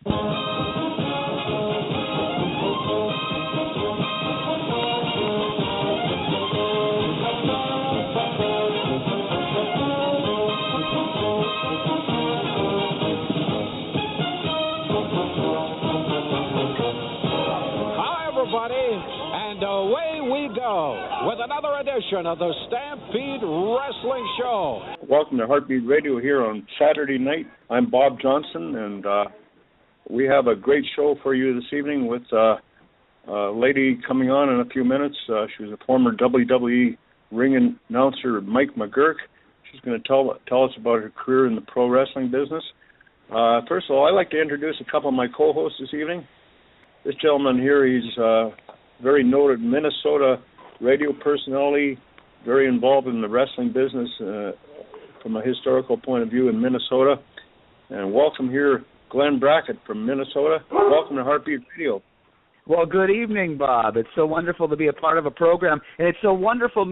And away we go with another edition of the Stampede Wrestling Show. Welcome to Hart Beat Radio here on Saturday night. I'm Bob Johnson, and we have a great show for you this evening with a lady coming on in a few minutes. She was a former WWE ring announcer, Mike McGuirk. She's going to tell us about her career in the pro wrestling business. First of all, I'd like to introduce a couple of my co-hosts this evening. This gentleman here, he's very noted Minnesota radio personality, very involved in the wrestling business from a historical point of view in Minnesota. And welcome here, Glenn Brackett from Minnesota. Welcome to Hart Beat Radio. Well, good evening, Bob. It's so wonderful to be a part of a program, and it's so wonderful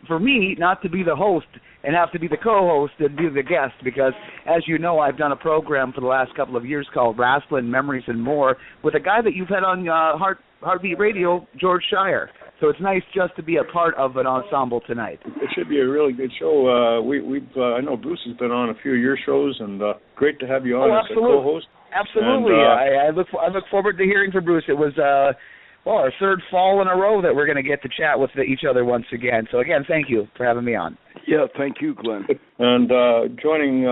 for me not to be the host and have to be the co-host and be the guest, because, as you know, I've done a program for the last couple of years called Wrestling Memories and More with a guy that you've had on Hart Beat Radio, George Shire. So it's nice just to be a part of an ensemble tonight. It should be a really good show. I know Bruce has been on a few of your shows, and great to have you on as a co-host. Absolutely. And, I look forward to hearing from Bruce. It was our third fall in a row that we're going to get to chat with each other once again. So, again, thank you for having me on. Yeah, thank you, Glenn. And joining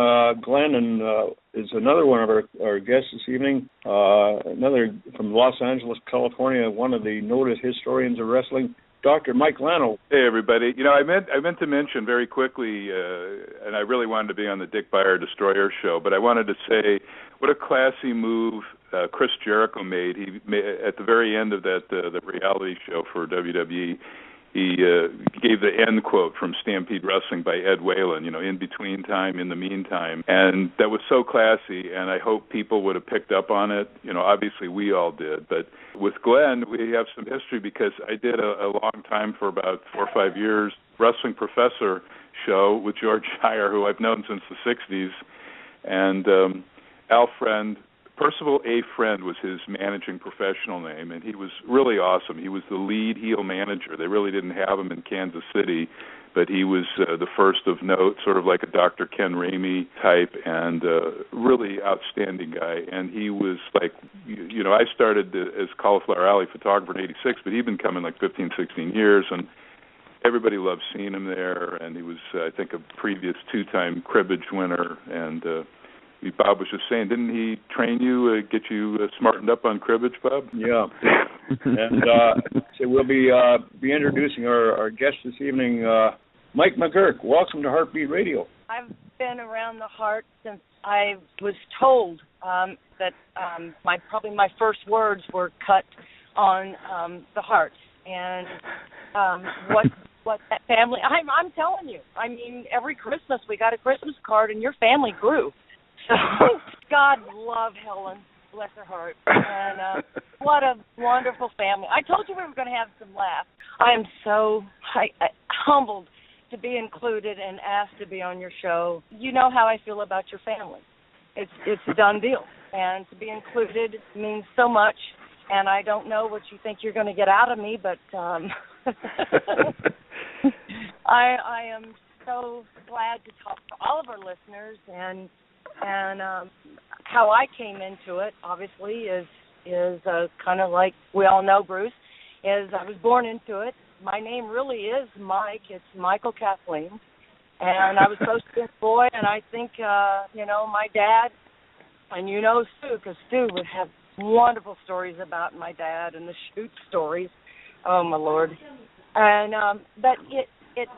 Glenn is another one of our guests this evening, another from Los Angeles, California, one of the noted historians of wrestling, Dr. Mike Leno. Hey, everybody. You know, I meant to mention very quickly, and I really wanted to be on the Dick Beyer Destroyer show, but I wanted to say what a classy move Chris Jericho made. He at the very end of that the reality show for WWE, he gave the end quote from Stampede Wrestling by Ed Whalen, you know, in between time, in the meantime. And that was so classy, and I hope people would have picked up on it. You know, obviously we all did. But with Glenn, we have some history because I did a long time, for about 4 or 5 years, Wrestling Professor show with George Shire, who I've known since the 60s. And Al Friend, Percival A. Friend was his managing professional name, and he was really awesome. He was the lead heel manager. They really didn't have him in Kansas City, but he was the first of note, sort of like a Dr. Ken Ramey type, and really outstanding guy. And he was like, you know, I started as Cauliflower Alley photographer in '86, but he'd been coming like 15, 16 years, and everybody loved seeing him there. And he was, I think, a previous 2-time cribbage winner, and Bob was just saying, didn't he train you, get you smartened up on cribbage, Bob? Yeah. And so we'll be introducing our guest this evening, Mike McGuirk. Welcome to Hart Beat Radio. I've been around the Hart since I was told that probably my first words were cut on the Hart, and what that family. I'm telling you. I mean, every Christmas we got a Christmas card, and your family grew. So, God love Helen, bless her heart, and what a wonderful family. I told you we were going to have some laughs. I am so humbled to be included and asked to be on your show. You know how I feel about your family. It's a done deal, and to be included means so much, and I don't know what you think you're going to get out of me, but I am so glad to talk to all of our listeners, and how I came into it, obviously, is kind of like we all know, Bruce, is I was born into it. My name really is Mike. It's Michael Kathleen. And I was supposed to be a boy, and I think, my dad, and you know Stu, because Stu would have wonderful stories about my dad and the shoot stories. Oh, my Lord. And but it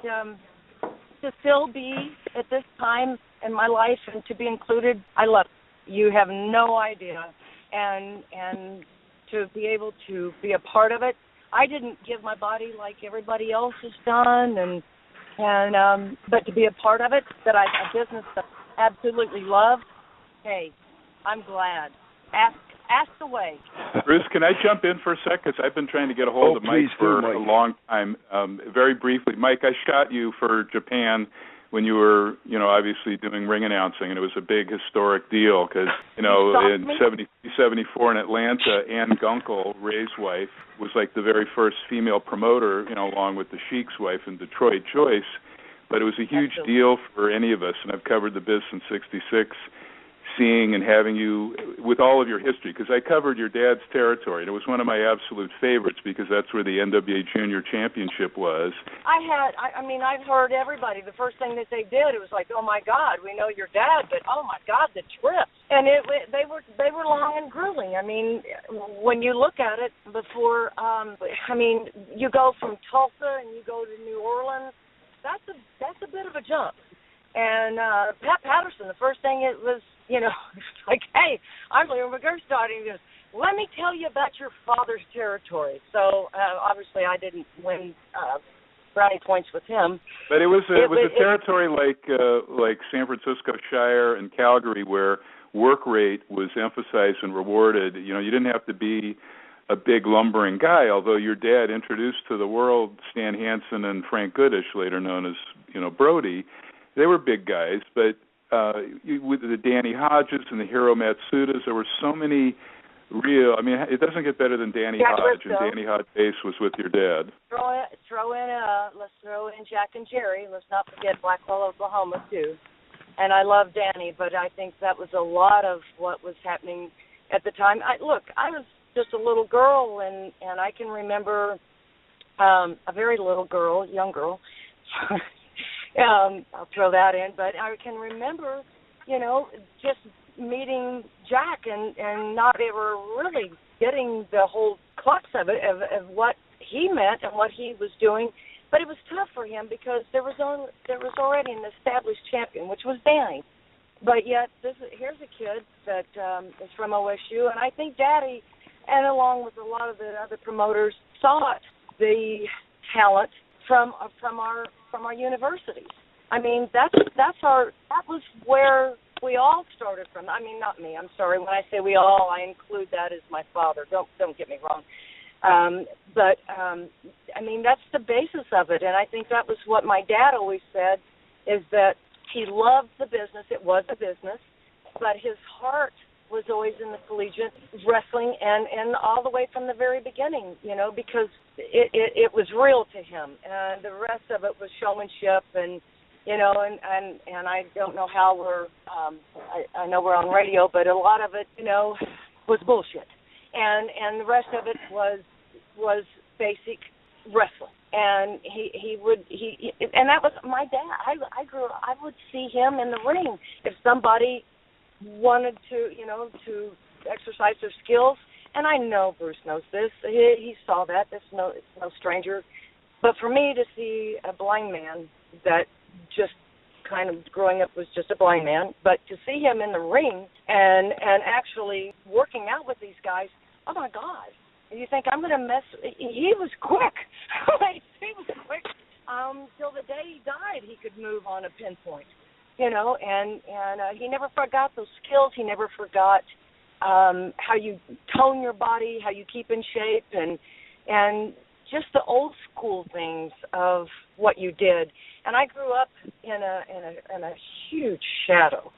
to still be at this time in my life and to be included, I love it. You have no idea. And to be able to be a part of it, I didn't give my body like everybody else has done, but to be a part of it, a business that I absolutely love, hey, I'm glad. Ask away. Bruce, can I jump in for a sec? Because I've been trying to get a hold of Mike for a long time. Very briefly, Mike, I shot you for Japan when you were, obviously doing ring announcing, and it was a big historic deal because, in 74 in Atlanta, Ann Gunkel, Ray's wife, was like the very first female promoter, along with the Sheik's wife in Detroit, Joyce. But it was a huge deal for any of us, and I've covered the biz since '66. Seeing and having you with all of your history, because I covered your dad's territory, and it was one of my absolute favorites because that's where the NWA Junior Championship was. I've heard everybody. The first thing that they did, it was like, oh my God, we know your dad, but oh my God, the trip. And they were long and grueling. I mean, when you look at it before, you go from Tulsa and you go to New Orleans. That's a bit of a jump. And Pat Patterson, the first thing it was, like, hey, I'm Leroy McGuirk's daughter. He goes, let me tell you about your father's territory. So obviously I didn't win brownie points with him. But it was a territory like San Francisco Shire and Calgary where work rate was emphasized and rewarded. You didn't have to be a big lumbering guy, although your dad introduced to the world Stan Hansen and Frank Goodish, later known as, Brody. They were big guys, but with the Danny Hodges and the Hiro Matsudas, there were so many real. I mean, it doesn't get better than Danny Hodge, and Danny Hodge Bass was with your dad. Let's throw in Jack and Jerry. Let's not forget Blackwell, Oklahoma too. And I love Danny, but I think that was a lot of what was happening at the time. I was just a little girl, and I can remember a very little girl, young girl. I'll throw that in, but I can remember, just meeting Jack and not ever really getting the whole crux of it, of what he meant and what he was doing. But it was tough for him because there was already an established champion, which was Danny. But yet, here's a kid that is from OSU, and I think Daddy, and along with a lot of the other promoters, saw the talent from our universities. I mean, that was where we all started from. I mean, not me. I'm sorry. When I say we all, I include that as my father. Don't get me wrong. That's the basis of it, and I think that was what my dad always said, is that he loved the business. It was a business, but his heart was always in the collegiate wrestling, and all the way from the very beginning, because it was real to him. And the rest of it was showmanship, and I don't know how I know we're on radio, but a lot of it, was bullshit. And the rest of it was basic wrestling. And and that was my dad. I would see him in the ring if somebody wanted to exercise their skills, and I know Bruce knows this. He saw that. It's no stranger. But for me to see a blind man that just kind of growing up was just a blind man, but to see him in the ring and actually working out with these guys, oh my God! You think I'm going to mess? He was quick. He was quick. Till the day he died, he could move on a pinpoint. And he never forgot those skills. He never forgot how you tone your body, how you keep in shape, and just the old school things of what you did. And I grew up in a huge shadow.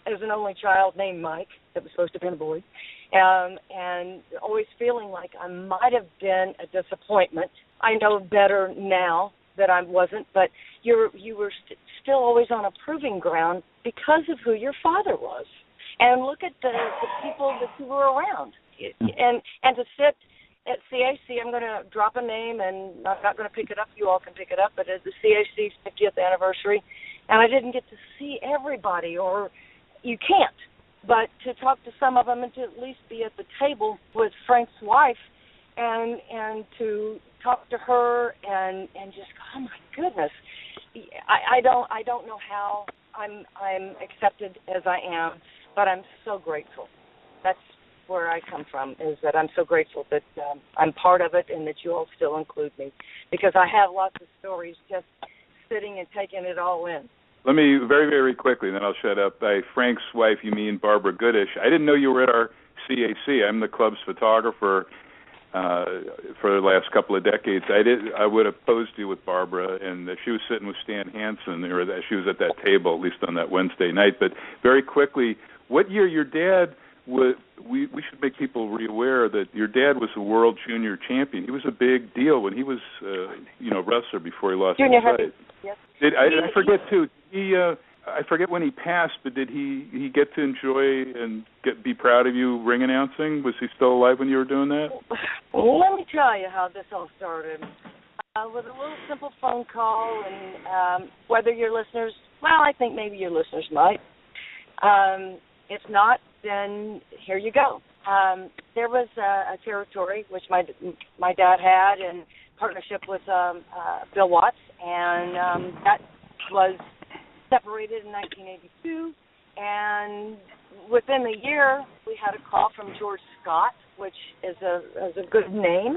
As an only child named Mike, that was supposed to have been a boy, and always feeling like I might have been a disappointment. I know better now that I wasn't, but you were still always on a proving ground because of who your father was. And look at the people that you were around. And to sit at CAC, I'm going to drop a name, and I'm not going to pick it up. You all can pick it up, but at the CAC's 50th anniversary, and I didn't get to see everybody, or you can't, but to talk to some of them and to at least be at the table with Frank's wife and to talk to her and just, oh my goodness, I don't know how I'm accepted as I am, but I'm so grateful. That's where I come from, is that I'm so grateful that I'm part of it and that you all still include me, because I have lots of stories just sitting and taking it all in. Let me, very, very quickly, then I'll shut up. By Frank's wife, you mean Barbara Goodish. I didn't know you were at our CAC. I'm the club's photographer. for the last couple of decades. I would have posed you with Barbara, and she was sitting with Stan Hansen, or she was at that table, at least on that Wednesday night. But very quickly, what year your dad was? We should make people aware that your dad was a world junior champion. He was a big deal when he was, wrestler before he lost his sight. Yes. I forget too. I forget when he passed, but did he get to enjoy and be proud of you ring announcing? Was he still alive when you were doing that? Well, let me tell you how this all started. With a little simple phone call, and whether your listeners, well, I think maybe your listeners might. If not, then here you go. There was a territory which my dad had in partnership with Bill Watts, and that was separated in 1982, and within a year we had a call from George Scott, which is a good name,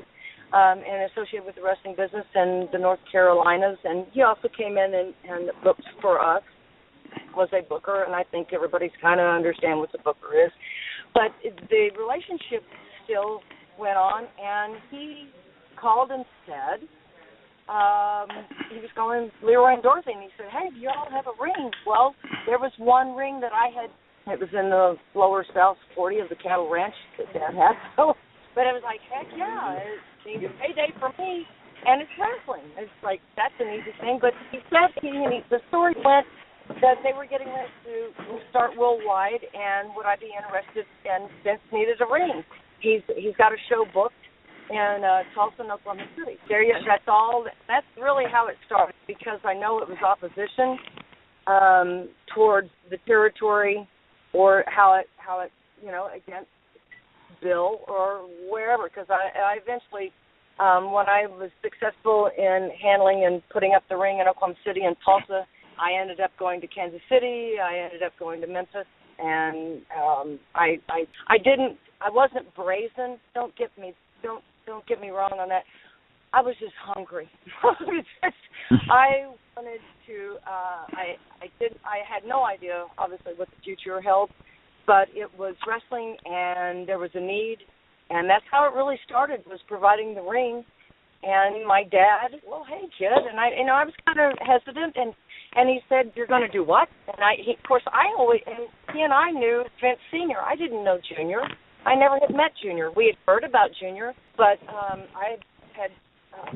and associated with the wrestling business in the North Carolinas, and he also came in and booked for us, was a booker, and I think everybody's kind of understand what the booker is, but the relationship still went on, and he called and said, he was going, Leroy and Dorothy, and he said, hey, do you all have a ring? Well, there was one ring that I had. It was in the lower South 40 of the cattle ranch that Dad had. So, but it was like, heck yeah, it's a payday for me, and it's wrestling. It's like, that's an easy thing. But he said, the story went that they were getting ready to start worldwide, and would I be interested, and Vince needed a ring. He's got a show booked in Tulsa, Oklahoma City. That's all. That's really how it started, because I know it was opposition towards the territory, or how it against Bill or wherever. Because I eventually, when I was successful in handling and putting up the ring in Oklahoma City and Tulsa, I ended up going to Kansas City. I ended up going to Memphis, and I wasn't brazen. Don't get me wrong on that. I was just hungry. I wanted to. I had no idea, obviously, what the future held, but it was wrestling, and there was a need, and that's how it really started. Was providing the ring, and my dad. Well, hey, kid, and I was kind of hesitant, and he said, "You're going to do what?" And he and I knew Vince Senior. I didn't know Junior. I never had met Junior. We had heard about Junior, but I had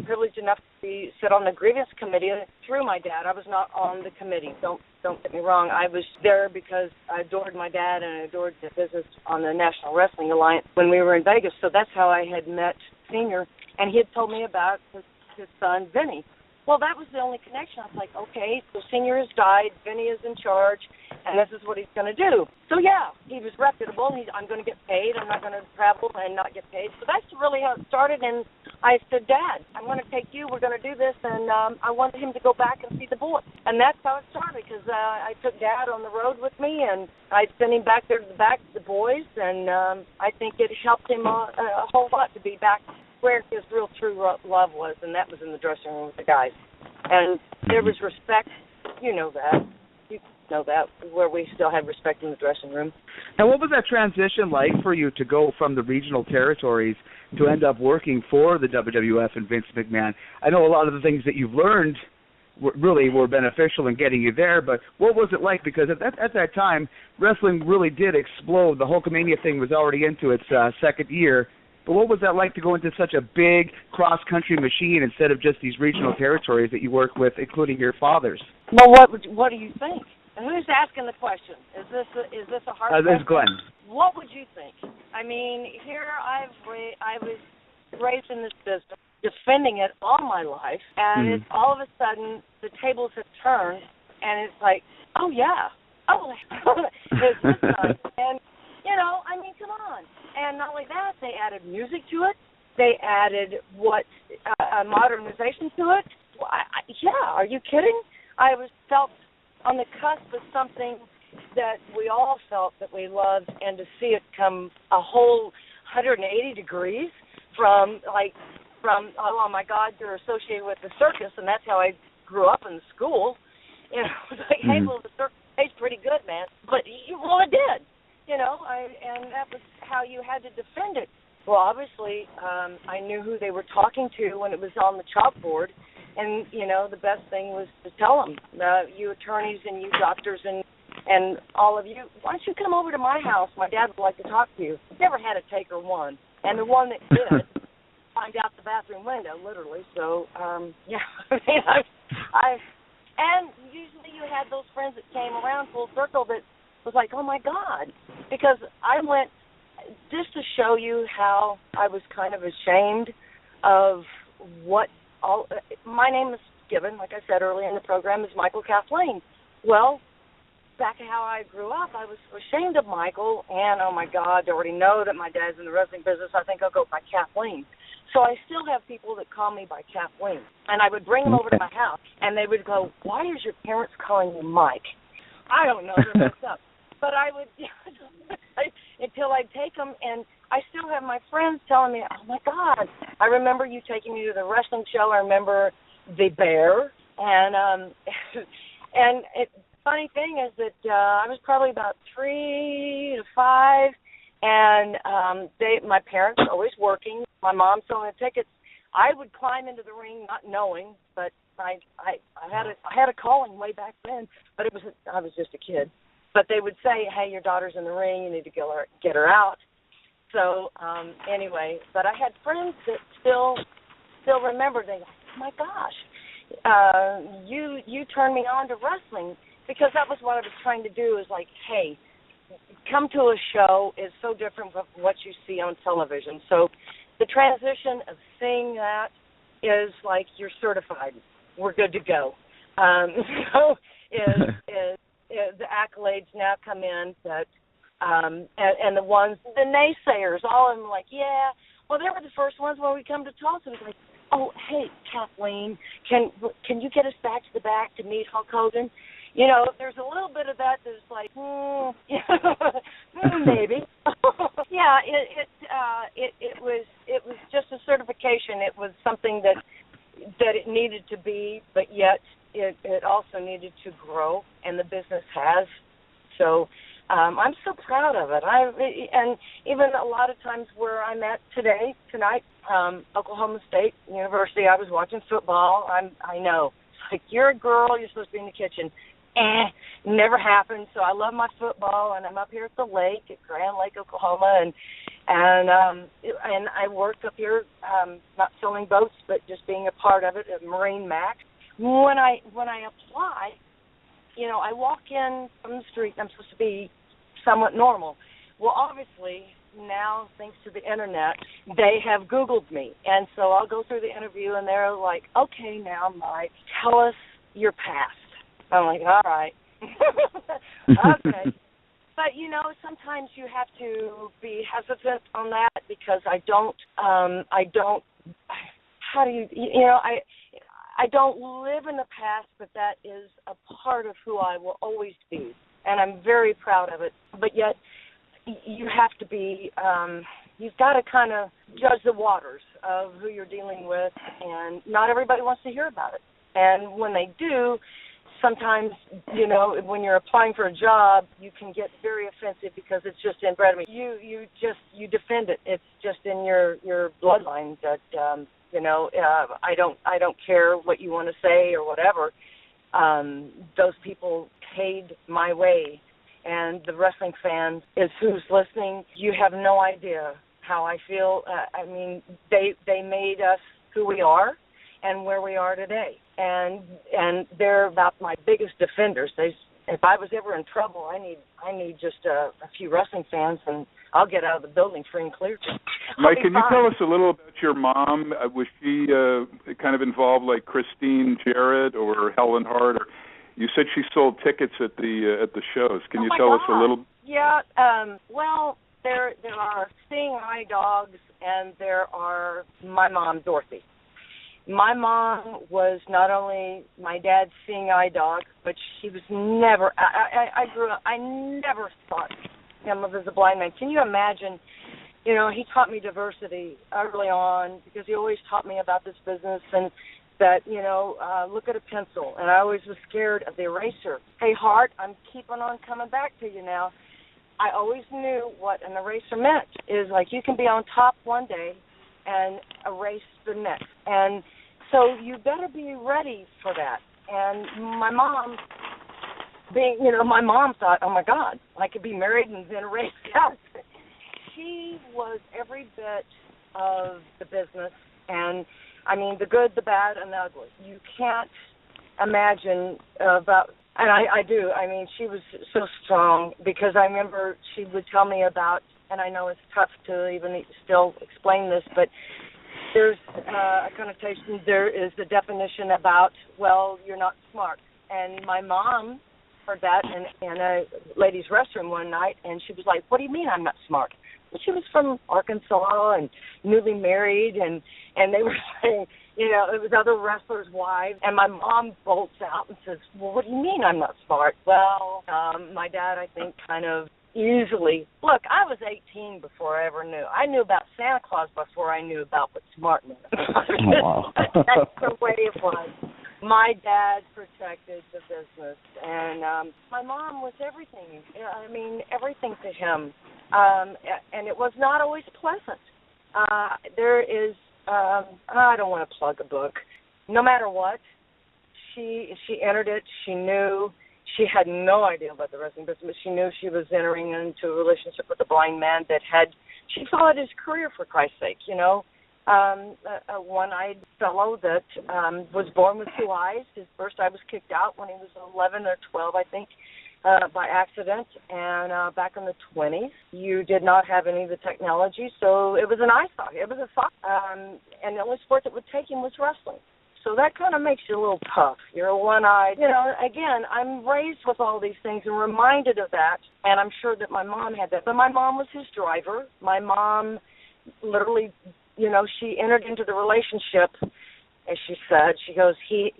privileged enough to sit on the grievance committee through my dad. I was not on the committee. Don't get me wrong. I was there because I adored my dad and I adored the business on the National Wrestling Alliance when we were in Vegas. So that's how I had met Senior, and he had told me about his son, Vinny. Well, that was the only connection. I was like, okay, so Senior has died, Vinny is in charge, and this is what he's going to do. So, yeah, he was reputable. I'm going to get paid. I'm not going to travel and not get paid. So that's really how it started, and I said, Dad, I'm going to take you. We're going to do this, and I wanted him to go back and see the boys. And that's how it started, because I took Dad on the road with me, and I sent him back there to the boys, and I think it helped him a whole lot to be back where his real true love was, and that was in the dressing room with the guys. And there was respect. You know that, where we still had respect in the dressing room. And what was that transition like for you to go from the regional territories to end up working for the WWF and Vince McMahon? I know a lot of the things that you've learned really were beneficial in getting you there, but what was it like? Because at that time, wrestling really did explode. The Hulkamania thing was already into its second year. But what was that like to go into such a big cross-country machine instead of just these regional territories that you work with, including your father's? Well, what do you think? And who's asking the question? Is this a hard question? This is Glenn. What would you think? I mean, here I was raised in this business, defending it all my life, and it's all of a sudden the tables have turned, and it's like, oh yeah, it's this time, and I mean, come on. And not only that, they added music to it. They added modernization to it. Are you kidding? I felt on the cusp of something that we all felt that we loved, and to see it come a whole 180 degrees from oh my God, you're associated with the circus, and that's how I grew up in school. It's like, hey, well, the circus pays pretty good, man. But it did. And that was how you had to defend it. Well, obviously, I knew who they were talking to when it was on the chalkboard, and the best thing was to tell them, you attorneys and you doctors and all of you, why don't you come over to my house? My dad would like to talk to you. Never had a taker one, and the one that did find out the bathroom window, literally. So, yeah, and usually you had those friends that came around full circle that was like, oh my God, because I went. Just to show you how I was kind of ashamed of what all. My name is given, like I said earlier in the program, is Michael Kathleen. Well, back to how I grew up, I was ashamed of Michael, and oh my God, they already know that my dad's in the wrestling business. I think I'll go by Kathleen. So I still have people that call me by Kathleen, and I would bring them over to my house, and they would go, "Why is your parents calling you Mike?" I don't know, they're messed up. But I would, until I'd take them, and I still have my friends telling me, oh, my God, I remember you taking me to the wrestling show. I remember the Bear. And funny thing is that I was probably about 3 to 5, and my parents were always working. My mom selling the tickets. I would climb into the ring not knowing, but I had a calling way back then, but I was just a kid. But they would say, hey, your daughter's in the ring, you need to get her out. So anyway, but I had friends that still remember. They go, oh my gosh, you turned me on to wrestling, because that was what I was trying to do. Is like, hey, come to a show is so different from what you see on television. So the transition of seeing that is like you're certified. We're good to go. So the accolades now come in that. And the ones, the naysayers, all of them like, yeah, well, they were the first ones when we come to Tulsa. It was like, oh, hey, Kathleen, can you get us back to the back to meet Hulk Hogan? You know, there's a little bit of that that's like, maybe. Yeah, it was just a certification. It was something that it needed to be, but yet it also needed to grow, and the business has. So I'm so proud of it. And even a lot of times where I'm at tonight, Oklahoma State University, I was watching football. I know. It's like, you're a girl, you're supposed to be in the kitchen. Never happened. So I love my football, and I'm up here at the lake, at Grand Lake, Oklahoma, and I work up here, not selling boats, but just being a part of it at Marine Mac. When I apply, you know, I walk in from the street, and I'm supposed to be somewhat normal. Well, obviously, now, thanks to the Internet, they have Googled me. And so I'll go through the interview, and they're like, okay, now, Mike, tell us your past. I'm like, all right. Okay. But, you know, sometimes you have to be hesitant on that because I don't, how do I don't live in the past, but that is a part of who I will always be, and I'm very proud of it. But yet, you have to be, you've got to kind of judge the waters of who you're dealing with, and not everybody wants to hear about it. And when they do, sometimes, you know, when you're applying for a job, you can get very offensive because it's just inbred. I mean, you defend it. It's just in your bloodline that. You know, I don't care what you want to say or whatever. Those people paid my way, and the wrestling fan is who's listening. You have no idea how I feel. I mean, they made us who we are and where we are today, and they're about my biggest defenders. If I was ever in trouble, I need just a few wrestling fans, and I'll get out of the building free and clear. Mike, can you tell us a little about your mom? Was she kind of involved like Christine Jarrett or Helen Hart? Or you said she sold tickets at the shows. Can you tell us a little? Yeah. Well, there are seeing eye dogs, and there are my mom, Dorothy. My mom was not only my dad's seeing eye dog, but she was never. I grew up. I never thought him of as a blind man. Can you imagine? You know, he taught me diversity early on because he always taught me about this business and that, you know, look at a pencil. And I always was scared of the eraser. Hey, Hart, I'm keeping on coming back to you now. I always knew what an eraser meant. Is like you can be on top one day and erase the next. And so you better be ready for that. And my mom, my mom thought, oh, my God, I could be married and then erase out. She was every bit of the business. And, I mean, the good, the bad, and the ugly. You can't imagine about... And I do. I mean, she was so strong because I remember she would tell me about, and I know it's tough to even still explain this, but there's a connotation, there is the definition about, well, you're not smart. And my mom heard that in a ladies' restroom one night, and she was like, what do you mean I'm not smart? Well, she was from Arkansas and newly married, and they were saying, it was other wrestlers' wives, and my mom bolts out and says, well, what do you mean I'm not smart? Well, my dad, I think, kind of easily, look, I was 18 before I ever knew. I knew about Santa Claus before I knew about what smart meant. Wow. That's the way it was. My dad protected the business, and my mom was everything. I mean, everything to him, and it was not always pleasant. There is... I don't want to plug a book. No matter what, she entered it. She knew. She had no idea about the wrestling business, but she knew she was entering into a relationship with a blind man that she followed his career, for Christ's sake, a one-eyed fellow that was born with two eyes. His first eye was kicked out when he was 11 or 12, I think, by accident, and back in the 20s, you did not have any of the technology, so it was an eye socket. It was a socket, and the only sport that would take him was wrestling. So that kind of makes you a little tough. You're a one-eyed. Again, I'm raised with all these things and reminded of that, and I'm sure that my mom had that. But my mom was his driver. My mom literally, she entered into the relationship, as she said. She goes,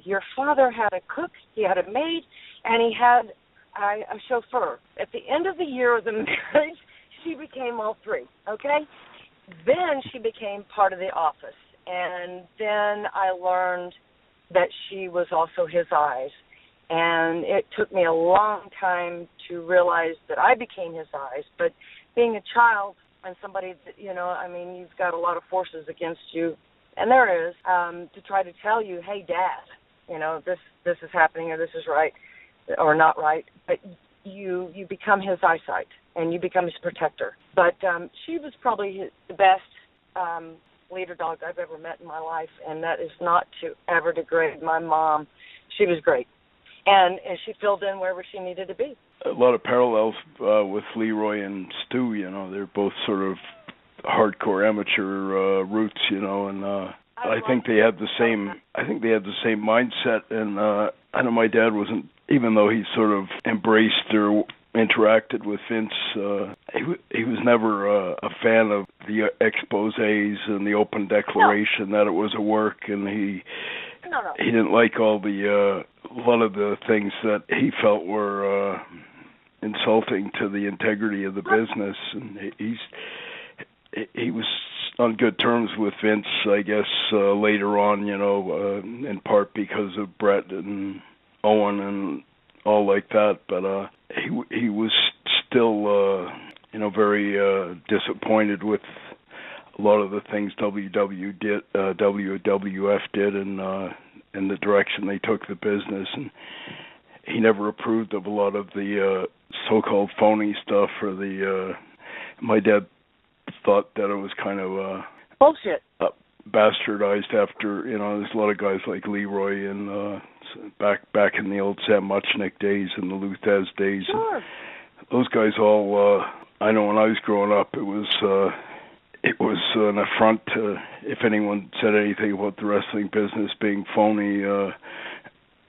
your father had a cook, he had a maid, and he had a chauffeur. At the end of the year of the marriage, she became all three, okay? Then she became part of the office. And then I learned that she was also his eyes. And it took me a long time to realize that I became his eyes. But being a child and somebody that, you've got a lot of forces against you, and there is, to try to tell you, hey, Dad, this is happening or this is right or not right. But you become his eyesight and you become his protector. But she was probably the best leader dog I've ever met in my life, and that is not to ever degrade my mom. She was great, and she filled in wherever she needed to be. A lot of parallels with Leroy and Stu. They're both sort of hardcore amateur roots. And I think they had the same. I think they had the same mindset. And I know my dad wasn't, even though he sort of embraced or interacted with Vince, he was never a fan of the exposés and the open declaration that it was a work, and he didn't like all the a lot of the things that he felt were insulting to the integrity of the business, and he was on good terms with Vince, I guess, later on, in part because of Brett and Owen and all like that, but he was still, very disappointed with a lot of the things WWF did, and the direction they took the business, and he never approved of a lot of the so-called phony stuff or the. My dad thought that it was kind of bullshit. Bastardized after, there's a lot of guys like Leroy and back in the old Sam Muchnick days and the Luthez days. Sure. Those guys all, I know when I was growing up, it was an affront to, if anyone said anything about the wrestling business being phony,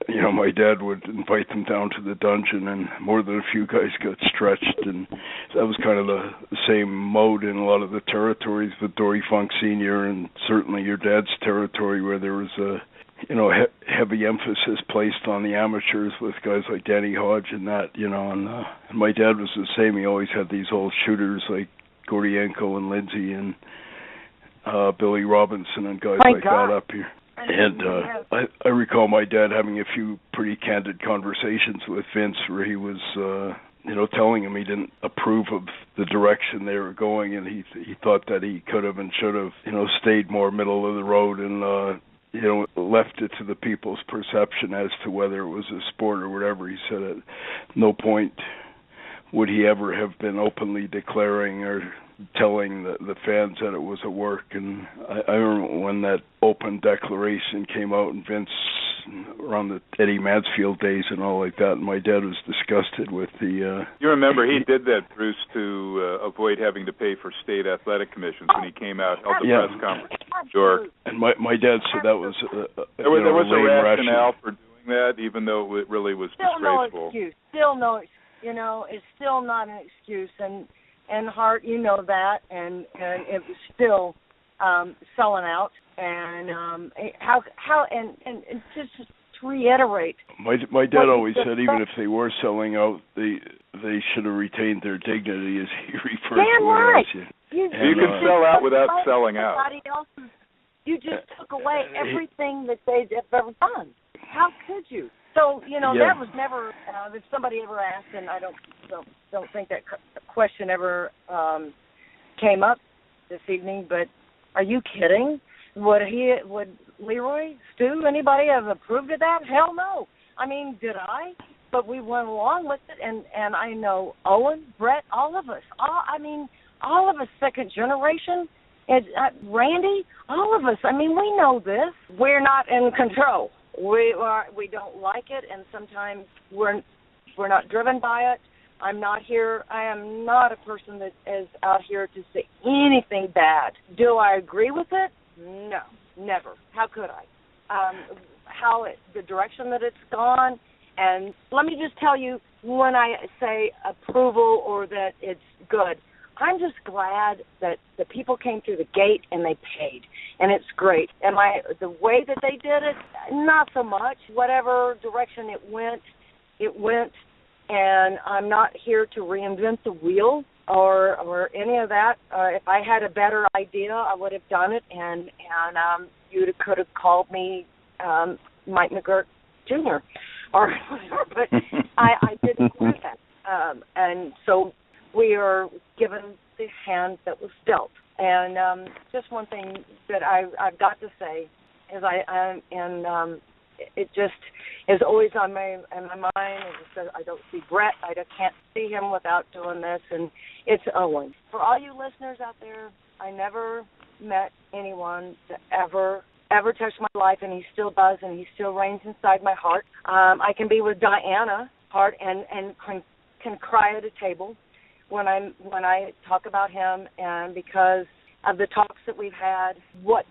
my dad would invite them down to the dungeon, and more than a few guys got stretched, and that was kind of the same mode in a lot of the territories with Dory Funk Sr. and certainly your dad's territory, where there was a heavy emphasis placed on the amateurs with guys like Danny Hodge and that, and my dad was the same. He always had these old shooters like Gordienko and Lindsay and Billy Robinson and guys that up here. And I recall my dad having a few pretty candid conversations with Vince where he was telling him he didn't approve of the direction they were going, and he thought that he could have and should have, stayed more middle of the road and left it to the people's perception as to whether it was a sport or whatever. He said at no point would he ever have been openly declaring or telling the fans that it was a work. And I remember when that open declaration came out, and Vince, around the Eddie Mansfield days and all like that, and my dad was disgusted with the... You remember he did that, Bruce, to avoid having to pay for state athletic commissions when he came out, held the press conference in New York. And my dad said that was there was a rationale ration. for doing that, even though it really was still disgraceful. Still no excuse. It's still not an excuse. And Hart, you know that, and it was still selling out. And and just to reiterate, my dad always said even if they were selling out, they should have retained their dignity, as he referred to right. it as. You can sell out without selling out. You just took away everything that they've ever done. How could you? So that was never. If somebody ever asked, and I don't think that question ever came up this evening. But are you kidding? Would Leroy, Stu, anybody have approved of that? Hell no. I mean, did I? But we went along with it, and I know Owen, Brett, all of us. All of us, second generation, and Randy, all of us. I mean, we know this. We're not in control. We don't like it, and sometimes we're not driven by it. I'm not here. I am not a person that is out here to say anything bad. Do I agree with it? No, never. How could I? The direction that it's gone, and let me just tell you, when I say approval or that it's good, I'm just glad that the people came through the gate and they paid, and it's great. And the way that they did it, not so much. Whatever direction it went, and I'm not here to reinvent the wheel or any of that. If I had a better idea, I would have done it, and you could have called me Mike McGuirk Jr. or whatever, but I didn't want that. And so we are given the hand that was dealt. And just one thing that I've got to say is it just is always in my mind. I don't see Brett. I can't see him without doing this, and it's Owen. For all you listeners out there, I never met anyone that ever touched my life, and he still does, and he still reigns inside my heart. I can be with Diana Hart and can cry at a table when I talk about him, and because of the talks that we've had, what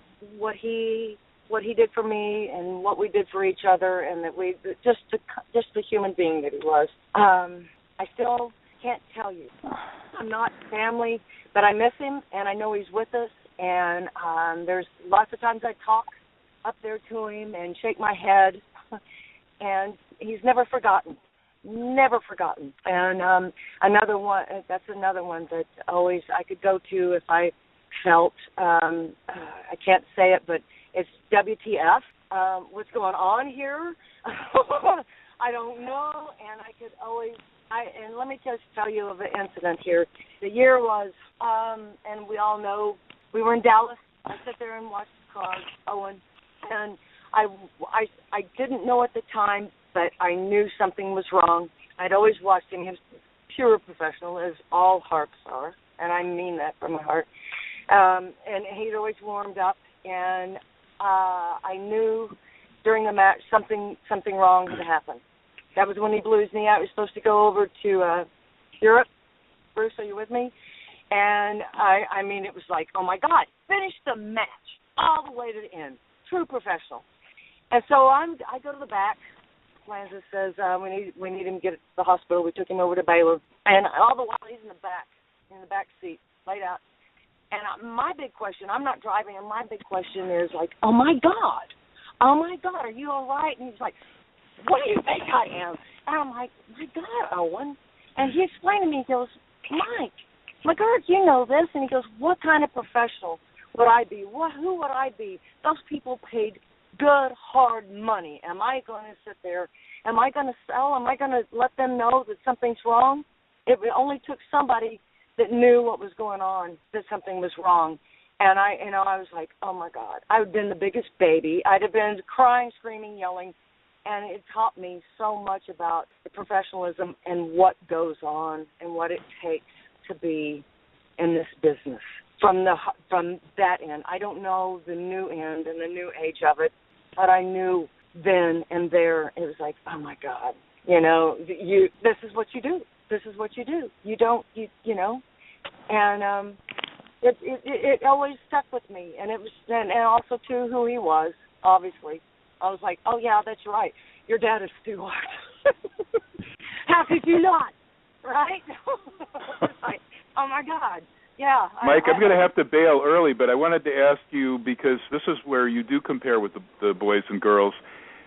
he did for me and what we did for each other, and that we just the human being that he was. I still can't tell you. I'm not family, but I miss him, and I know he's with us. And there's lots of times I talk up there to him and shake my head, and he's never forgotten. Never forgotten. And another one, that's another one that always I could go to if I felt, I can't say it, but it's WTF. What's going on here? I don't know, and I could always, and let me just tell you of an incident here. The year was, and we all know, we were in Dallas. I sat there and watched the car, Owen, and I didn't know at the time, but I knew something was wrong. I'd always watched him. He was pure professional, as all Harps are, and I mean that from my heart. And he'd always warmed up, and I knew during the match something wrong had happened. That was when he blew his knee out. He was supposed to go over to Europe. Bruce, are you with me? And I mean, it was like, oh my God, finish the match all the way to the end. True professional. And so I go to the back. Lanza says we need him to get to the hospital. We took him over to Baylor, and all the while he's in the back seat, laid out. And my big question, I'm not driving, and my big question is like, oh my God, are you all right? And he's like, what do you think I am? And I'm like, my God, Owen. And he explained to me, he goes, Mike McGuirk, you know this. And he goes, what kind of professional would I be? Who would I be? Those people paid good, hard money. Am I going to sit there? Am I going to sell? Am I going to let them know that something's wrong? It only took somebody that knew what was going on, that something was wrong. And I was like, oh my God, I would have been the biggest baby. I'd have been crying, screaming, yelling. And it taught me so much about the professionalism and what goes on and what it takes to be in this business. From that end, I don't know the new end and the new age of it, but I knew then and there, it was like, oh my God, this is what you do. This is what you do. You don't, and it always stuck with me, and it was, and also too who he was. Obviously, I was like, oh yeah, that's right. Your dad is Stuart. How could you not? Right? Like, oh my God. Yeah. Mike, I'm going to have to bail early, but I wanted to ask you, because this is where you do compare with the boys and girls.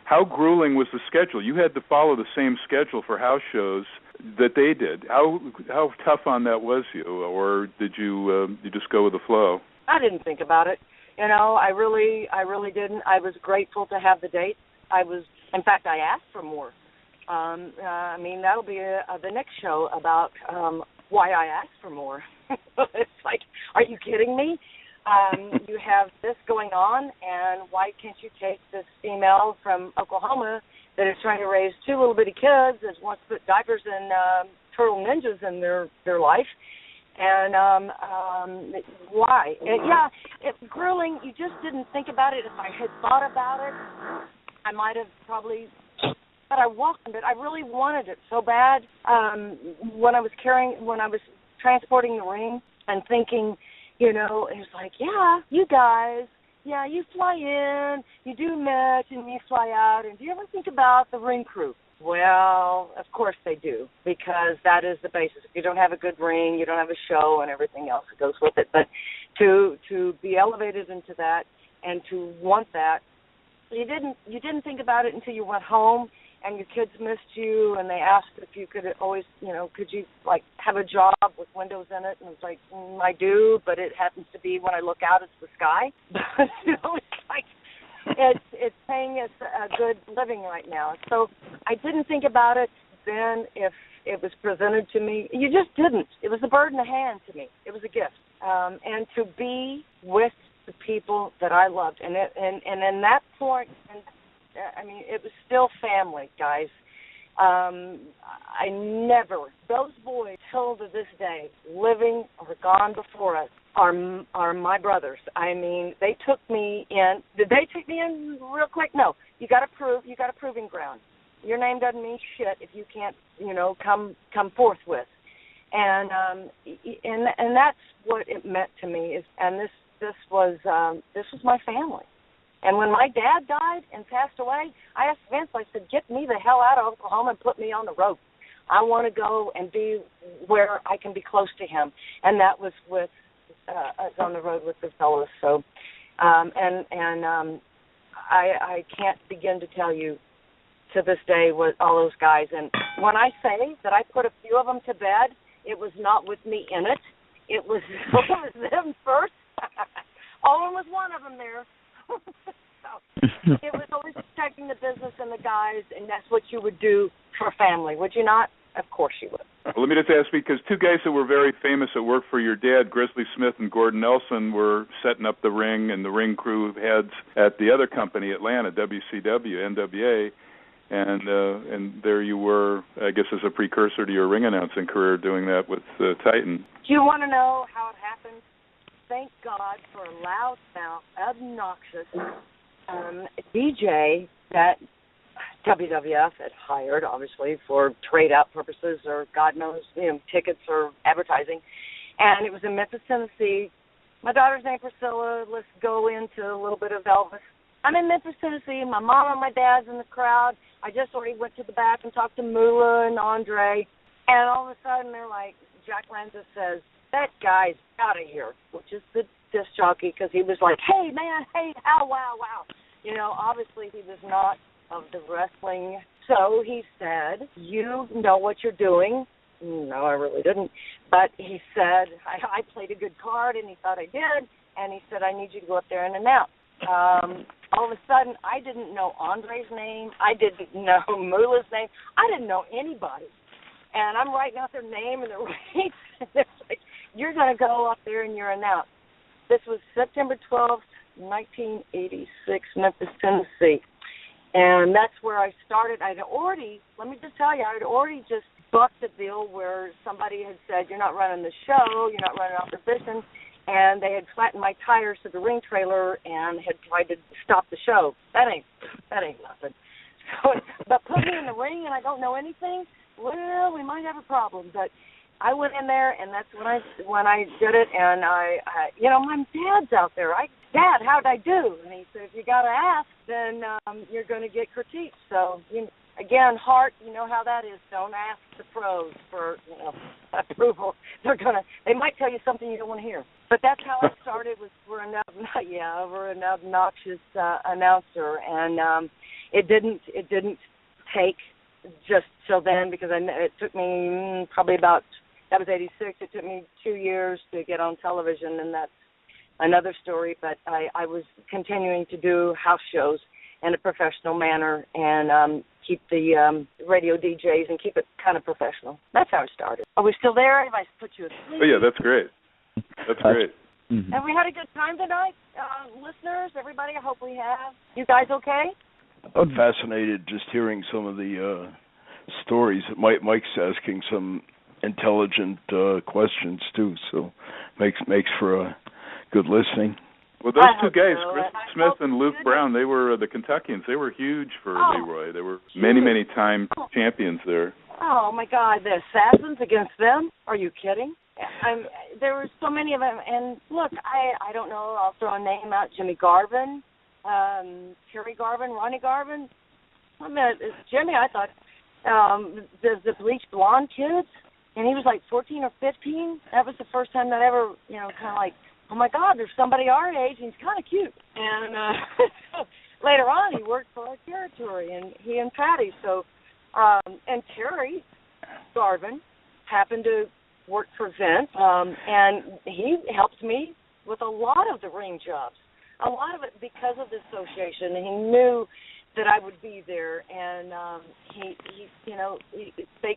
How grueling was the schedule? You had to follow the same schedule for house shows that they did. How tough on that was you, or did you just go with the flow? I didn't think about it. I really didn't. I was grateful to have the dates. In fact, I asked for more. That'll be the next show about why I asked for more. It's like, are you kidding me? You have this going on, and why can't you take this female from Oklahoma that is trying to raise two little bitty kids, that wants to put diapers and turtle ninjas in their life, and why? And it's grueling. You just didn't think about it. If I had thought about it, I might have probably, but I welcomed it. I really wanted it so bad. When I was transporting the ring and thinking, it was like, you guys, you fly in, you do match, and you fly out, and do you ever think about the ring crew? Well, of course they do, because that is the basis. If you don't have a good ring, you don't have a show and everything else that goes with it. But to be elevated into that and to want that, you didn't think about it until you went home and your kids missed you, and they asked if you could always, could you, like, have a job with windows in it? And it's like, I do, but it happens to be when I look out, it's the sky. But, it's like, it's paying us a good living right now. So I didn't think about it then if it was presented to me. You just didn't. It was a bird in the hand to me. It was a gift. And to be with the people that I loved. And in that point, it was still family, guys. Those boys, till to this day, living or gone before us, are my brothers. They took me in. Did they take me in real quick? No. You got a proving ground. Your name doesn't mean shit if you can't, come forth with. And that's what it meant to me. This was my family. And when my dad died and passed away, I asked Vince, I said, get me the hell out of Oklahoma and put me on the road. I want to go and be where I can be close to him. And that was with us on the road with the fellows. So, I can't begin to tell you to this day what all those guys. And when I say that I put a few of them to bed, it was not with me in it. It was them first. Olin was one of them there. So it was always protecting the business and the guys, and that's what you would do for family, would you not? Of course you would. Well, let me just ask, because two guys that were very famous that worked for your dad, Grizzly Smith and Gordon Nelson, were setting up the ring and the ring crew heads at the other company, Atlanta, WCW, NWA, and there you were, I guess, as a precursor to your ring announcing career, doing that with Titan. Do you want to know how it happened? Thank God for a loudmouth, obnoxious DJ that WWF had hired, obviously, for trade-out purposes or God knows, tickets or advertising. And it was in Memphis, Tennessee. My daughter's named Priscilla. Let's go into a little bit of Elvis. I'm in Memphis, Tennessee. My mom and my dad's in the crowd. I just already went to the back and talked to Moolah and Andre. And all of a sudden, they're like, Jack Lanza says, that guy's out of here, which is the disc jockey, because he was like, hey, man, hey, wow. Obviously he was not of the wrestling. So he said, you know what you're doing. No, I really didn't. But he said, I played a good card, and he thought I did. And he said, I need you to go up there and announce. All of a sudden, I didn't know Andre's name. I didn't know Moolah's name. I didn't know anybody. And I'm writing out their name and their race. And they're like, you're going to go up there and you're announced. This was September 12th, 1986, Memphis, Tennessee. And that's where I started. I'd already, let me just tell you, I'd already just bucked a deal where somebody had said, you're not running the show, you're not running opposition. And they had flattened my tires to the ring trailer and had tried to stop the show. That ain't nothing. So, but put me in the ring and I don't know anything, well, we might have a problem. But I went in there, and that's when I did it. And I my dad's out there. Dad, how'd I do? And he said, if you got to ask, then you're going to get critiqued. So, again, Hart, you know how that is. Don't ask the pros for approval. They might tell you something you don't want to hear. But that's how I started. Was for an obnoxious announcer, and it didn't take just till then, because it took me probably about, that was 86. It took me 2 years to get on television, and that's another story. But I was continuing to do house shows in a professional manner and keep the radio DJs and keep it kind of professional. That's how it started. Are we still there? Have I put you asleep? Oh, yeah, that's great. That's great. Mm-hmm. Have we had a good time tonight, listeners, everybody? I hope we have. You guys okay? I'm fascinated just hearing some of the stories. Mike's asking some intelligent questions, too, so makes for good listening. Well, those two guys, Chris Smith and Luke Brown, they were the Kentuckians. They were huge for Leroy. They were many time champions there. Oh, my God, the Assassins against them? Are you kidding? There were so many of them. And, look, I don't know. I'll throw a name out. Jimmy Garvin, Terry Garvin, Ronnie Garvin. I mean, Jimmy, I thought, the bleached blonde kids, and he was like 14 or 15. That was the first time that I ever, kind of like, oh, my God, there's somebody our age, and he's kind of cute. And later on, he worked for our territory, and he and Patty. So, and Terry Garvin happened to work for Vince, and he helped me with a lot of the ring jobs, a lot of it because of the association. And he knew that I would be there, and they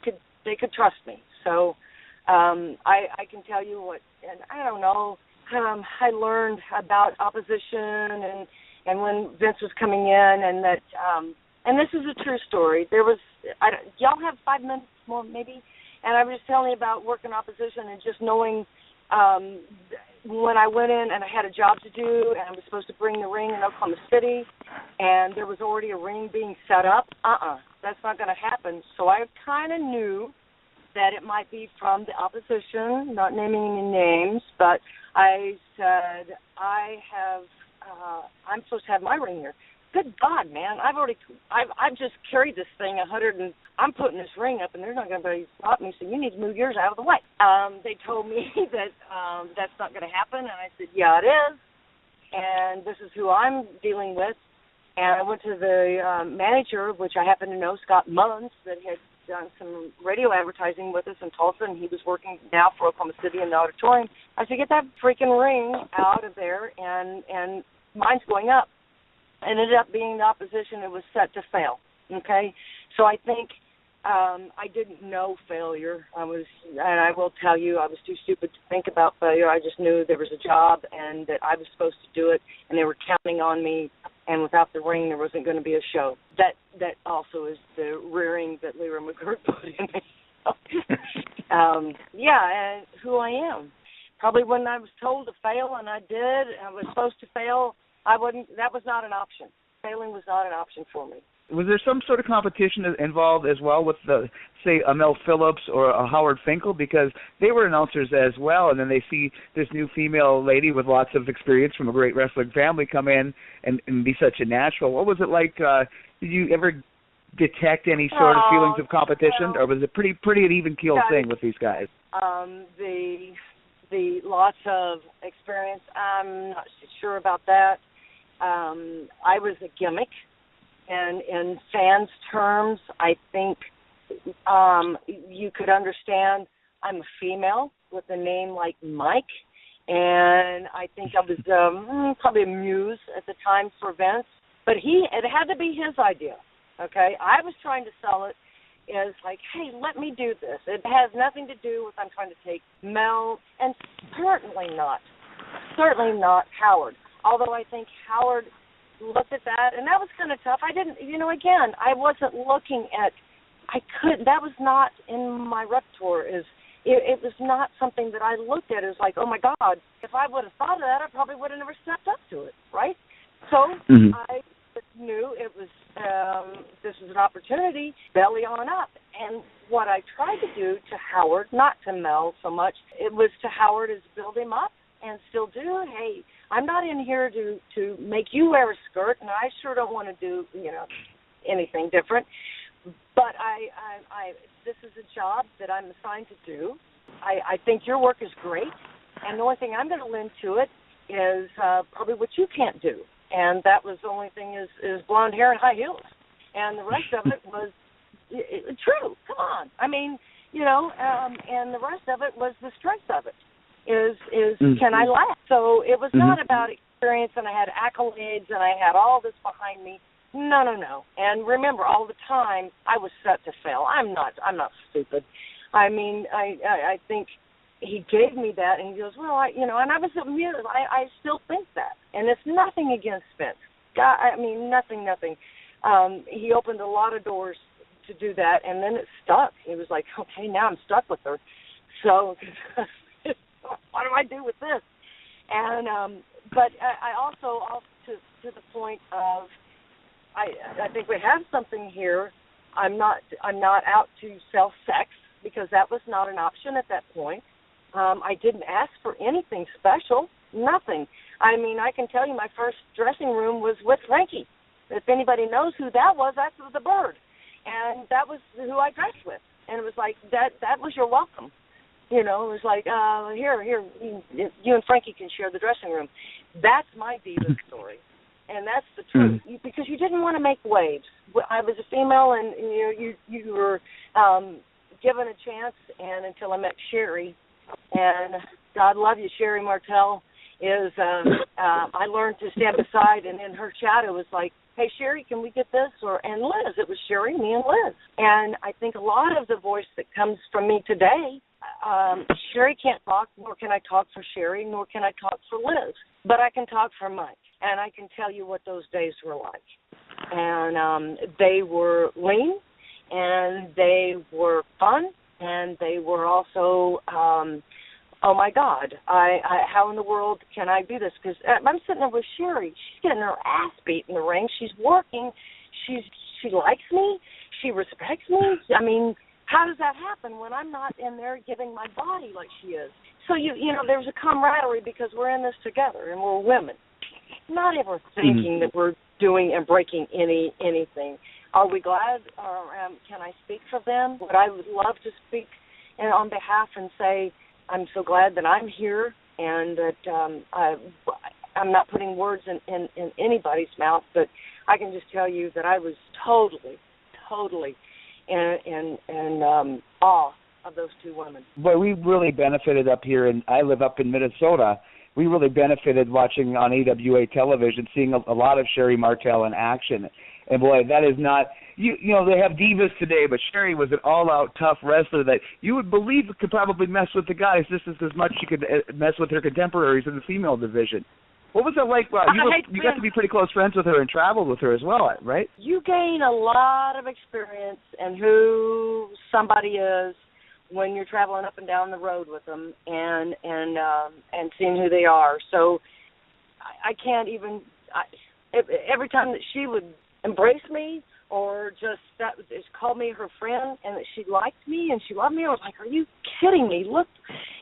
could trust me. So I can tell you what, and I don't know. I learned about opposition and when Vince was coming in, and that and this is a true story. There was y'all have 5 minutes more maybe, and I was just telling you about working opposition and just knowing when I went in and I had a job to do and I was supposed to bring the ring in Oklahoma City, and there was already a ring being set up. That's not going to happen. So I kind of knew that it might be from the opposition, not naming any names, but I said, I'm supposed to have my ring here. Good God, man, I've just carried this thing and I'm putting this ring up, and they're not going to stop me, so you need to move yours out of the way. They told me that that's not going to happen, and I said, yeah, it is, and this is who I'm dealing with. And I went to the manager, which I happen to know, Scott Mullins, that had done some radio advertising with us in Tulsa, and he was working now for Oklahoma City in the auditorium. I said, get that freaking ring out of there, and mine's going up. And it ended up being the opposition. It was set to fail, okay? So I think I didn't know failure. And I will tell you, I was too stupid to think about failure. I just knew there was a job and that I was supposed to do it, and they were counting on me. And without the ring, there wasn't going to be a show. That also is the rearing that Leroy McGuirk put in me. And who I am. Probably when I was told to fail, and I did, I was supposed to fail, that was not an option. Failing was not an option for me. Was there some sort of competition involved as well with, say, a Mel Phillips or a Howard Finkel? Because they were announcers as well, and then they see this new female lady with lots of experience from a great wrestling family come in and be such a natural. What was it like? Did you ever detect any sort of feelings of competition, or was it pretty an even-keel thing with these guys? The lots of experience, I'm not sure about that. I was a gimmick. And in fans' terms, I think you could understand I'm a female with a name like Mike, and I think I was probably a muse at the time for Vince. But it had to be his idea, okay? I was trying to sell it, is like, hey, let me do this. It has nothing to do with I'm trying to take Mel, and certainly not Howard. Although I think Howard looked at that, and that was kind of tough. I didn't, again, I wasn't looking at, that was not in my repertoire. It was not something that I looked at as like, oh my God, if I would have thought of that, I probably would have never stepped up to it, right? So I knew it was, this was an opportunity, belly on up. And what I tried to do to Howard, not to Mel so much, it was to Howard is build him up and still do, hey, I'm not in here to make you wear a skirt, and I sure don't want to do, anything different. But I this is a job that I'm assigned to do. I think your work is great, and the only thing I'm going to lend to it is probably what you can't do. And that was the only thing is blonde hair and high heels. And the rest of it was true. Come on. I mean, and the rest of it was the strength of it. Can I laugh? So it was not about experience, and I had accolades, and I had all this behind me. No. And remember, all the time I was set to fail. I'm not stupid. I mean, I think he gave me that, and he goes, well, and I was amused. I still think that, and it's nothing against Vince. God, I mean, nothing. He opened a lot of doors to do that, and then it stuck. He was like, okay, now I'm stuck with her. So what do I do with this? And but I also to the point of I think we have something here. I'm not out to sell sex because that was not an option at that point. I didn't ask for anything special, nothing. I mean, I can tell you my first dressing room was with Frankie. If anybody knows who that was, that's the Bird. And that was who I dressed with. And it was like, that was your welcome. It was like, here, you and Frankie can share the dressing room. That's my diva story. And that's the truth. Because you didn't want to make waves. I was a female, and you were given a chance, and until I met Sherri, and God love you, Sherri Martel, is I learned to stand beside, and in her shadow was like, hey, Sherri, can we get this? And Liz, it was Sherri, me, and Liz. And I think a lot of the voice that comes from me today, Sherri can't talk, nor can I talk for Sherri, nor can I talk for Liz. But I can talk for Mike, and I can tell you what those days were like. And they were lean, and they were fun, and they were also, oh, my God, how in the world can I do this? Because I'm sitting there with Sherri. She's getting her ass beat in the ring. She's working. She likes me. She respects me. I mean, how does that happen when I'm not in there giving my body like she is? So, there's a camaraderie because we're in this together, and we're women. Not ever thinking that we're doing and breaking anything. Are we glad, or can I speak for them? Would I love to speak on behalf and say, I'm so glad that I'm here, and that I'm not putting words in anybody's mouth, but I can just tell you that I was totally in awe of those two women. Boy, we really benefited up here, and I live up in Minnesota. We really benefited watching on AWA television, seeing a lot of Sherri Martel in action. And boy, that is not, they have divas today, but Sherri was an all-out tough wrestler that you would believe could probably mess with the guys just as much she could mess with her contemporaries in the female division. What was it like? Well, you got to be pretty close friends with her and traveled with her as well, right? You gain a lot of experience in who somebody is when you're traveling up and down the road with them and seeing who they are. So I can't even. Every time that she would embrace me or just call me her friend and that she liked me and she loved me, I was like, are you kidding me? Look,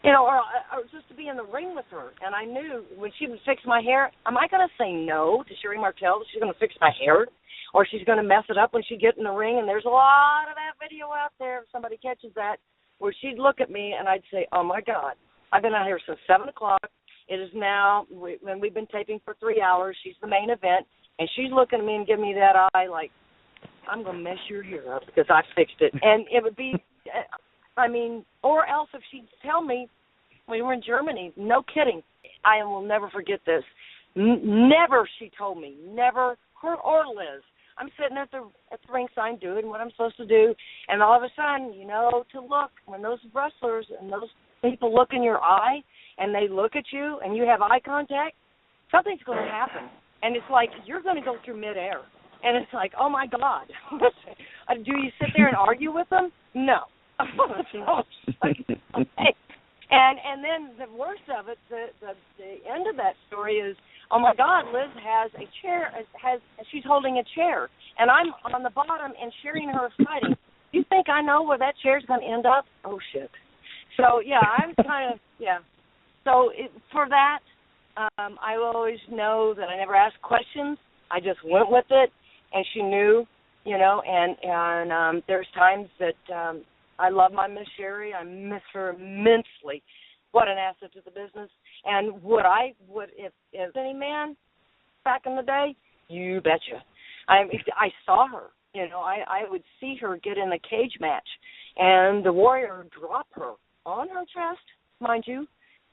or just to be in the ring with her. And I knew when she would fix my hair, am I going to say no to Sherri Martel that she's going to fix my hair? Or she's going to mess it up when she gets in the ring? And there's a lot of that video out there if somebody catches that, where she'd look at me and I'd say, oh, my God, I've been out here since 7 o'clock. It is now, when we've been taping for 3 hours, she's the main event, and she's looking at me and giving me that eye like, I'm going to mess your hair up because I fixed it. And it would be, or else if she'd tell me, we were in Germany, no kidding, I will never forget this. Never, she told me, never, her or Liz, I'm sitting at the ring sign doing what I'm supposed to do, and all of a sudden, to look, when those wrestlers and those people look in your eye and they look at you and you have eye contact, something's going to happen. And it's like you're going to go through midair. And it's like, oh, my God. Do you sit there and argue with them? No. Okay. And then the worst of it, the end of that story is, oh, my God, Liz has a chair, she's holding a chair, and I'm on the bottom and Sherri and her are fighting. Do you think I know where that chair's going to end up? Oh, shit. So, yeah, I'm kind of, yeah. So for that, I always know that I never asked questions. I just went with it, and she knew, and there's times that I love my Miss Sherri. I miss her immensely. What an asset to the business. And if any man back in the day, you betcha. I saw her. I would see her get in a cage match, and the Warrior drop her on her chest, mind you,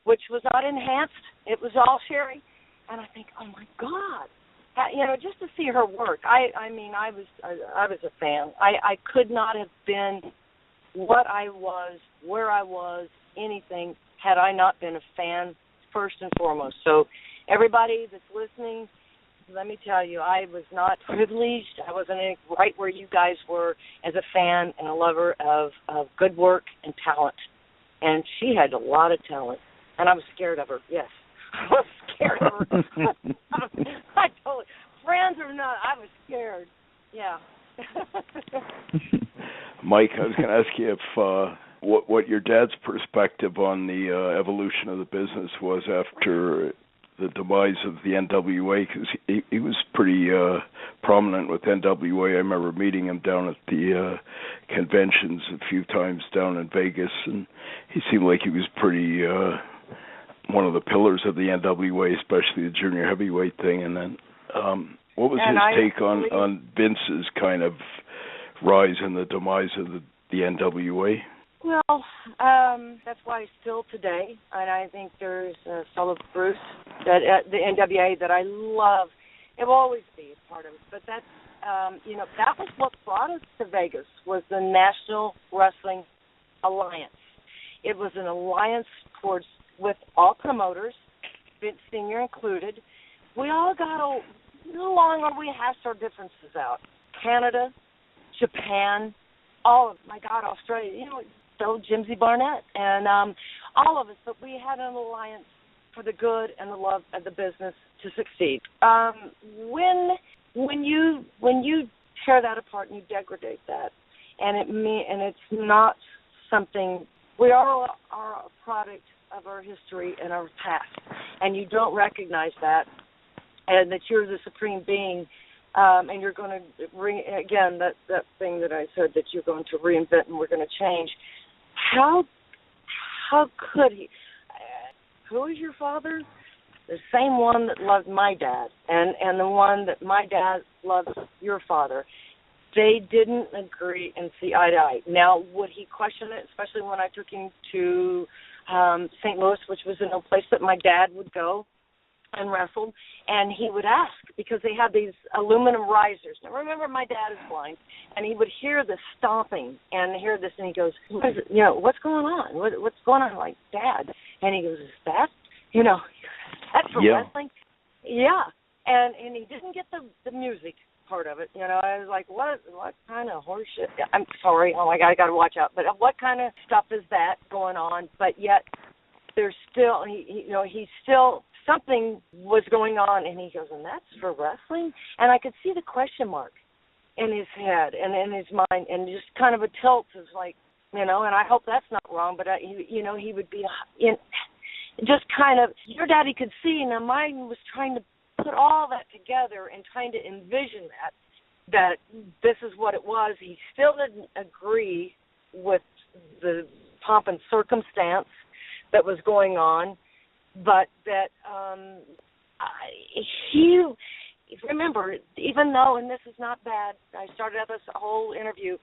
which was not enhanced. It was all Sherri. And I think, oh, my God. Just to see her work. I was a fan. I could not have been what I was, where I was, anything, had I not been a fan first and foremost. So everybody that's listening, let me tell you, I was not privileged. I wasn't right where you guys were as a fan and a lover of good work and talent. And she had a lot of talent, and I was scared of her, yes. I was scared of her. I told her, friends or not, I was scared. Yeah. Mike, I was going to ask you if what your dad's perspective on the evolution of the business was after the demise of the NWA, because he was pretty prominent with NWA. I remember meeting him down at the conventions a few times down in Vegas, and he seemed like he was pretty one of the pillars of the NWA, especially the junior heavyweight thing. And then what was his take on Vince's kind of rise and the demise of the NWA? Well, that's why still today, and I think there's a solo of Bruce, that the NWA that I love. It will always be a part of it, but that's, that was what brought us to Vegas, was the National Wrestling Alliance. It was an alliance with all promoters, Vince Sr. included. We all got no longer we hashed our differences out. Canada, Japan, all of, my God, Australia, so Jimsy Barnett, and all of us, but we had an alliance for the good and the love of the business to succeed. When you tear that apart and you degrade that, and it's not something, we all are a product of our history and our past, and you don't recognize that, and that you're the supreme being, and you're going to again that thing that I said, that you're going to reinvent and we're going to change. How could he? Who is your father? The same one that loved my dad, and the one that my dad loved your father. They didn't agree and see eye to eye. Now, would he question it, especially when I took him to St. Louis, which was in a place that my dad would go and wrestled, and he would ask, because they had these aluminum risers. Now, remember, my dad is blind, and he would hear the stomping and hear this, and he goes, what is it? What's going on? What's going on? I'm like, Dad. And he goes, is that, that's for wrestling? Yeah. And he didn't get the music part of it. I was like, what kind of horse shit? I'm sorry. Oh, my God, I got to watch out. But what kind of stuff is that going on? But yet there's still, he's still, something was going on, and he goes, and that's for wrestling? And I could see the question mark in his head and in his mind, and just kind of a tilt is like, and I hope that's not wrong, but, he would be in just kind of, your daddy could see, and mine was trying to put all that together and trying to envision that this is what it was. He still didn't agree with the pomp and circumstance that was going on, but that he, remember, even though, and this is not bad, I started out this whole interview,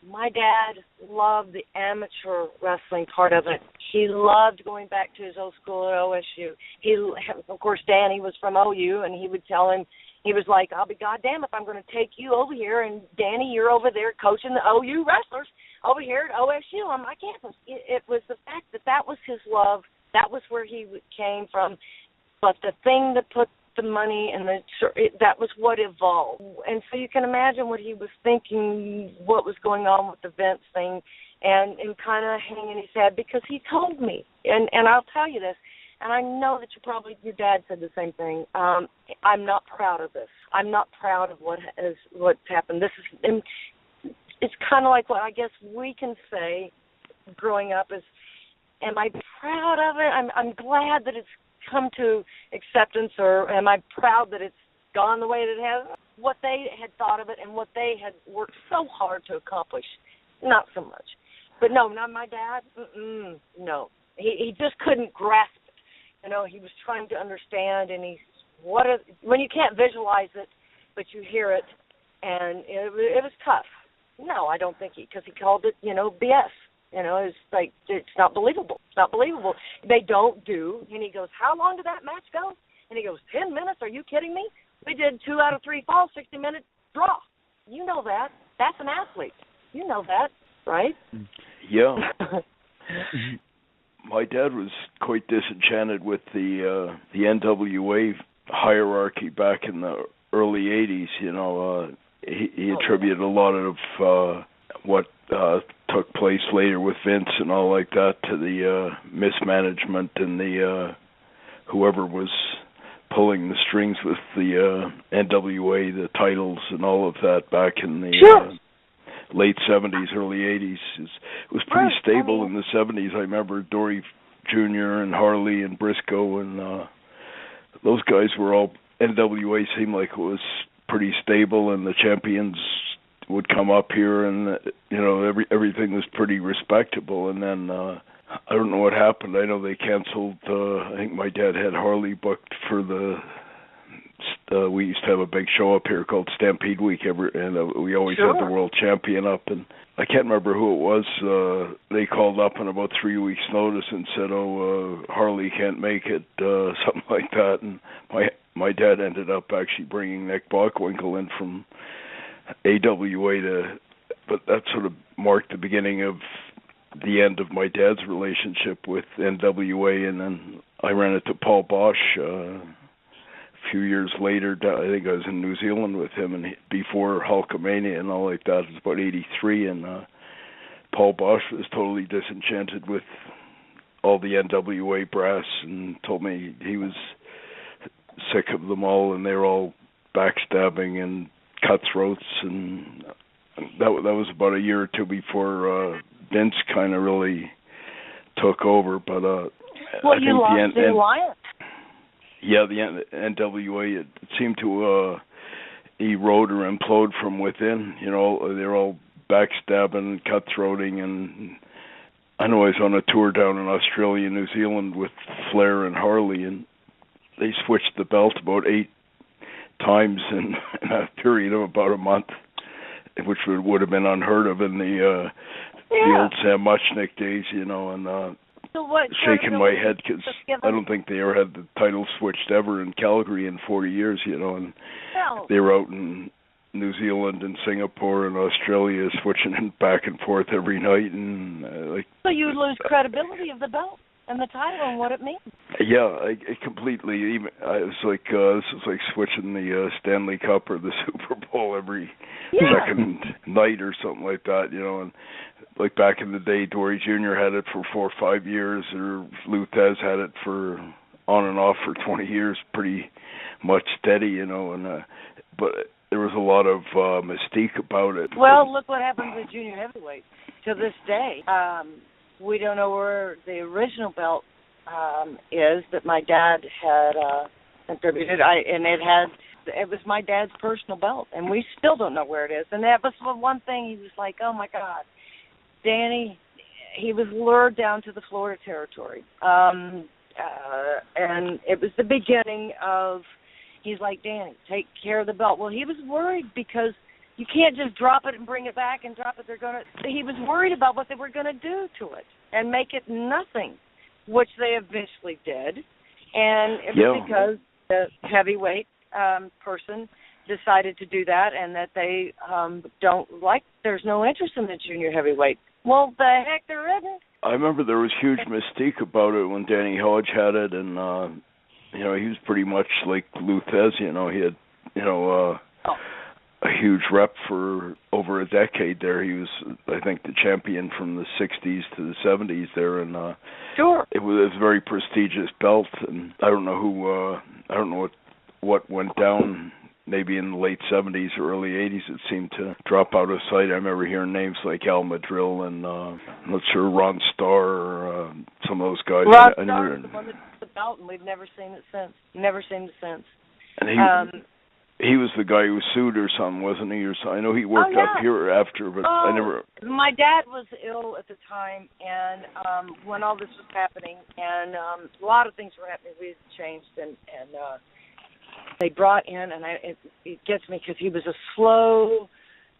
my dad loved the amateur wrestling part of it. He loved going back to his old school at OSU. Of course, Danny was from OU, and he would tell him, he was like, I'll be goddamn if I'm going to take you over here, and Danny, you're over there coaching the OU wrestlers over here at OSU on my campus. It was the fact that was his love. That was where he came from. But the thing that put the money and that was what evolved. And so you can imagine what he was thinking, what was going on with the Vince thing, and kind of hanging his head, because he told me, and I'll tell you this, and I know that your dad said the same thing. I'm not proud of this. I'm not proud of what's happened. This is, it's kind of like what I guess we can say growing up is, am I proud of it? I'm glad that it's come to acceptance, or am I proud that it's gone the way that it has? What they had thought of it and what they had worked so hard to accomplish, not so much. But no, not my dad. No, he just couldn't grasp it. You know, he was trying to understand, and when you can't visualize it, but you hear it, and it was tough. No, I don't think because he called it, BS. It's like, it's not believable. It's not believable. They don't do. And he goes, how long did that match go? And he goes, 10 minutes? Are you kidding me? We did 2 out of 3 falls, 60-minute draw. You know that. That's an athlete. You know that, right? Yeah. My dad was quite disenchanted with the NWA hierarchy back in the early 80s. He attributed a lot of what took place later with Vince and all like that to the mismanagement and the whoever was pulling the strings with the NWA, the titles and all of that back in the late 70s, early 80s. It was pretty stable in the 70s. I remember Dory Jr. and Harley and Briscoe and those guys were all, NWA seemed like it was pretty stable, and the champions would come up here, and everything was pretty respectable. And then I don't know what happened. I know they canceled. I think my dad had Harley booked for we used to have a big show up here called Stampede Week, and we always had the world champion up. And I can't remember who it was. They called up on about 3 weeks' notice and said, Harley can't make it, something like that. And my dad ended up actually bringing Nick Bockwinkel in from AWA but that sort of marked the beginning of the end of my dad's relationship with NWA, and then I ran into Paul Bosch a few years later. I think I was in New Zealand with him, and before Hulkamania and all like that. It was about 83, and Paul Bosch was totally disenchanted with all the NWA brass and told me he was sick of them all, and they were all backstabbing and cutthroats, and that was about a year or two before Vince kind of really took over. But I think the alliance. Yeah, the NWA, it seemed to erode or implode from within. They're all backstabbing, cutthroating, and I know I was on a tour down in Australia and New Zealand with Flair and Harley, and they switched the belt about 8 times in a period of about a month, which would have been unheard of in the old Sam Muchnick days, and shaking my head because I don't think they ever had the title switched ever in Calgary in 40 years, and they were out in New Zealand and Singapore and Australia switching it back and forth every night, and so you lose credibility of the belt and the title and what it means. Yeah, I completely. I was like, this is like switching the Stanley Cup or the Super Bowl every second night or something like that, and like back in the day, Dory Jr. had it for 4 or 5 years, or Luthez had it for on and off for 20 years, pretty much steady, and but there was a lot of mystique about it. Well, look what happens with junior heavyweight to this day. We don't know where the original belt is that my dad had contributed. It was my dad's personal belt, and we still don't know where it is. And that was one thing. He was like, "Oh my God, Danny." He was lured down to the Florida territory, and it was the beginning of. He's like, "Danny, take care of the belt." Well, he was worried because you can't just drop it and bring it back and drop it. He was worried about what they were going to do to it and make it nothing, which they eventually did. And it was because the heavyweight person decided to do that, and that they there's no interest in the junior heavyweight. Well, the heck there isn't. I remember there was huge mystique about it when Danny Hodge had it, and he was pretty much like Lou Thez. He had a huge rep for over a decade there. He was, I think, the champion from the 60s to the 70s there, and sure, it was a very prestigious belt. And I don't know what went down. Maybe in the late 70s or early 80s, it seemed to drop out of sight. I remember hearing names like Al Madrill and I'm not sure, Ron Starr or some of those guys. Ron Starr is the one that took the belt, and we've never seen it since. Never seen it since. And he was the guy who sued or something, wasn't he? Or something? I know he worked up here after, but I never. My dad was ill at the time, and when all this was happening, and a lot of things were happening. We had changed, and they brought in, and it gets me because he was a slow,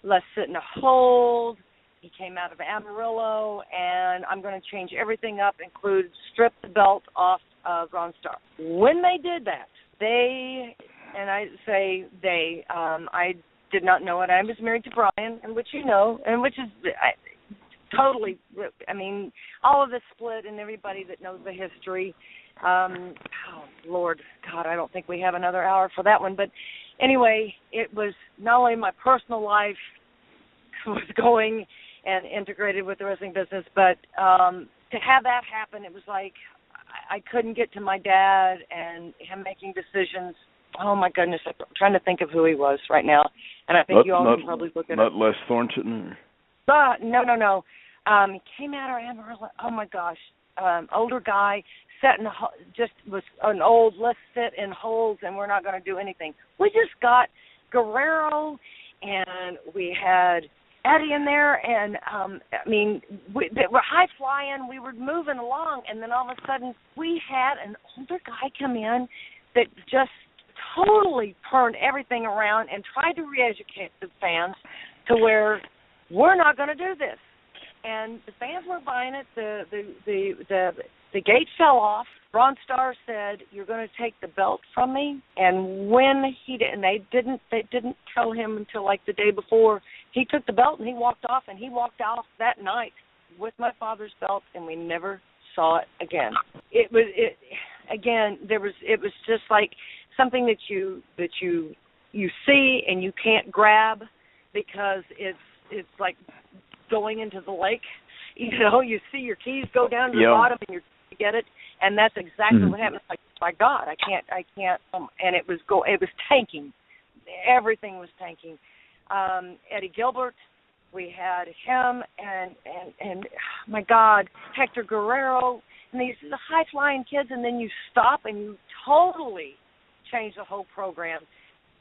let's sit in a hold. He came out of Amarillo, and I'm going to change everything up, include strip the belt off of Ron Starr. When they did that, I did not know it. I was married to Brian, and which and which is totally, all of this split, and everybody that knows the history. Lord God, I don't think we have another hour for that one. But anyway, it was not only my personal life was going and integrated with the wrestling business, but to have that happen, it was like I couldn't get to my dad and him making decisions. Oh, my goodness, I'm trying to think of who he was right now. And I think you all can probably look at it. Not Les Thornton? No. He came out of Amarillo. Oh, my gosh. Older guy, just was an old, let's sit in holes and we're not going to do anything. We just got Guerrero, and we had Eddie in there, and they were high flying. We were moving along, and then all of a sudden we had an older guy come in that just totally turned everything around and tried to re-educate the fans to where we're not going to do this. And the fans weren't buying it. The gate fell off. Ron Starr said, "You're going to take the belt from me." And when he did, and they didn't tell him until like the day before, he took the belt and he walked off. And he walked off that night with my father's belt, and we never saw it again. It was just like something that you see and you can't grab because it's like going into the lake. You see your keys go down to the bottom and you get it, and that's exactly what happened. It's like, my God, I can't. And it was tanking. Everything was tanking. Eddie Gilbert, we had him, and my God, Hector Guerrero, and these the high flying kids, and then you stop and you totally change the whole program,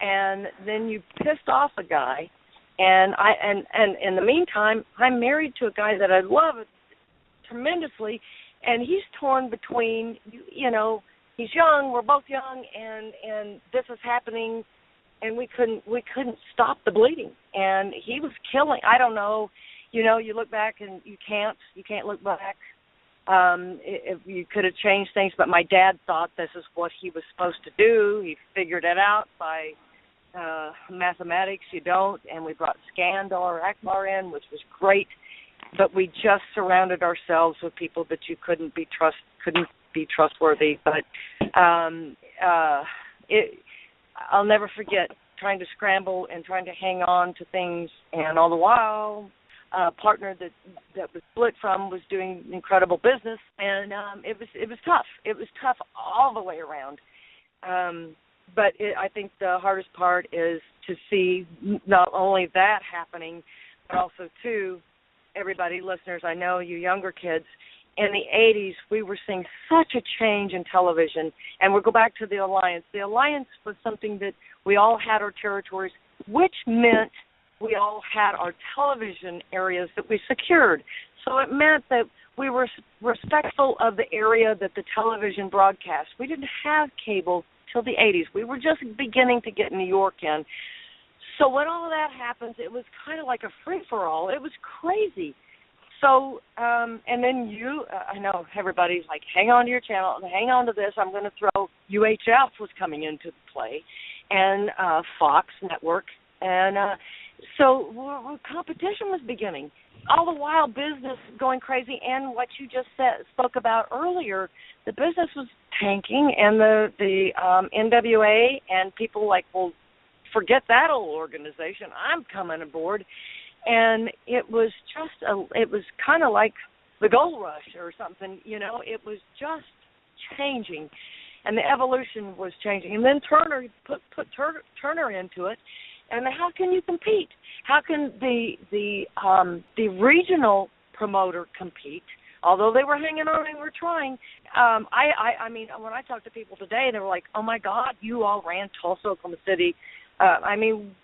and then you pissed off a guy. And in the meantime, I'm married to a guy that I love tremendously, and he's torn between, he's young, we're both young, and this is happening, and we couldn't stop the bleeding, and he was killing. I don't know, you look back and you can't look back. If you could have changed things, but my dad thought this is what he was supposed to do. He figured it out by mathematics. You don't, and we brought Skandar Akbar in, which was great, but we just surrounded ourselves with people that you couldn't be trustworthy. But I'll never forget trying to scramble and trying to hang on to things, and all the while a partner that was split from was doing incredible business, and it was tough. It was tough all the way around. But I think the hardest part is to see not only that happening, but also, too, everybody, listeners, I know you younger kids, in the 80s, we were seeing such a change in television. And we'll go back to the Alliance. The Alliance was something that we all had our territories, which meant we all had our television areas that we secured. So it meant that we were respectful of the area that the television broadcast. We didn't have cable till the 80s. We were just beginning to get New York in. So when all of that happens, it was kind of like a free-for-all. It was crazy. So, and then I know everybody's like, hang on to your channel, hang on to this. I'm going to throw UHF was coming into play, and Fox Network, and so competition was beginning. All the while, business going crazy, and what you just spoke about earlier, the business was tanking, and the NWA and people like, well, forget that old organization. I'm coming aboard. And it was it was kind of like the gold rush or something, it was just changing, and the evolution was changing. And then Turner put Turner into it, and how can you compete? How can the regional promoter compete? Although they were hanging on, they were trying. I mean, when I talk to people today, they were like, "Oh my God, you all ran Tulsa, Oklahoma City." I mean,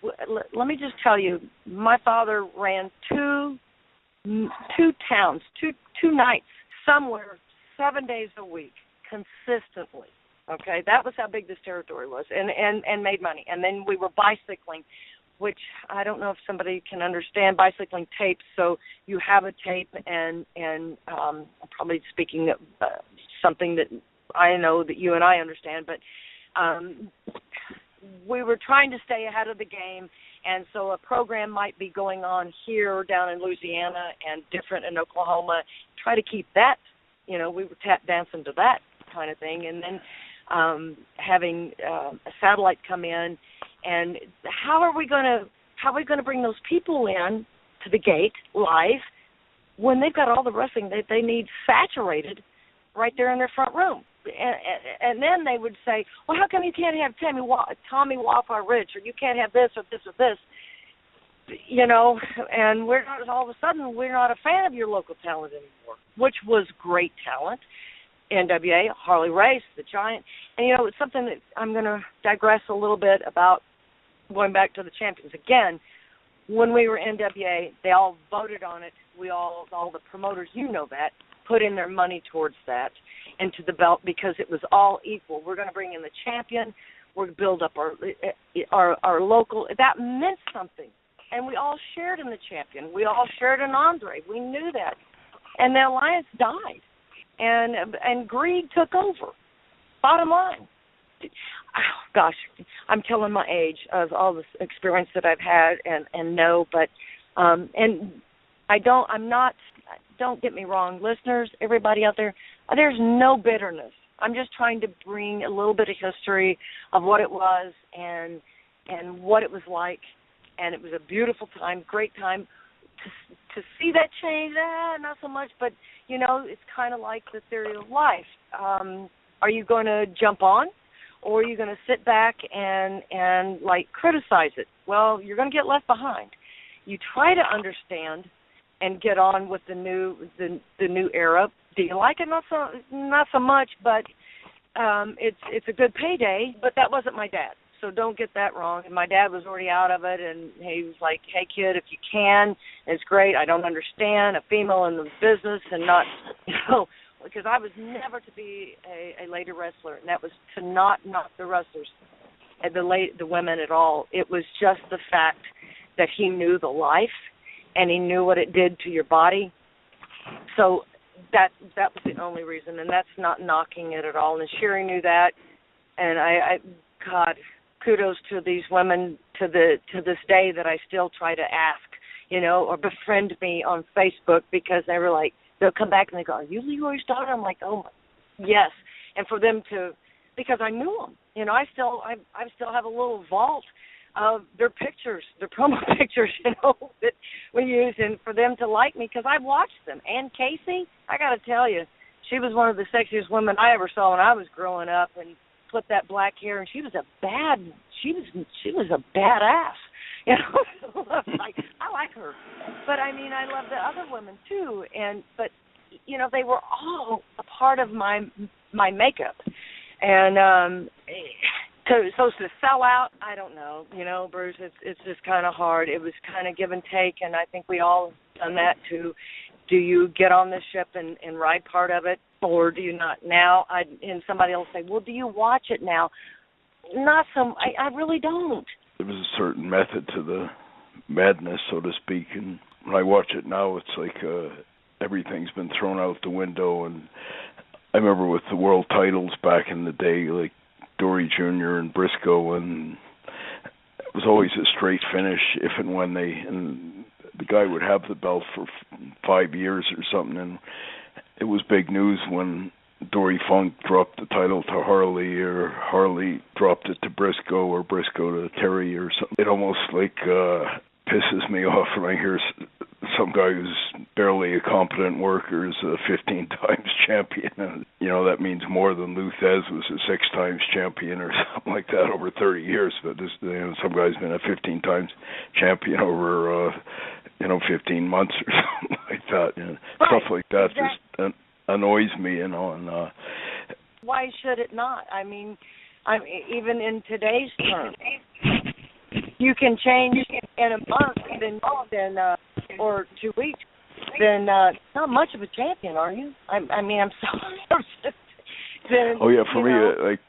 let me just tell you, my father ran two towns, two nights, somewhere, 7 days a week, consistently. Okay, that was how big this territory was, and made money. And then we were bicycling, which I don't know if somebody can understand bicycling tapes. So you have a tape, and I'm probably speaking of something that I know that you and I understand, but we were trying to stay ahead of the game, and so a program might be going on here down in Louisiana and different in Oklahoma. Try to keep that, we were tap dancing to that kind of thing, and then having a satellite come in, and how are we going to bring those people in to the gate live when they've got all the wrestling that they need saturated right there in their front room? And then they would say, well, how come you can't have Tommy Wildfire Rich, or you can't have this or this or this? And we're not, all of a sudden, we're not a fan of your local talent anymore, which was great talent. NWA, Harley Race, the Giant. And, it's something that I'm going to digress a little bit about, going back to the champions. Again, when we were NWA, they all voted on it. All the promoters, that, put in their money towards that, into the belt, because it was all equal. We're going to bring in the champion. We're going to build up our local. That meant something. And we all shared in the champion. We all shared in Andre. We knew that. And the alliance died. And greed took over. Bottom line. Oh, gosh, I'm telling my age of all this experience that I've had and know, but don't get me wrong, listeners, everybody out there's no bitterness. I'm just trying to bring a little bit of history of what it was and what it was like, and it was a beautiful time, great time. To see that change, not so much, but, it's kind of like the theory of life. Are you going to jump on, or are you going to sit back and criticize it? Well, you're going to get left behind. You try to understand and get on with the new era. Do you like it? Not so much, but it's a good payday. But that wasn't my dad, so don't get that wrong. And my dad was already out of it, and he was like, "Hey, kid, if you can, it's great. I don't understand a female in the business, and not, because I was never to be a lady wrestler, and that was to not knock the wrestlers, and the women at all. It was just the fact that he knew the life, and he knew what it did to your body. So that was the only reason, and that's not knocking it at all. And Sherri knew that, and I God, kudos to these women to this day that I still try to ask, or befriend me on Facebook, because they were like, they'll come back and they go, "Are you Leroy's daughter?" I'm like, "Oh, yes." And for them to, because I knew them, I still have a little vault of their pictures, their promo pictures, that we use, and for them to like me, because I watched them. And Casey, I got to tell you, she was one of the sexiest women I ever saw when I was growing up, and put that black hair, and she was a badass. I like her, but I mean, I love the other women too, but they were all a part of my makeup, and So to sell out, I don't know. Bruce, it's just kind of hard. It was kind of give and take, and I think we all done that too. Do you get on this ship and ride part of it, or do you not? Now, and somebody will say, well, do you watch it now? Not some. I really don't. There was a certain method to the madness, so to speak, and when I watch it now, it's like everything's been thrown out the window. And I remember with the world titles back in the day, like Dory Jr. and Briscoe, and it was always a straight finish if and when and the guy would have the belt for 5 years or something, and it was big news when Dory Funk dropped the title to Harley, or Harley dropped it to Briscoe, or Briscoe to Terry or something. It almost like pisses me off when I hear some guy who's barely a competent worker is a 15 times champion. And, that means more than Lou Thez was a 6 times champion or something like that over 30 years. But this, some guy's been a 15 times champion over 15 months or something like that. Right. Stuff like that Exactly. just annoys me, and why should it not? I mean, even in today's terms, you can change in a month, or 2 weeks. Then not much of a champion, are you? I mean, I'm sorry. Oh yeah, for me, like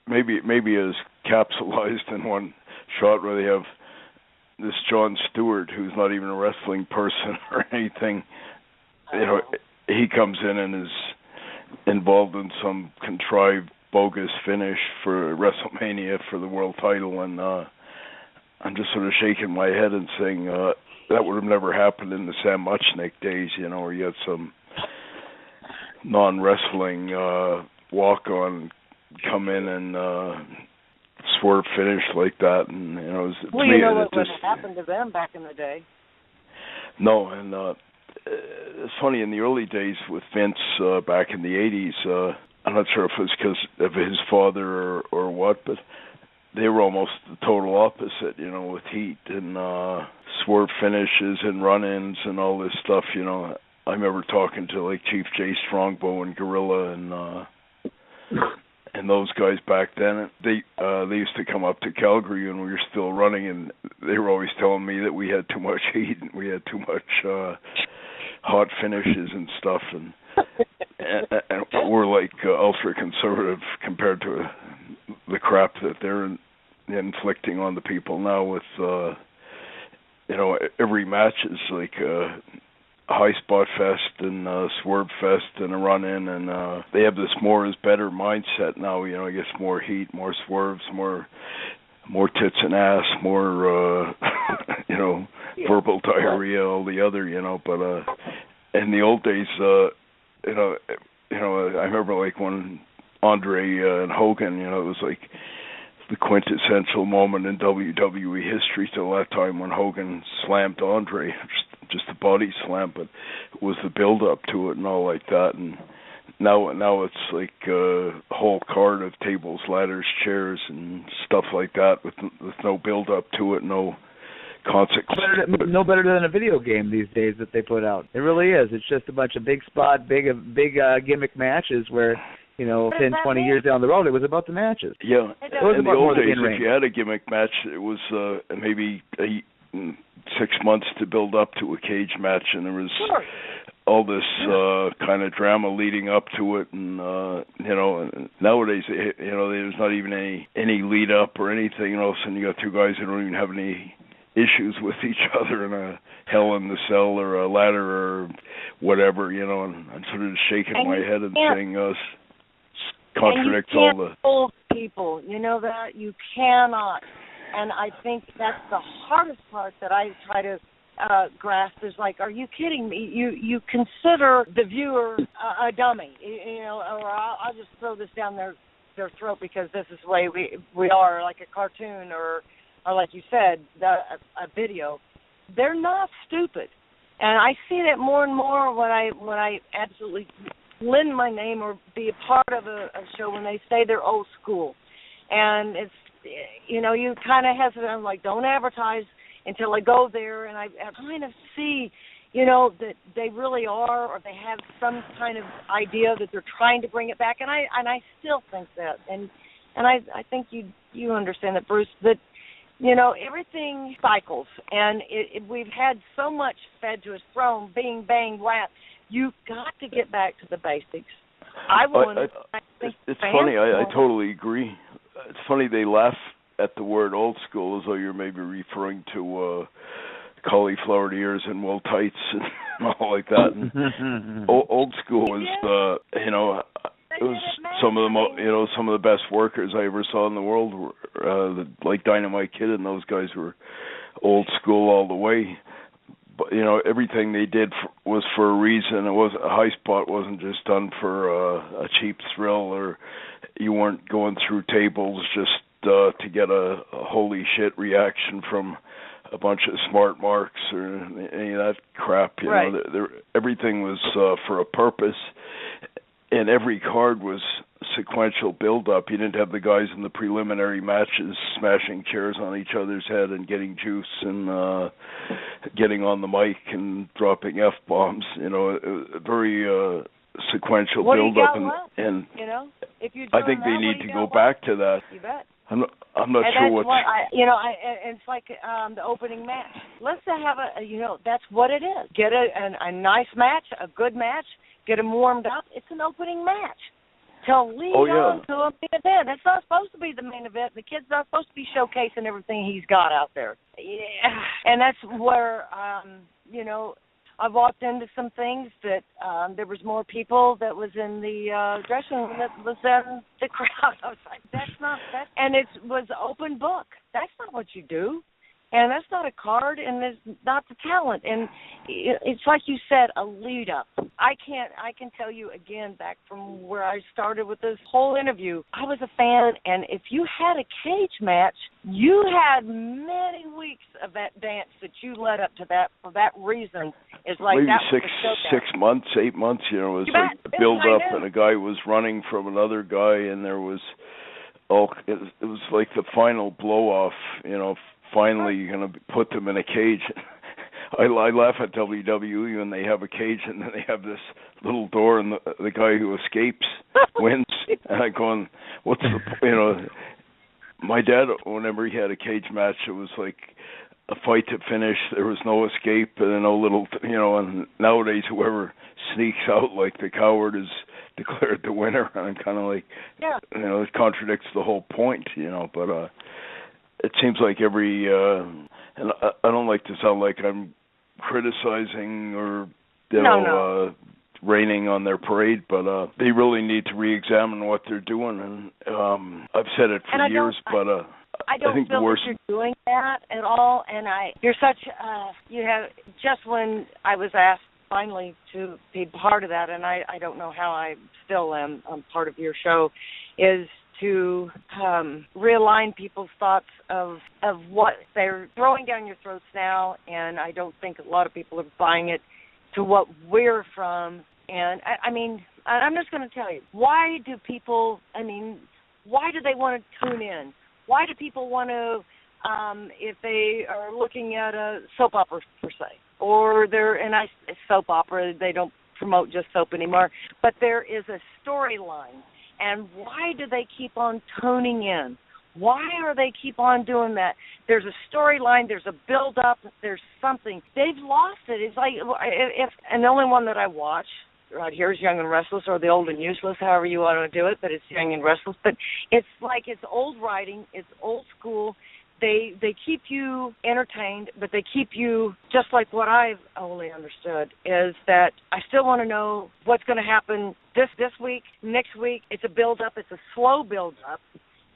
maybe as capsulized in one shot where they have this Jon Stewart, who's not even a wrestling person or anything. He comes in and is involved in some contrived bogus finish for WrestleMania for the world title, and I'm just sort of shaking my head and saying that would have never happened in the Sam Muchnick days, where you had some non-wrestling walk-on come in and swerve finish like that, and it was. Well, you know what would have happened to them back in the day. No, and it's funny, in the early days with Vince back in the 80s, I'm not sure if it was because of his father or what, but they were almost the total opposite, with heat and swerve finishes and run-ins and all this stuff, I remember talking to like Chief Jay Strongbow and Gorilla and those guys back then. They used to come up to Calgary when we were still running, and they were always telling me that we had too much heat and we had too much hot finishes and stuff, and we're like ultra conservative compared to the crap that they're inflicting on the people now with every match is like a high spot fest and swerve fest and a run in, and they have this more is better mindset now. I guess more heat, more swerves, more tits and ass, more verbal diarrhea, all the other, but in the old days, I remember like when Andre and Hogan, it was like the quintessential moment in WWE history till that time when Hogan slammed Andre, just a body slam, but it was the build up to it and all like that. And now it's like a whole card of tables, ladders, chairs, and stuff like that with no build up to it, no consequence. No better than a video game these days that they put out. It really is. It's just a bunch of big spot, big gimmick matches where, 10, 20 years down the road, it was about the matches. Yeah. In the old days, if you had a gimmick match, it was maybe 6 months to build up to a cage match, and there was all this kind of drama leading up to it, and nowadays, there's not even any lead up or anything. All of a sudden, you got two guys who don't even have any issues with each other in a Hell in the Cell or a ladder or whatever, and I'm sort of shaking my head and saying contradicts all the... And you can't fool people, you know that? You cannot. And I think that's the hardest part that I try to grasp is like, are you kidding me? You consider the viewer a dummy, or I'll just throw this down their throat because this is the way we are, like a cartoon or like you said, a video. They're not stupid, and I see that more and more when I absolutely lend my name or be a part of a show when they say they're old school, and it's you kind of hesitant. I'm like, don't advertise until I go there, and I kind of see that they really are, or they have some kind of idea that they're trying to bring it back, and I still think that, and I think you understand that, Bruce, that. Everything cycles, and we've had so much fed to us, thrown, bing, bang, blast. You've got to get back to the basics. It's funny. I totally agree. It's funny they laugh at the word old school as though you're maybe referring to cauliflower ears and wool tights all like that. And old school was, it was some of the best workers I ever saw in the world were like Dynamite Kid, and those guys were old school all the way. But everything they did was for a reason. It wasn't a high spot. Wasn't just done for a cheap thrill, or you weren't going through tables just to get a holy shit reaction from a bunch of smart marks or any of that crap. Right. Everything was for a purpose, and every card was sequential build-up. You didn't have the guys in the preliminary matches smashing chairs on each other's head and getting juice and getting on the mic and dropping F-bombs. Very sequential build-up. And if you I think they need to go back to that. You bet. I'm not sure what. It's like the opening match. Let's have that's what it is. Get a nice match, a good match. Get them warmed up. It's an opening match. To lead on to a main event. It's not supposed to be the main event. The kid's not supposed to be showcasing everything he's got out there. Yeah, and that's where I walked into some things that there was more people that was in the dressing room that was in the crowd. I was like, that's not that. And it was open book. That's not what you do. And that's not a card, and it's not the talent. And it's like you said, a lead up. I can tell you again, back from where I started with this whole interview, I was a fan, and if you had a cage match, you had many weeks of that dance that you led up to that for that reason. Is like maybe that 6 months, 8 months. It was like a build up, and a guy was running from another guy, and there was it was like the final blow off. Finally, you're going to put them in a cage. I laugh at WWE when they have a cage and then they have this little door, and the guy who escapes wins. And I'm going, what's the my dad, whenever he had a cage match, it was like a fight to finish. There was no escape and no little, and nowadays whoever sneaks out like the coward is declared the winner. And I'm kind of like, it contradicts the whole point, but it seems like and I don't like to sound like I'm criticizing or raining on their parade, but they really need to re-examine what they're doing. And I've said it for years, but I don't think feel the worst. that you're doing that at all. And you're such you have just when I was asked finally to be part of that, and I don't know how I still am part of your show, is to realign people's thoughts of what they're throwing down your throats now, and I don't think a lot of people are buying it, to what we're from. And I mean, I'm just going to tell you, why do they want to tune in? Why do people want to, if they are looking at a soap opera per se, or soap opera, they don't promote just soap anymore, but there is a storyline. And why do they keep on tuning in? Why are they keep on doing that? There's a storyline. There's a build-up. There's something. They've lost it. It's like, and the only one that I watch right here is Young and Restless, or The Old and Useless, however you want to do it, but it's Young and Restless. But it's like it's old writing. It's old school. They keep you entertained, but they keep you, just like what I've only understood, is that I still want to know what's going to happen this week, next week. It's a build-up. It's a slow build-up.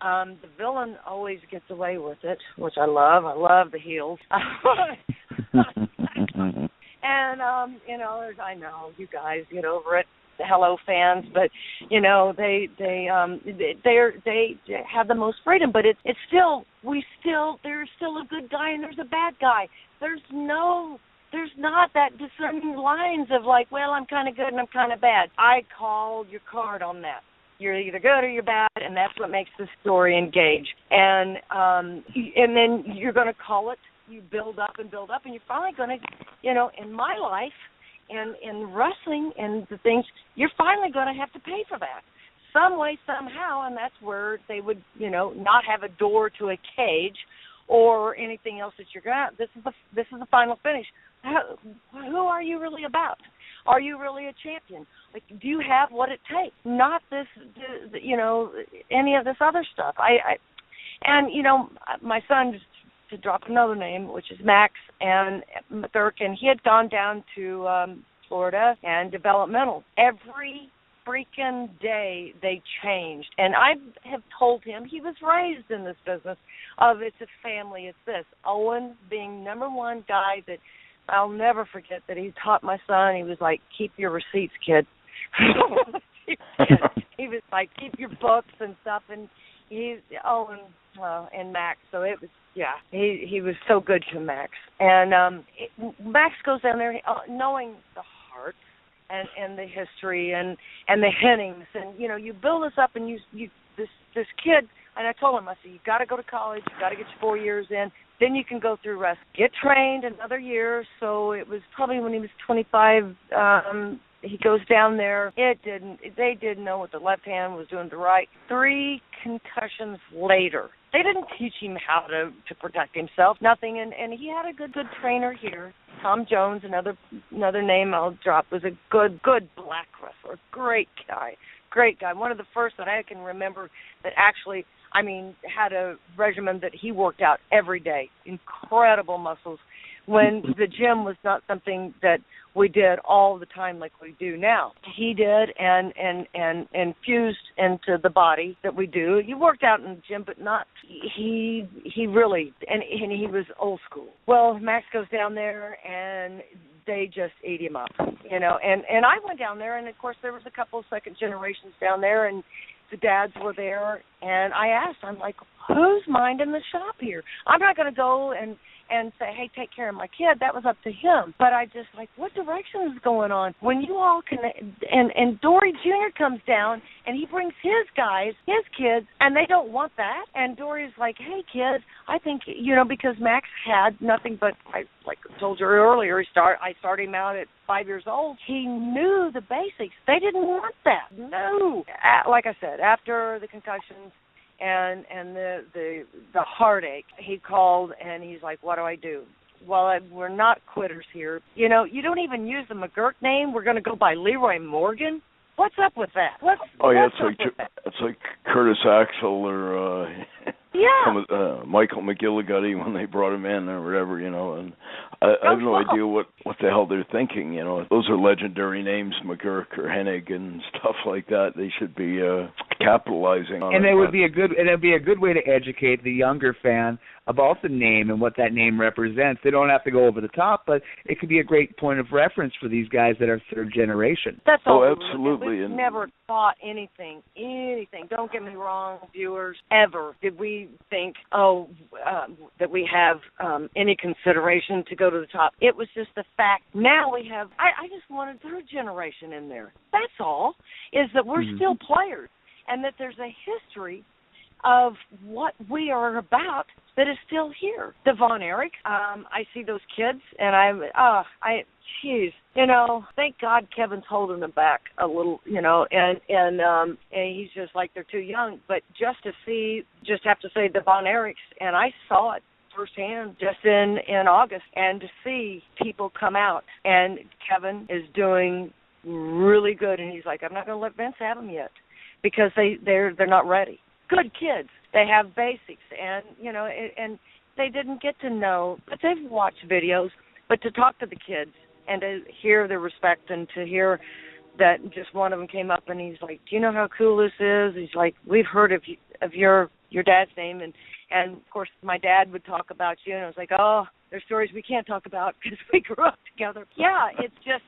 The villain always gets away with it, which I love. I love the heels. And, I know you guys get over it, the Hello fans, but, they have the most freedom, but it's still, there's still a good guy and there's a bad guy. There's not that discerning lines of like, well, I'm kind of good and I'm kind of bad. I call your card on that. You're either good or you're bad, and that's what makes the story engage. And then you're going to call it. You build up, and you're finally going to, in my life, and in wrestling and the things, you're finally going to have to pay for that some way, somehow, and that's where they would, not have a door to a cage or anything else that you're going to. This is the final finish. Who are you really about? Are you really a champion? Like, do you have what it takes? Not this, any of this other stuff. My son to drop another name, which is Max and McGuirk, and he had gone down to Florida and developmental. Every freaking day they changed. And I have told him he was raised in this business of it's a family, it's this. Owen being number one guy that I'll never forget that he taught my son. He was like, keep your receipts, kid. He was like, keep your books and stuff. And he's Owen and Max. So it was, yeah, he was so good to Max. And Max goes down there knowing the Harts and the history and the Hennings. And, you know, you build this up and you this kid, and I told him, I said, you got to go to college, you got to get your 4 years in, then you can go through rest. Get trained another year. So it was probably when he was 25, he goes down there. They didn't know what the left hand was doing to the right. 3 concussions later. They didn't teach him how to protect himself, nothing. And he had a good trainer here. Tom Jones, another name I'll drop, was a good black wrestler. Great guy. One of the first that I can remember that actually, I mean, had a regimen that he worked out every day. Incredible muscles. When the gym was not something that we did all the time like we do now. He did and infused into the body that we do. He worked out in the gym, but not, he really, and he was old school. Well, Max goes down there and they just ate him up, you know. And I went down there, and, of course, there was a couple of second generations down there, and the dads were there. And I asked, I'm like, who's minding the shop here? I'm not going to go and say, hey, take care of my kid. That was up to him. But I just, like, what direction is going on? When you all can, and Dory Jr. comes down, and he brings his guys, his kids, and they don't want that. And Dory's like, hey, kids, I think, you know, because Max had nothing but, like I told you earlier, I started him out at 5 years old. He knew the basics. They didn't want that. No. Like I said, after the concussions, and the heartache, he called and he's like, what do I do? Well, we're not quitters here. You know, you don't even use the McGuirk name. We're going to go by Leroy Morgan. What's up with that? It's like Curtis Axel or Michael McGillicuddy when they brought him in or whatever, you know. And I have no idea what the hell they're thinking, you know. Those are legendary names, McGuirk or Hennig and stuff like that. They should be capitalizing on it. And it'd be a good way to educate the younger fan about the name and what that name represents. They don't have to go over the top, but it could be a great point of reference for these guys that are third generation. That's all. Oh, absolutely. We've never thought anything. Don't get me wrong, viewers. Ever did we think, that we have any consideration to go to the top? It was just the fact. Now we have. I just wanted third generation in there. That's all. Is that we're still players, and that there's a history of what we are about that is still here. The Von Erich, I see those kids, and you know, thank God Kevin's holding them back a little, you know, and he's just like they're too young. But just have to say the Von Erichs, and I saw it firsthand just in August, and to see people come out, and Kevin is doing really good, and he's like, I'm not going to let Vince have them yet because they're not ready. Good kids. They have basics, and, you know, and they didn't get to know, but they've watched videos, but to talk to the kids and to hear the respect and to hear that just one of them came up and he's like, do you know how cool this is? He's like, we've heard of your dad's name, and of course my dad would talk about you, and I was like, oh, there's stories we can't talk about because we grew up together. Yeah, it's just,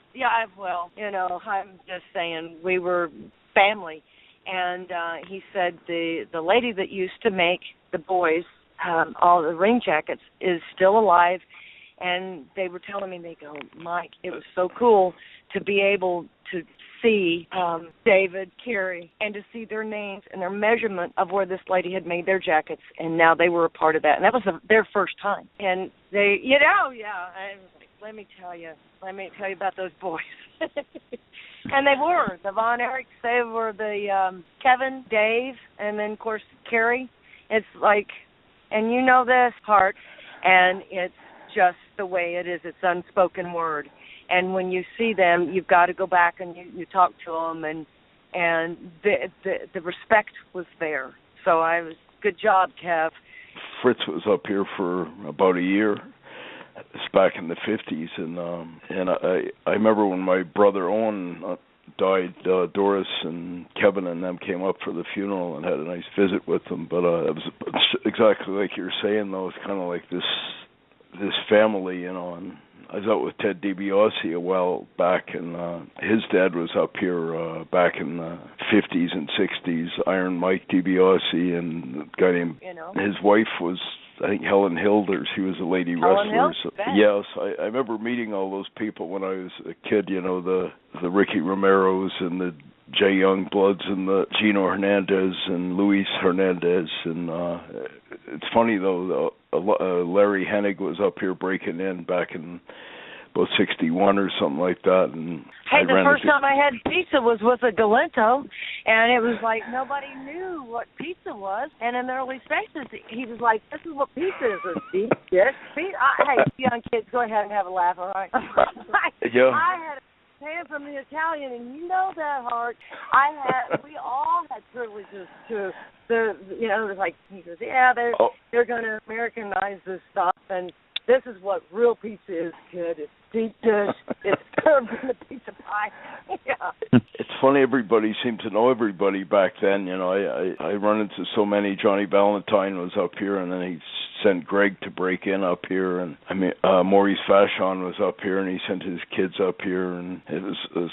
well, you know, I'm just saying we were family. And he said the lady that used to make the boys all the ring jackets is still alive, and they were telling me, they go, Mike, it was so cool to be able to see David, Kerry, and to see their names and their measurement of where this lady had made their jackets, and now they were a part of that, and that was their first time. And they, you know, let me tell you about those boys. And they were the Von Erichs. They were the Kevin, Dave, and then of course Kerry. It's like, and you know this, Hart, and it's just the way it is. It's unspoken word. And when you see them, you've got to go back and you talk to them, and the respect was there. So good job, Kev. Fritz was up here for about a year. It's back in the 50s, and I remember when my brother Owen died, Doris and Kevin and them came up for the funeral and had a nice visit with them. But it was exactly like you're saying, though. It's kind of like this family, you know. And I was out with Ted DiBiase a while back, and his dad was up here back in the 50s and 60s, Iron Mike DiBiase, and a guy named, his wife was, I think, Helen Hilder. She was a lady wrestler. So, yes, I remember meeting all those people when I was a kid, you know, the Ricky Romeros and the Jay Youngbloods and the Gino Hernandez and Luis Hernandez. And it's funny, though, Larry Hennig was up here breaking in back in about 61 or something like that. And hey, the first time I had pizza was with a Galento, and it was like nobody knew what pizza was. And in the early spaces, he was like, "This is what pizza is." Hey, young kids, go ahead and have a laugh, all right? Yeah. I had a pan from the Italian, and you know that, Hart. We all had privileges to. You know, it was like he goes, "Yeah, they're going to Americanize this stuff, and this is what real pizza is, kid. It's deep dish. It's served in a pizza pie." Yeah. It's funny, everybody seemed to know everybody back then. You know, I run into so many. Johnny Valentine was up here, and then he sent Greg to break in up here, and I mean Maurice Vachon was up here, and he sent his kids up here, and it was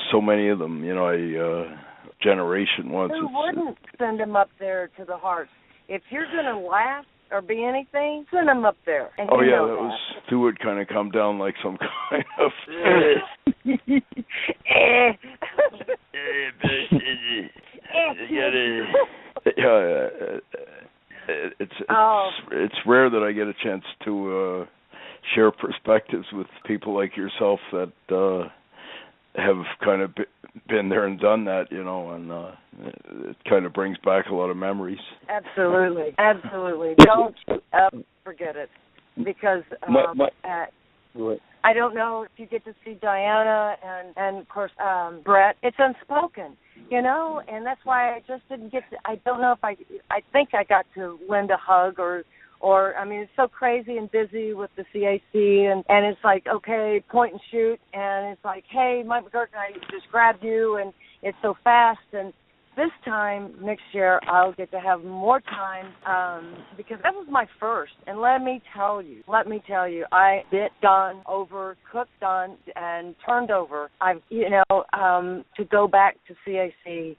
so many of them. You know, generation once. Who wouldn't send them up there to the Hearts? If you're going to laugh or be anything, send them up there. And oh, yeah, that was, Stu would kind of come down like some kind of... It's rare that I get a chance to share perspectives with people like yourself that have kind of been there and done that, you know, and it kind of brings back a lot of memories. Absolutely. Don't ever forget it, because I don't know if you get to see Diana and of course Brett. It's unspoken, you know, and that's why I just didn't get to. I don't know if I think I got to lend a hug or I mean, it's so crazy and busy with the CAC, and it's like, okay, point and shoot, and it's like, hey, Mike McGuirk, I just grabbed you, and it's so fast. And this time, next year, I'll get to have more time, because that was my first. And let me tell you, I bit done, over, cooked done, and turned over. To go back to CAC,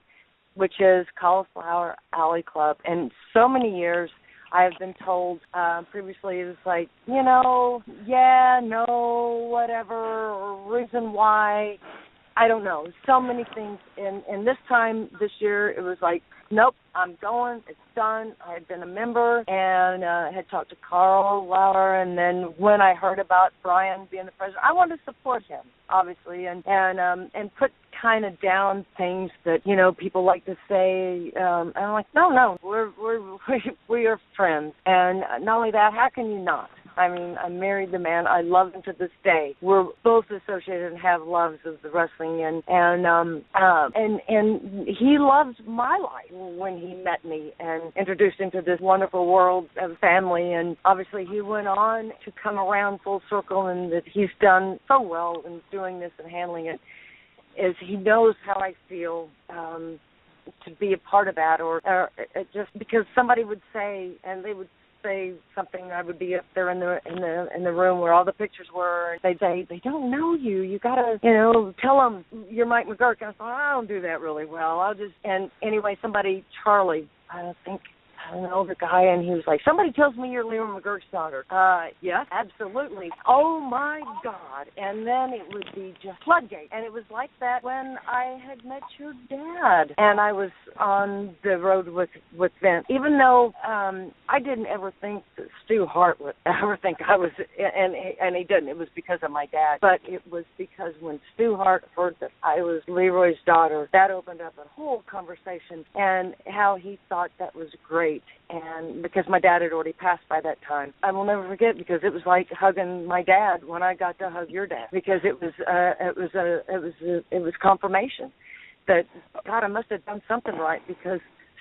which is Cauliflower Alley Club, and so many years. I have been told previously, it was like, you know, yeah, no, whatever, or reason why, I don't know. So many things. And this time, this year, it was like, nope, I'm going, it's done. I had been a member and had talked to Carl Lauer, and then when I heard about Brian being the president, I wanted to support him, obviously, and put kind of down things that, you know, people like to say. And I'm like, no, we are friends, and not only that, how can you not? I mean, I married the man. I love him to this day. We're both associated and have loves of the wrestling, and he loved my life when he met me and introduced into this wonderful world of family. And obviously, he went on to come around full circle, and that he's done so well in doing this and handling it. Is he knows how I feel to be a part of that, or just because somebody would say, and they would say something, I would be up there in the room where all the pictures were, and they'd say, they don't know you. You gotta, you know, tell them you're Mike McGuirk. And I thought, I don't do that really well. And anyway, Charlie, I think, an older guy, and he was like, somebody tells me you're Leroy McGuirk's daughter. Yes, absolutely. Oh, my God. And then it would be just floodgate. And it was like that when I had met your dad. And I was on the road with Vince. Even though I didn't ever think that Stu Hart would ever think I was, and he didn't. It was because of my dad. But it was because when Stu Hart heard that I was Leroy's daughter, that opened up a whole conversation, and how he thought that was great. And because my dad had already passed by that time, I will never forget, because it was like hugging my dad when I got to hug your dad, because it was confirmation that, God, I must have done something right, because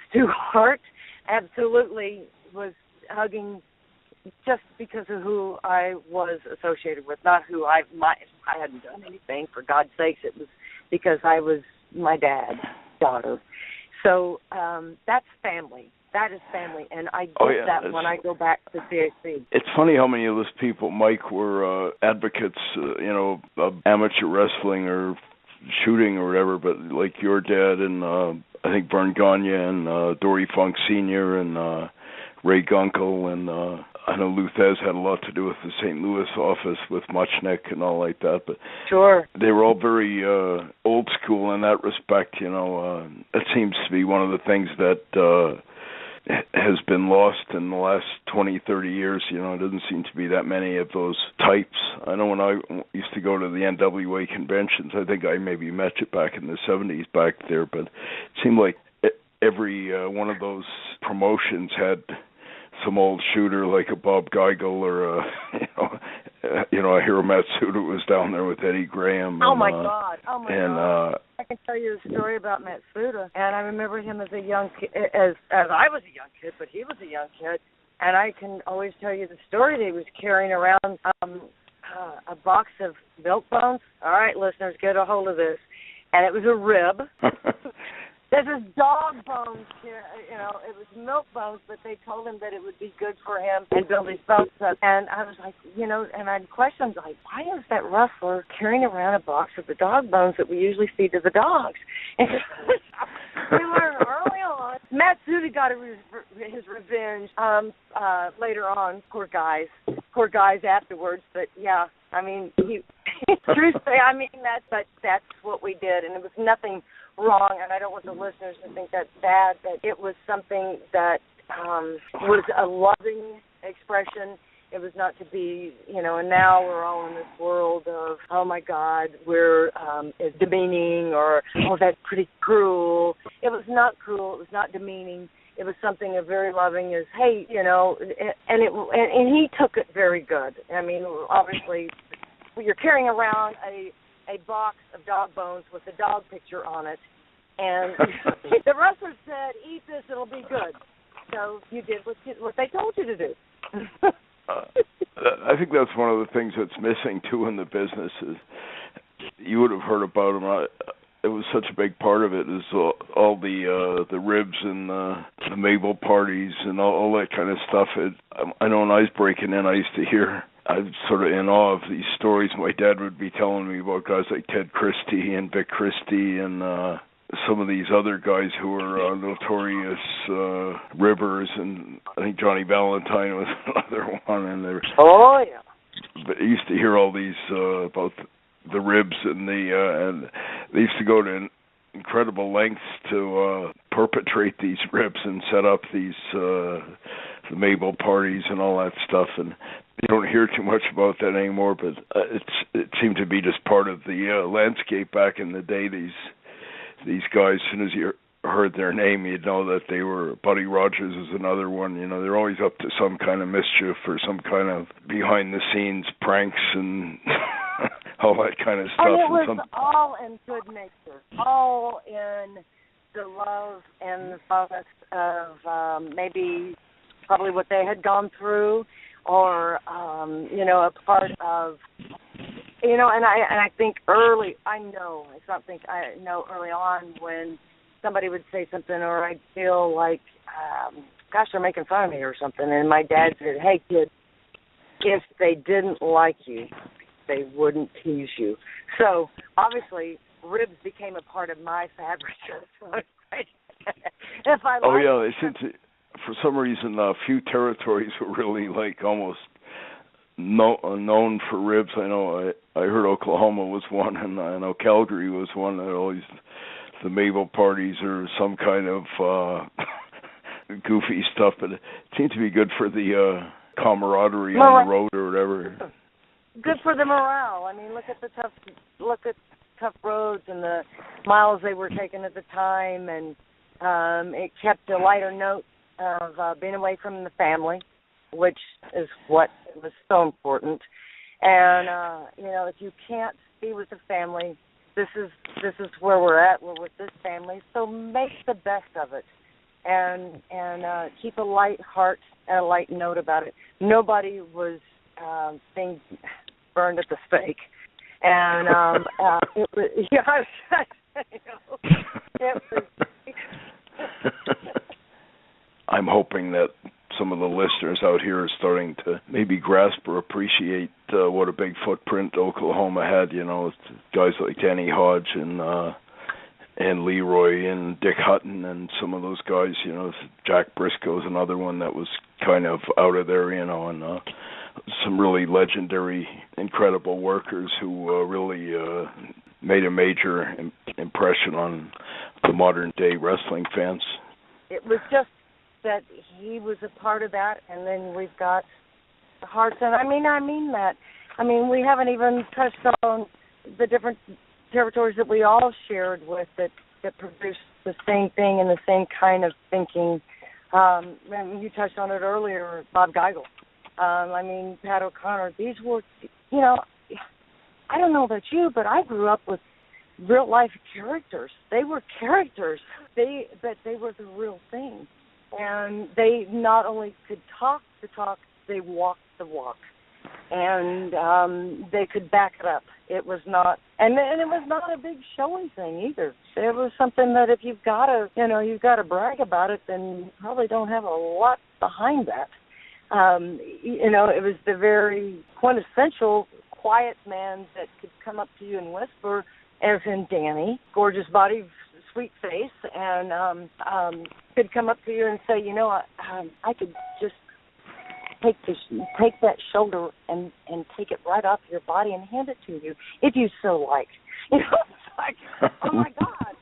Stu Hart absolutely was hugging just because of who I was associated with, not who I hadn't done anything, for God's sakes. It was because I was my dad's daughter. So that's family. That is family, and I get that when I go back to CAC. It's funny how many of those people, Mike, were advocates, of amateur wrestling or shooting or whatever, but like your dad and I think Vern Gagne and Dory Funk Sr. and Ray Gunkel, and I know Luthez had a lot to do with the St. Louis office with Muchnick and all like that, but sure, they were all very old school in that respect. That seems to be one of the things that has been lost in the last 20, 30 years. It doesn't seem to be that many of those types. I know when I used to go to the NWA conventions, I think I maybe met you back in the 70s back there, but it seemed like every one of those promotions had some old shooter like a Bob Geigel or a Hiro Matsuda was down there with Eddie Graham. Oh my God! God! I can tell you a story about Matsuda, and I remember him as a young kid, as I was a young kid, but he was a young kid, and I can always tell you the story that he was carrying around a box of milk bones. All right, listeners, get a hold of this, and it was a rib. This is dog bones, it was milk bones, but they told him that it would be good for him and build his bones up. And I was like, and I had questions like, why is that wrestler carrying around a box of the dog bones that we usually feed to the dogs? And we learned early on. Matsuda got his revenge later on, poor guys afterwards. But yeah, I mean, truthfully, that's what we did, and it was nothing wrong, and I don't want the listeners to think that's bad, but it was something that was a loving expression. It was not to be, and now we're all in this world of, oh my God, we're demeaning, or, oh, that's pretty cruel. It was not cruel. It was not demeaning. It was something of very loving as, hey, and he took it very good. I mean, obviously, you're carrying around a box of dog bones with a dog picture on it, and the wrestler said, eat this, it'll be good. So you did what they told you to do. I think that's one of the things that's missing, too, in the business. Is you would have heard about him. It was such a big part of it, is all the ribs and the Mabel parties and all that kind of stuff. I know when I was breaking in, I used to hear, I was sort of in awe of these stories my dad would be telling me about guys like Ted Christie and Vic Christie and some of these other guys who were notorious ribbers, and I think Johnny Valentine was another one. And oh yeah. But I used to hear all these about the ribs, and and they used to go to incredible lengths to perpetrate these ribs and set up these the Mabel parties and all that stuff. And you don't hear too much about that anymore, but it seemed to be just part of the landscape back in the day. These guys, as soon as you heard their name, you'd know that they were. Buddy Rogers is another one. They're always up to some kind of mischief or some kind of behind-the-scenes pranks and all that kind of stuff. And it was all in good nature, all in the love and the focus of maybe probably what they had gone through, or a part of, and I think early, I know early on when somebody would say something, or I'd feel like, gosh, they're making fun of me or something, and my dad said, hey kid, if they didn't like you, they wouldn't tease you. So obviously ribs became a part of my fabric. If I they seem to, for some reason, a few territories were really like almost known for ribs. I know I heard Oklahoma was one, and I know Calgary was one. That always the Mabel parties or some kind of goofy stuff, but it seemed to be good for the camaraderie on the road or whatever. Good for the morale. I mean, look at tough roads and the miles they were taking at the time, and it kept a lighter note of being away from the family, which is what was so important. And if you can't be with the family, this is where we're at. We're with this family, so make the best of it. and keep a light heart and a light note about it. Nobody was being burned at the stake, and it was, it was. I'm hoping that some of the listeners out here are starting to maybe grasp or appreciate what a big footprint Oklahoma had. Guys like Danny Hodge and Leroy and Dick Hutton and some of those guys. Jack Briscoe's another one that was kind of out of there. And some really legendary, incredible workers who really made a major impression on the modern day wrestling fans. It was just that he was a part of that, and then we've got the Harts, and I mean that. We haven't even touched on the different territories that we all shared with that produced the same thing and the same kind of thinking. And you touched on it earlier, Bob Geigel. Pat O'Connor. These were, I don't know about you, but I grew up with real life characters. They were characters. But they were the real thing. And they not only could talk the talk, they walked the walk. And they could back it up. It was not, and it was not a big showy thing either. It was something that if you've got to brag about it, then you probably don't have a lot behind that. It was the very quintessential quiet man that could come up to you and whisper, as in Danny, gorgeous body, sweet face, and could come up to you and say, I could just take that shoulder and take it right off your body and hand it to you if you so like. It's like, oh my God,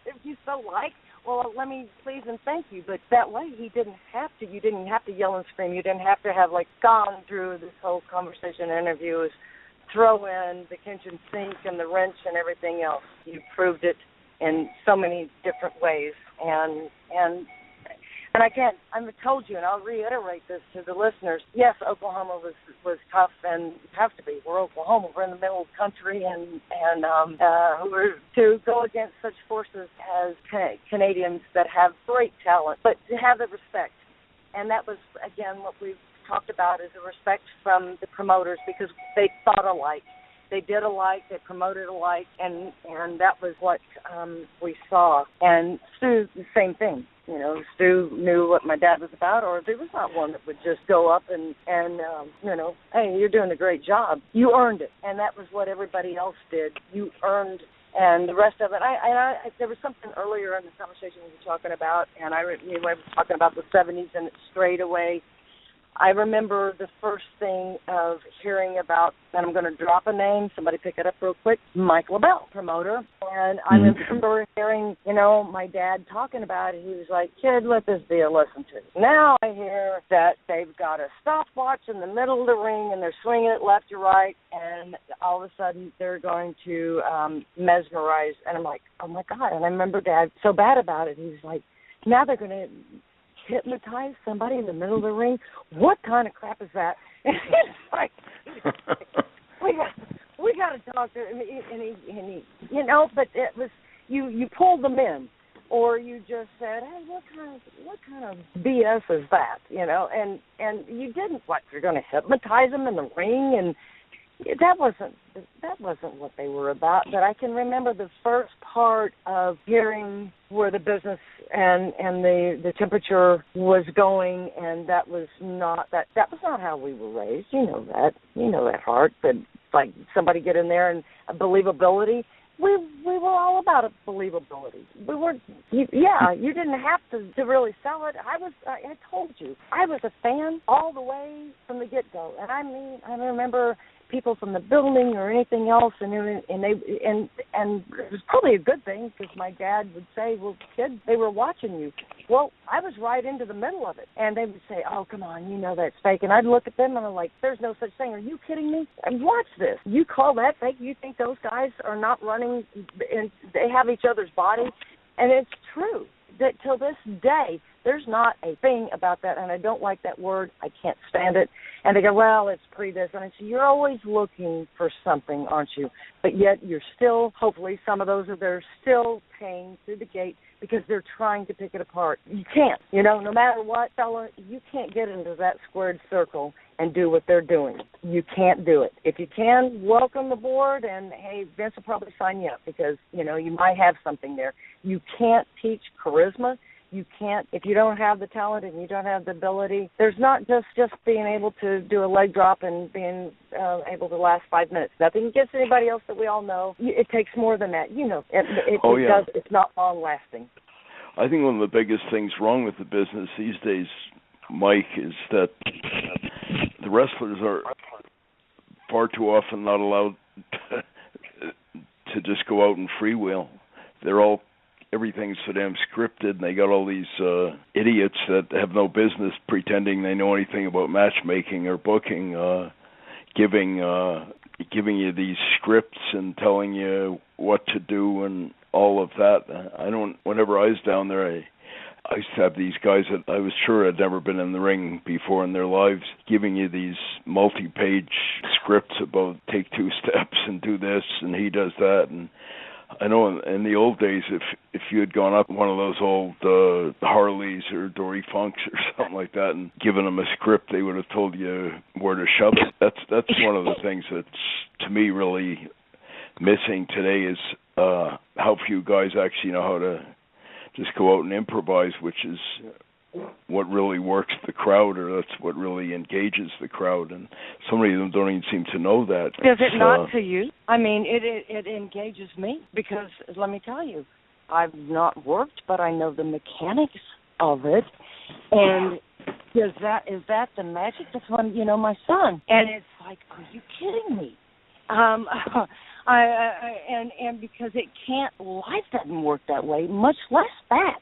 if you so like, well, let me please and thank you. But that way you didn't have to yell and scream. You didn't have to have gone through this whole conversation interview, throw in the kitchen sink and the wrench and everything else. You proved it in so many different ways, and I've told you, and I'll reiterate this to the listeners. Yes, Oklahoma was tough, and have to be. We're Oklahoma. We're in the middle of the country, and we're to go against such forces as Canadians that have great talent, but to have the respect, and that was again what we've talked about is the respect from the promoters because they thought alike. They did alike, they promoted alike, and that was what we saw. And Stu, the same thing. Stu knew what my dad was about, or there was not one that would just go up and hey, you're doing a great job. You earned it, and that was what everybody else did. You earned, and the rest of it. I there was something earlier in the conversation we were talking about, and I was talking about the 70s, and it strayed away. I remember the first thing of hearing about, and I'm going to drop a name, somebody pick it up real quick, Mike LaBelle, promoter. And I remember hearing, my dad talking about it. He was like, kid, let this be a lesson to you. Now I hear that they've got a stopwatch in the middle of the ring, and they're swinging it left to right, and all of a sudden they're going to mesmerize. And I'm like, oh, my God. And I remember Dad so bad about it. He's like, now they're going to hypnotize somebody in the middle of the ring? What kind of crap is that? And it's like, we got to talk to him. And he, but it was you pulled them in, or you just said, hey, what kind of BS is that? And you didn't. What, you're going to hypnotize them in the ring? And that wasn't what they were about. But I can remember the first part of hearing where the business and the temperature was going, and that was not how we were raised. You know that, Hart. But like somebody get in there and believability. We were all about believability. We were, you didn't have to really sell it. I told you, I was a fan all the way from the get-go. And I remember people from the building or anything else, and it was probably a good thing because my dad would say, well, kid, they were watching you. Well, I was right into the middle of it, and they would say, oh, come on, that's fake. And I'd look at them, and I'm like, there's no such thing. Are you kidding me? And watch this. You call that fake? You think those guys are not running, and they have each other's body? And it's true that till this day, There's not a thing about that, and I don't like that word. I can't stand it. And they go, well, it's pre-this. And I say, you're always looking for something, aren't you? But yet you're still, hopefully, some of those are still paying through the gate because they're trying to pick it apart. You can't. No matter what, fella, you can't get into that squared circle and do what they're doing. You can't do it. If you can, welcome aboard, and, hey, Vince will probably sign you up because, you might have something there. You can't teach charisma. You can't, if you don't have the talent and you don't have the ability, there's not just being able to do a leg drop and being able to last 5 minutes. Nothing against anybody else that we all know. It takes more than that. It's not long-lasting. I think one of the biggest things wrong with the business these days, Mike, is that the wrestlers are far too often not allowed to just go out and freewheel. Everything's for them scripted, and they got all these idiots that have no business pretending they know anything about matchmaking or booking, giving you these scripts and telling you what to do and all of that. Whenever I was down there, I used to have these guys that I was sure had never been in the ring before in their lives, giving you these multi-page scripts about take 2 steps and do this, and he does that, and I know in the old days, if you had gone up one of those old Harleys or Dory Funks or something like that and given them a script, they would have told you where to shove it. That's one of the things that's, to me, really missing today is how few guys actually know how to just go out and improvise, which is what really works the crowd, or that's what really engages the crowd, and so many of them don't even seem to know that. Does it not to you? I mean, it engages me because, let me tell you, I've not worked, but I know the mechanics of it, and is that the magic? That's when, my son, and it's like, are you kidding me? And because it can't, life doesn't work that way, much less that.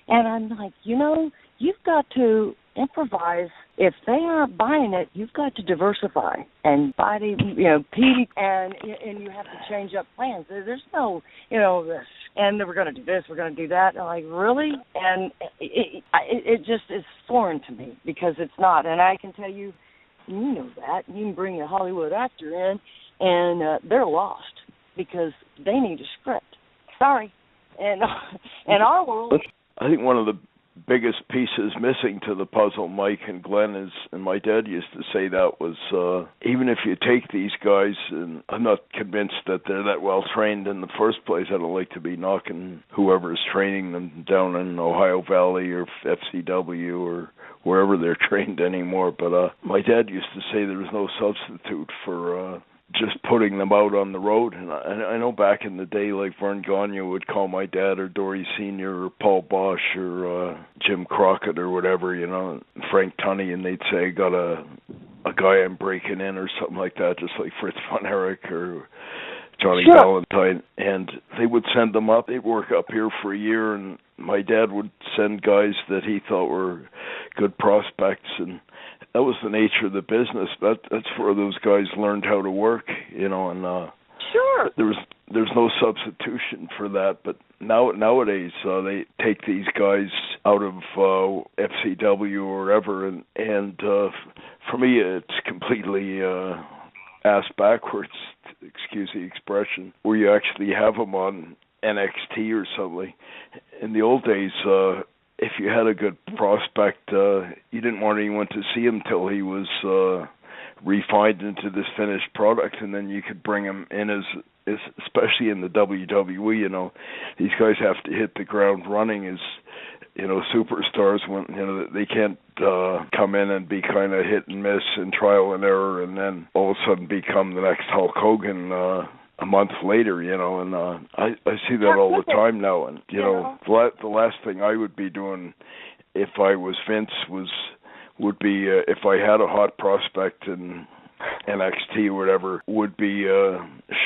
And I'm like, you've got to improvise. If they aren't buying it, you've got to diversify and buy the, PD, and you have to change up plans. There's no, this, and we're going to do this, we're going to do that. And I'm like, really? And it just is foreign to me because it's not. And I can tell you, you know that. You can bring a Hollywood actor in, and they're lost because they need a script. Sorry. And in our world, I think one of the biggest pieces missing to the puzzle, Mike and Glenn, is, and my dad used to say that was, even if you take these guys, and I'm not convinced that they're that well trained in the first place. I don't like to be knocking whoever's training them down in Ohio Valley or FCW or wherever they're trained anymore. But my dad used to say there was no substitute for just putting them out on the road. And I know back in the day, like Vern Gagne would call my dad, or Dory Sr., or Paul Bosch, or Jim Crockett, or whatever, Frank Tunney, and they'd say, got a guy I'm breaking in, or something like that, just like Fritz von Erich or Johnny Valentine. And they would send them up. They'd work up here for a year, and my dad would send guys that he thought were good prospects, and that was the nature of the business. That's where those guys learned how to work, and sure, there's no substitution for that. But nowadays they take these guys out of FCW or wherever, and for me it's completely ass backwards, excuse the expression, where you actually have them on NXT or something. In the old days, if you had a good prospect, you didn't want anyone to see him till he was refined into this finished product, and then you could bring him in as especially in the WWE. These guys have to hit the ground running as superstars. When they can't come in and be kind of hit and miss and trial and error, and then all of a sudden become the next Hulk Hogan a month later, and I see that all the time now. And the last thing I would be doing if I was Vince would be if I had a hot prospect in NXT or whatever, would be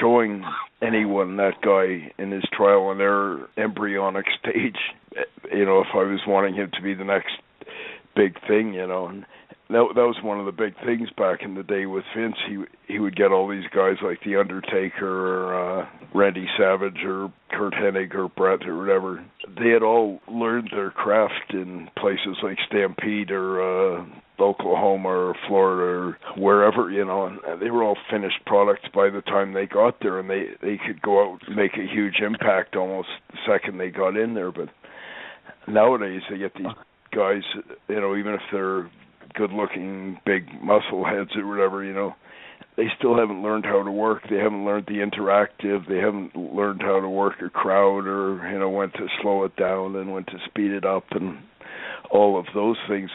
showing anyone that guy in his trial and error embryonic stage. If I was wanting him to be the next big thing, and that was one of the big things back in the day with Vince. He would get all these guys like The Undertaker or Randy Savage or Kurt Hennig or Brett or whatever. They had all learned their craft in places like Stampede or Oklahoma or Florida or wherever, and they were all finished products by the time they got there, and they could go out and make a huge impact almost the second they got in there. But nowadays they get these guys, even if they're good-looking, big muscle heads or whatever, they still haven't learned how to work. They haven't learned the interactive. They haven't learned how to work a crowd or, when to slow it down and when to speed it up and all of those things.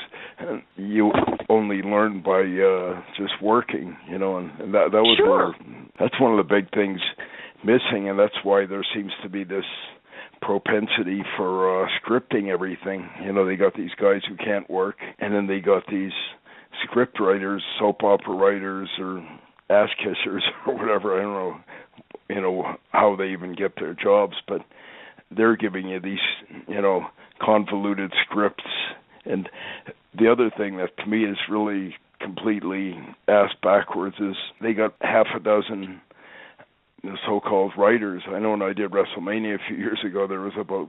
You only learn by just working, and that was sure. That's one of the big things missing, and that's why there seems to be this propensity for scripting everything. They got these guys who can't work, and then they got these script writers, soap opera writers, or ass kissers, or whatever. I don't know, how they even get their jobs, but they're giving you these, convoluted scripts. And the other thing that to me is really completely ass backwards is they got half a dozen so-called writers. I know when I did WrestleMania a few years ago, there was about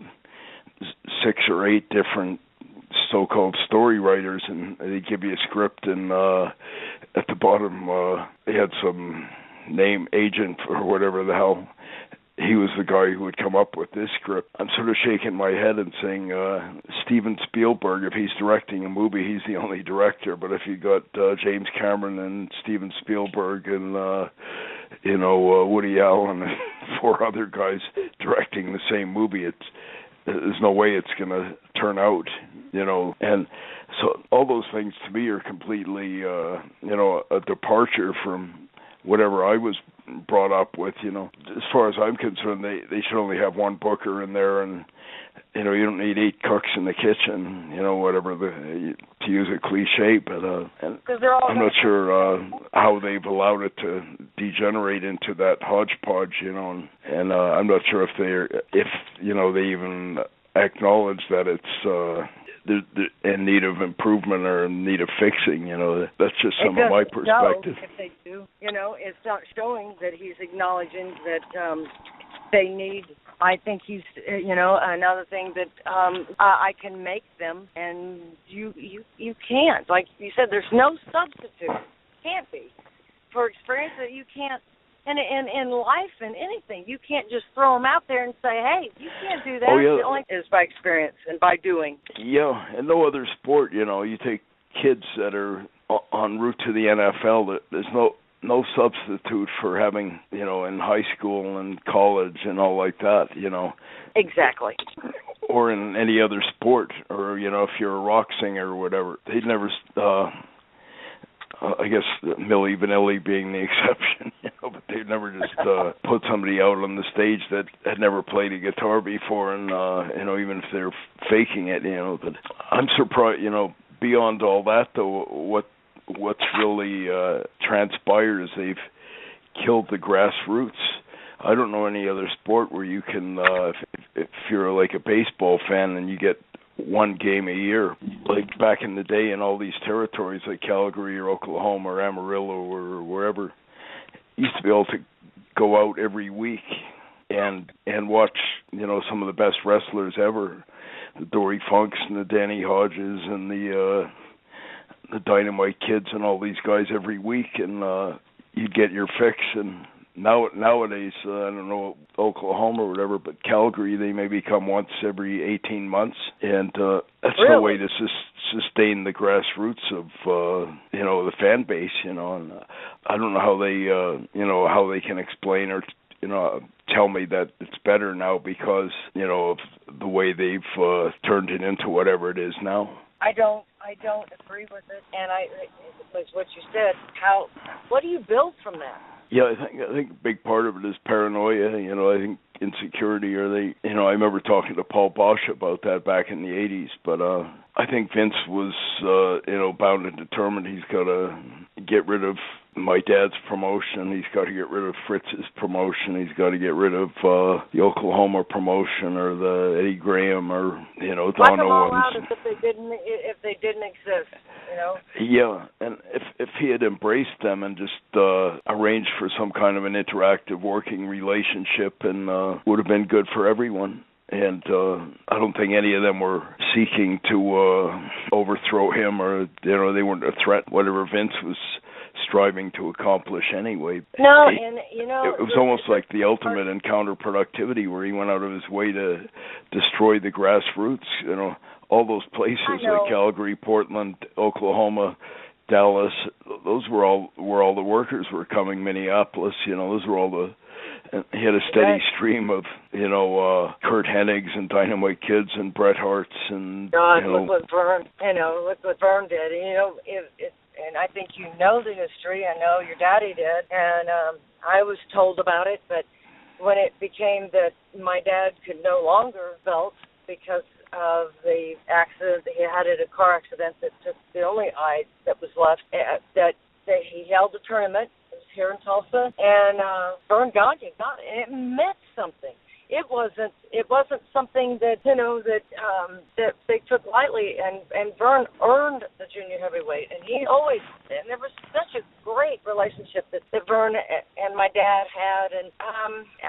6 or 8 different so-called story writers, and they give you a script, and at the bottom they had some name agent or whatever the hell. He was the guy who would come up with this script. I'm sort of shaking my head and saying, Steven Spielberg, if he's directing a movie, he's the only director. But if you got James Cameron and Steven Spielberg and Woody Allen and 4 other guys directing the same movie, there's no way it's going to turn out, And so all those things to me are completely, a departure from whatever I was brought up with. As far as I'm concerned, they should only have one booker in there, and you don't need 8 cooks in the kitchen, whatever to use a cliche. But I'm not sure how they've allowed it to degenerate into that hodgepodge, and I'm not sure if they even acknowledge that it's in need of improvement or in need of fixing. That's just some of my perspective. If they do, it's not showing that he's acknowledging that they need. I think he's, another thing that I can make them, and you can't. Like you said, there's no substitute. Can't be for experience that you can't. And in life and anything, you can't just throw them out there and say, hey, you can't do that. Oh, yeah. It only is by experience and by doing. Yeah, and no other sport, you take kids that are en route to the NFL, there's no substitute for having, in high school and college and all like that, Exactly. Or in any other sport, or, if you're a rock singer or whatever. They'd never... I guess Milli Vanilli being the exception, but they've never just put somebody out on the stage that had never played a guitar before, and even if they're faking it, But I'm surprised, beyond all that, though, what's really transpired is they've killed the grassroots. I don't know any other sport where you can, if you're like a baseball fan and you get one game a year, like back in the day in all these territories like Calgary or Oklahoma or Amarillo or wherever, you used to be able to go out every week and watch, some of the best wrestlers ever, the Dory Funks and the Danny Hodges and the Dynamite Kids and all these guys every week, and you'd get your fix. And nowadays, I don't know, Oklahoma or whatever, but Calgary, they maybe come once every 18 months, and that's no way to sustain the grassroots of, the fan base, and I don't know how they, how they can explain or, tell me that it's better now because, of the way they've turned it into whatever it is now. I don't agree with it, and it was what you said. What do you build from that? Yeah, I think a big part of it is paranoia. I think insecurity, or I remember talking to Paul Bosch about that back in the 80s. But I think Vince was, bound and determined he's got to get rid of my dad's promotion. He's got to get rid of Fritz's promotion. He's got to get rid of the Oklahoma promotion or the Eddie Graham or Don Owens. Wipe them all out as if they didn't exist. Yeah, and if he had embraced them and just arranged for some kind of an interactive working relationship, and would have been good for everyone. And I don't think any of them were seeking to overthrow him, or they weren't a threat. Whatever Vince was striving to accomplish anyway. No, it was almost like the ultimate in counterproductivity, where he went out of his way to destroy the grassroots. All those places like Calgary, Portland, Oklahoma, Dallas. Those were all where all the workers were coming. Minneapolis. Those were all the. And he had a steady stream of, Curt Hennigs and Dynamite Kids and Bret Harts and. God, look what Vern, look what Vern did. And I think you know the history. I know your daddy did, and I was told about it. But when it became that my dad could no longer belt because of the accident that he had at a car accident that took the only eye that was left, that he held a tournament. Here in Tulsa, and Vern Gagne got it, and it meant something. It wasn't something that that they took lightly, and Vern earned the junior heavyweight, and he always did. And there was such a great relationship that Vern and my dad had, and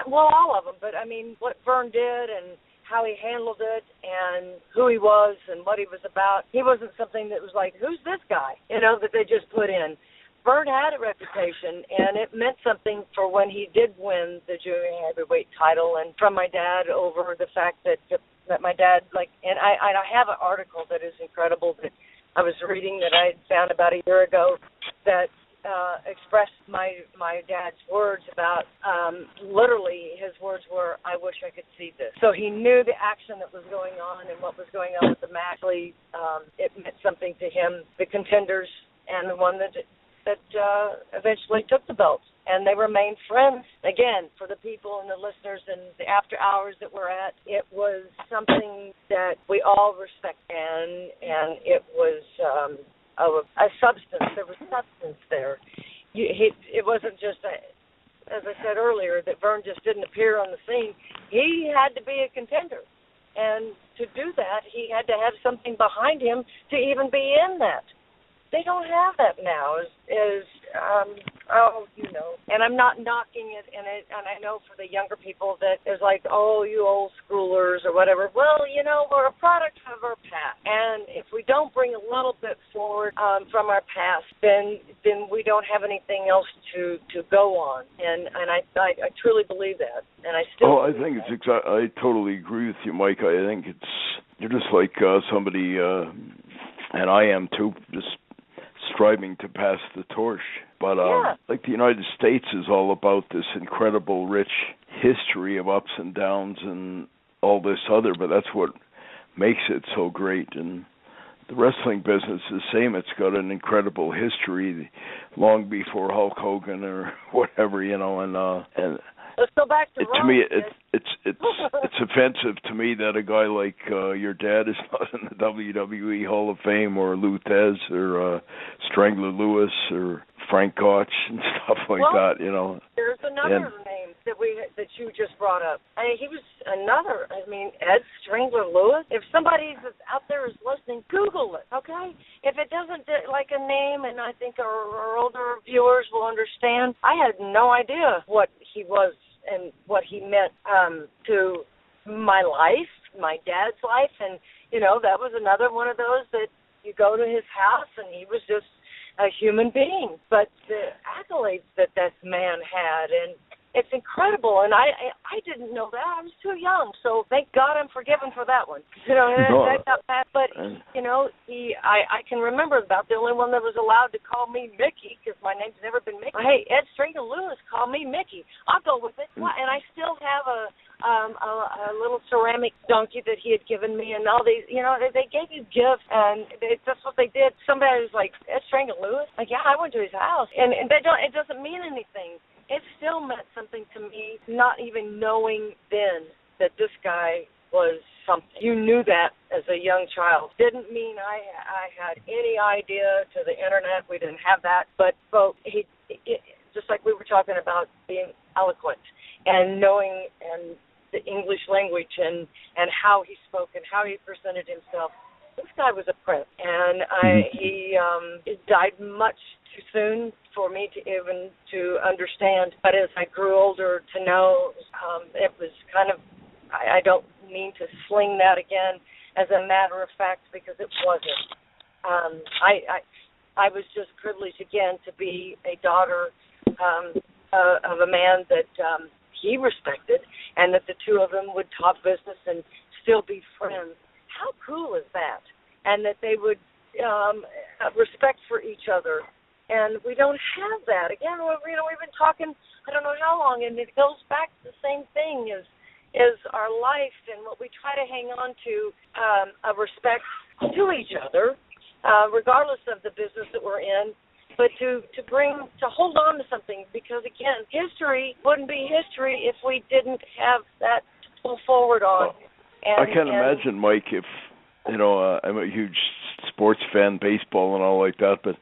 all of them. But I mean, what Vern did and how he handled it and who he was and what he was about. He wasn't something that was like, who's this guy? That they just put in. Vern had a reputation, and it meant something for when he did win the junior heavyweight title, and from my dad over the fact that my dad, and I have an article that is incredible that I was reading that I found about a year ago that expressed my dad's words about, literally his words were, I wish I could see this. So he knew the action that was going on and what was going on with the match. It meant something to him, the contenders, and the one that eventually took the belts, and they remained friends. Again, for the people and the listeners and the after hours that we're at, it was something that we all respect, and it was a substance. There was substance there. It wasn't just, as I said earlier, that Vern just didn't appear on the scene. He had to be a contender, and to do that, he had to have something behind him to even be in that. They don't have that now, and I'm not knocking it, and I know for the younger people that it's like, oh, you old schoolers or whatever. Well, we're a product of our past, and if we don't bring a little bit forward from our past, then we don't have anything else to go on, and I truly believe that, and I still. Oh, I think it's I totally agree with you, Mike. I think you're just like somebody, and I am too, just striving to pass the torch. But like the United States is all about this incredible, rich history of ups and downs and all this other, but that's what makes it so great. And the wrestling business is the same. It's got an incredible history long before Hulk Hogan or whatever, and let's go back to to me, it's offensive to me that a guy like your dad is not in the WWE Hall of Fame, or Lou Thez, or Strangler Lewis, or Frank Gotch and stuff like that. There's another name that you just brought up. He was another. Ed Strangler Lewis. If somebody out there is listening, Google it. Okay. If it doesn't like a name, and I think our older viewers will understand. I had no idea what he was and what he meant to my life, my dad's life, and that was another one of those that you go to his house and he was just a human being. But the accolades that this man had, and it's incredible, and I didn't know that. I was too young, so thank God I'm forgiven for that one. But I can remember about the only one that was allowed to call me Mickey, because my name's never been Mickey. Hey, Ed Strangler Lewis called me Mickey. I'll go with it. And I still have a little ceramic donkey that he had given me, and all these, they gave you gifts, and that's what they did. Somebody was like, Ed Strangler Lewis? Like, yeah, I went to his house, and it doesn't mean anything. It still meant something to me, not even knowing then that this guy was something. You knew that as a young child. Didn't mean I had any idea to the internet. We didn't have that. But he talking about being eloquent and knowing and the English language and how he spoke and how he presented himself. This guy was a prince, and he died much too soon for me to even to understand. But as I grew older, to know it was kind of, I don't mean to sling that again as a matter of fact, because it wasn't. I was just privileged again to be a daughter of a man that he respected, and that the two of them would talk business and still be friends. How cool is that? And that they would have respect for each other. And we don't have that. Again, we've been talking, I don't know how long, and it goes back to the same thing as our life and what we try to hang on to, a respect to each other, regardless of the business that we're in, but to hold on to something, because, again, history wouldn't be history if we didn't have that to pull forward on. I can't imagine, Mike, if, I'm a huge sports fan, baseball and all like that, but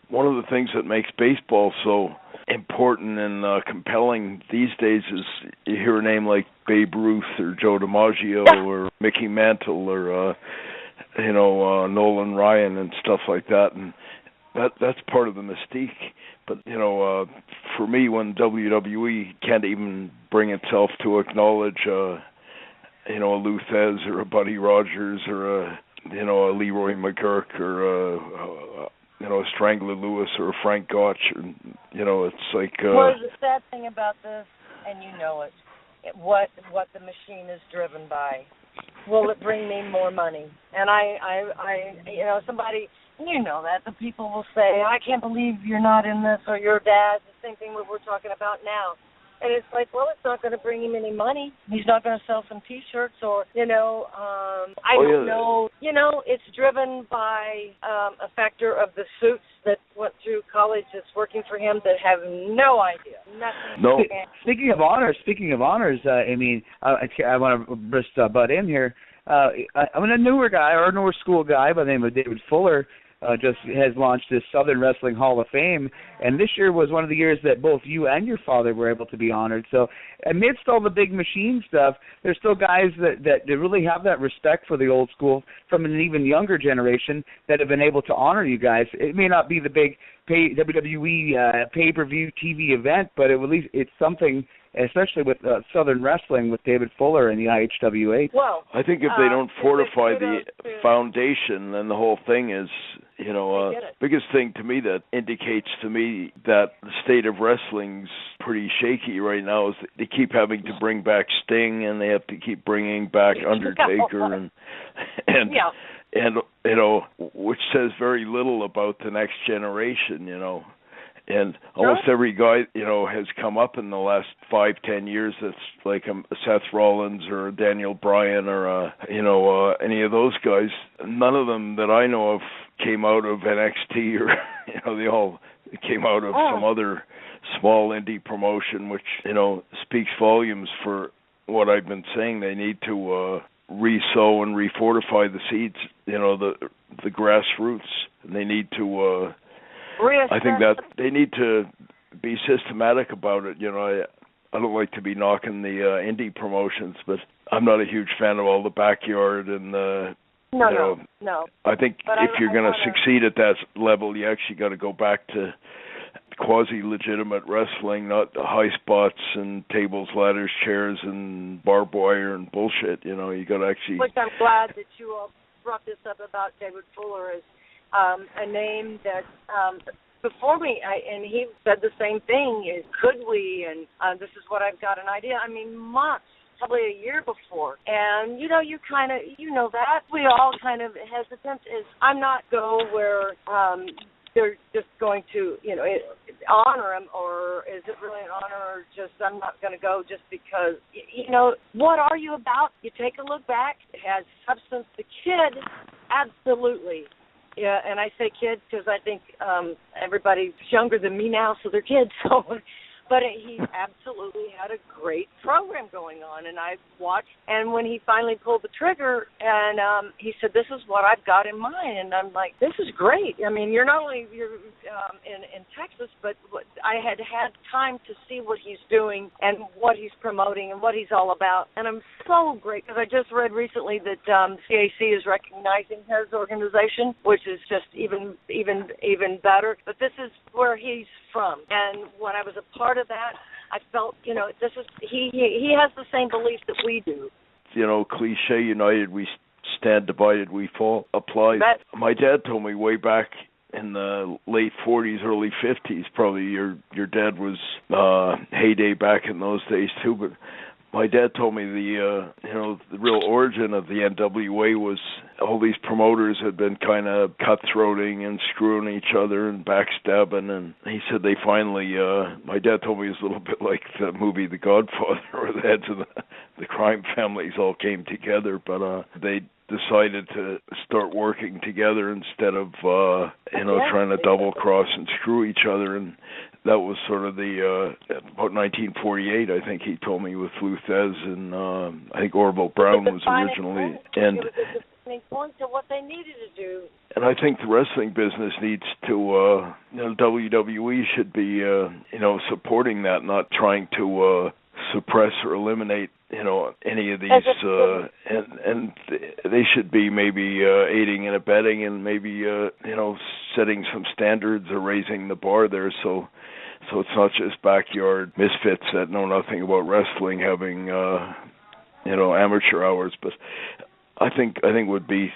one of the things that makes baseball so important and compelling these days is you hear a name like Babe Ruth or Joe DiMaggio or Mickey Mantle or, Nolan Ryan and stuff like that, and that's part of the mystique. But, for me, when WWE can't even bring itself to acknowledge a Lou Thez or a Buddy Rogers or a Leroy McGuirk or a Strangler Lewis or a Frank Gotch, it's like. Well, the sad thing about this, and you know it, what the machine is driven by. Will it bring me more money? And I somebody, you know that the people will say, I can't believe you're not in this, or your dad. The same thing we're talking about now. And it's like, well, it's not going to bring him any money. He's not going to sell some T-shirts or, I don't know. It's driven by a factor of the suits that went through college that's working for him that have no idea. Nothing. No. Speaking of honors, I want to just butt in here. I'm a newer school guy by the name of David Fuller. Just has launched this Southern Wrestling Hall of Fame, and this year was one of the years that both you and your father were able to be honored. So amidst all the big machine stuff, there's still guys that really have that respect for the old school from an even younger generation that have been able to honor you guys. It may not be the big WWE pay-per-view TV event, but at least it's something, especially with Southern Wrestling with David Fuller and the IHWA. Well, I think if they don't fortify the foundation, then the whole thing is, biggest thing to me that indicates to me that the state of wrestling's pretty shaky right now is they keep having to bring back Sting, and they have to keep bringing back Undertaker, and which says very little about the next generation, And almost every guy, has come up in the last 5-10 years that's like Seth Rollins or Daniel Bryan or, any of those guys. None of them that I know of came out of NXT or, they all came out of some other small indie promotion, which, speaks volumes for what I've been saying. They need to re-sow and refortify the seeds, the grassroots. And they need to... I think that they need to be systematic about it. I don't like to be knocking the indie promotions, but I'm not a huge fan of all the backyard and No. I think if you're going to succeed at that level, you actually got to go back to quasi-legitimate wrestling, not high spots and tables, ladders, chairs, and barbed wire and bullshit. You got to actually. Which I'm glad that you all brought this up about David Fuller as a name that before me, and he said the same thing. Could we? And this is what I've got an idea. Months, probably a year before. And you kind of, that we all kind of hesitant. I'm not go where they're just going to, honor him, or is it really an honor, or just I'm not going to go just because, what are you about? You take a look back. It has substance. The kid, absolutely. Yeah, and I say kids because I think everybody's younger than me now, so they're kids. So But he absolutely had a great program going on, and I watched. And when he finally pulled the trigger, and he said, "This is what I've got in mind," and I'm like, "This is great." I mean, you're in Texas, but I had time to see what he's doing and what he's promoting and what he's all about, and I'm so great because I just read recently that CAC is recognizing his organization, which is just even better. But this is where he's from, and when I was a part of that, I felt, this is he has the same beliefs that we do. Cliche, united we stand, divided we fall applies. My dad told me way back in the late 40s, early 50s, probably your dad was heyday back in those days too, but my dad told me the real origin of the NWA was all these promoters had been kind of cutthroating and screwing each other and backstabbing, and he said they finally, my dad told me it was a little bit like the movie The Godfather, where the heads of the crime families all came together, but they decided to start working together instead of trying to double cross and screw each other, and that was sort of the about 1948, I think he told me, with Lou Thez, and I think Orville Brown was originally, and it was the point to what they needed to do. And I think the wrestling business needs to WWE should be supporting that, not trying to suppress or eliminate any of these, and they should be maybe aiding and abetting, and maybe setting some standards or raising the bar there, so it's not just backyard misfits that know nothing about wrestling having amateur hours. But I think would be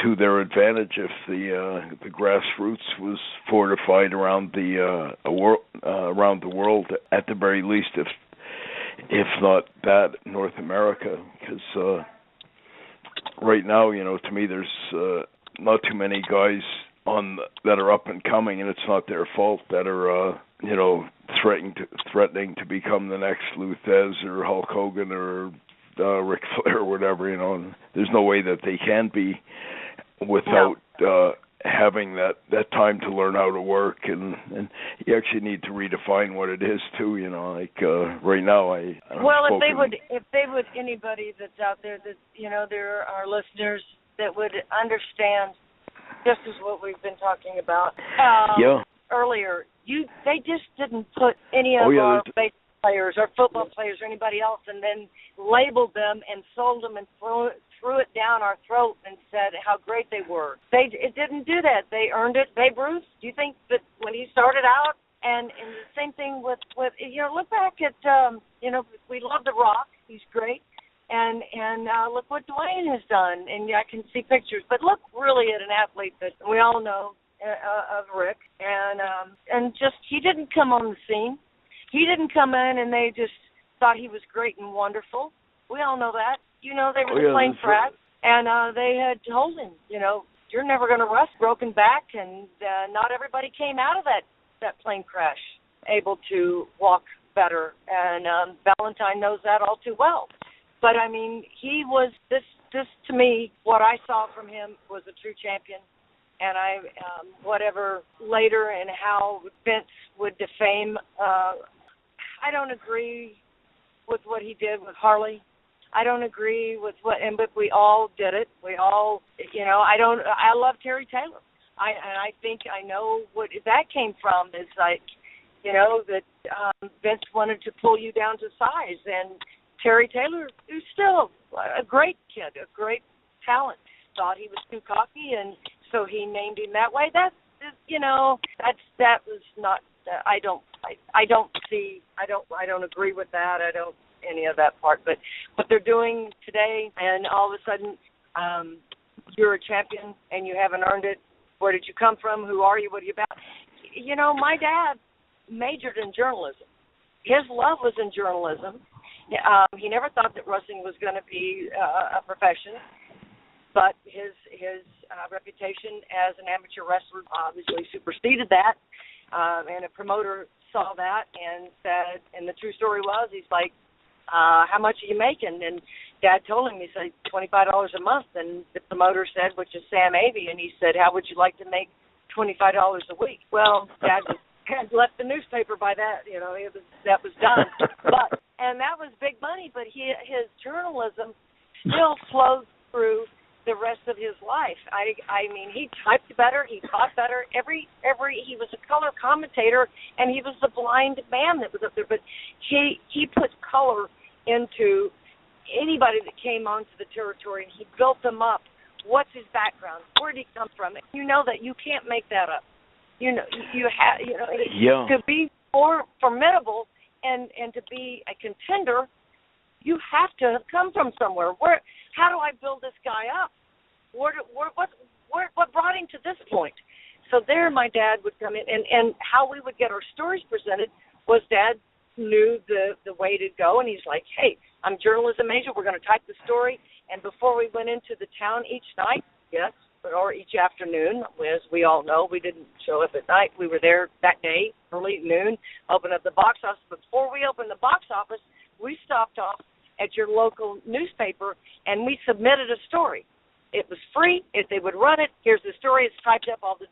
to their advantage if the grassroots was fortified around the world, at the very least, if not that, North America, because right now, to me, there's not too many guys that are up and coming, and it's not their fault, that are threatening to become the next Lou Thez or Hulk Hogan or Ric Flair or whatever. And there's no way that they can be without having that time to learn how to work, and you actually need to redefine what it is too. Right now, if they would anybody that's out there that there are listeners that would understand just as what we've been talking about earlier. They just didn't put any of our baseball players or football players or anybody else and then labeled them and sold them and threw it down our throat and said how great they were. It didn't do that. They earned it. Babe Ruth, do you think that when he started out, and the same thing with look back at we love The Rock. He's great. And look what Dwayne has done, and I can see pictures. But look really at an athlete that we all know of Rick, and just he didn't come on the scene. He didn't come in and they just thought he was great and wonderful. We all know that. They were playing crack, and they had told him, you're never going to rest, broken back, and not everybody came out of that plane crash able to walk better, and Valentine knows that all too well. But, I mean, he was, this to me, what I saw from him was a true champion. And whatever later and how Vince would defame, I don't agree with what he did with Harley. I don't agree with but we all did it. We all, I love Terry Taylor. I think I know what that came from. It's like, that Vince wanted to pull you down to size, and Terry Taylor, who's still a great kid, a great talent, thought he was too cocky, and so he named him that way. That was not. I don't agree with that. I don't any of that part. But what they're doing today, and all of a sudden, you're a champion and you haven't earned it. Where did you come from? Who are you? What are you about? My dad majored in journalism. His love was in journalism. He never thought that wrestling was going to be a profession, but his reputation as an amateur wrestler obviously superseded that, and a promoter saw that and said, and the true story was, he's like, how much are you making? And Dad told him, he said, $25 a month, and the promoter said, which is Sam Avey, and he said, how would you like to make $25 a week? Well, Dad was had left the newspaper by that. That was done. And that was big money. But his journalism still flowed through the rest of his life. I mean, he typed better, he taught better. He was a color commentator, and he was the blind man that was up there. But he put color into anybody that came onto the territory, and he built them up. What's his background? Where did he come from? You know that you can't make that up. To be more formidable and to be a contender, you have to have come from somewhere. How do I build this guy up? What brought him to this point? So there my dad would come in, and how we would get our stories presented was Dad knew the way to go, and he's like, hey, I'm journalism major, we're going to type the story, and before we went into the town each night, yes, or each afternoon, as we all know, we didn't show up at night, we were there that day, early noon, open up the box office. Before we opened the box office, we stopped off at your local newspaper, and we submitted a story. It was free. If they would run it, here's the story. It's typed up. All the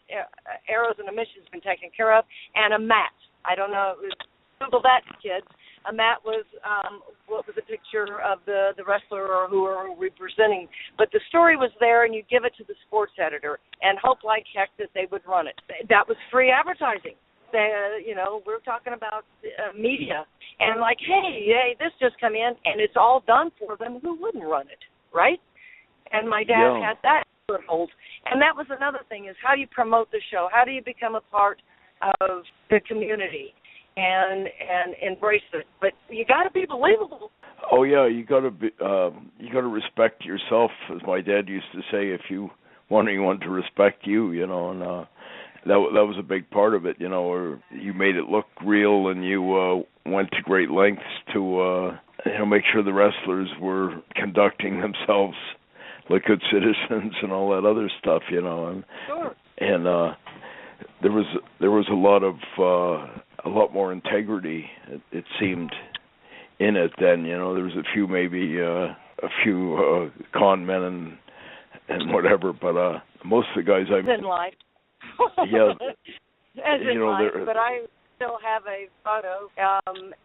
arrows and omissions have been taken care of. And a mat. I don't know. Google that, kids. A mat was what was a picture of the wrestler or who are representing. But the story was there, and you give it to the sports editor and hope like heck that they would run it. That was free advertising. We're talking about media. And like, hey, this just come in, and it's all done for them. Who wouldn't run it, right? And my dad had that foothold. And that was another thing, is how do you promote the show? How do you become a part of the community and embrace it? But you got to be believable. Oh yeah, you got to respect yourself, as my dad used to say. If you want anyone to respect you, and that was a big part of it, or you made it look real, and you went to great lengths to make sure the wrestlers were conducting themselves like good citizens and all that other stuff, and sure. And there was a lot more integrity, it seemed, in it then. There was a few con men and whatever, but most of the guys I in life. Yeah. As in life, but I still have a photo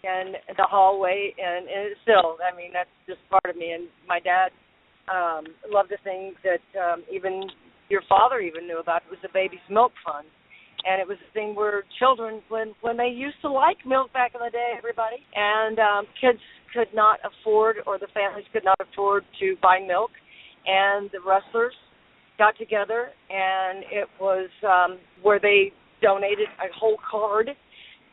in the hallway, and it's still, I mean, that's just part of me. And my dad loved the thing that even your father even knew about. It was the baby's milk fund. And it was a thing where children, when they used to like milk back in the day, everybody, and kids could not afford, or the families could not afford to buy milk, and the wrestlers got together, and it was where they donated a whole card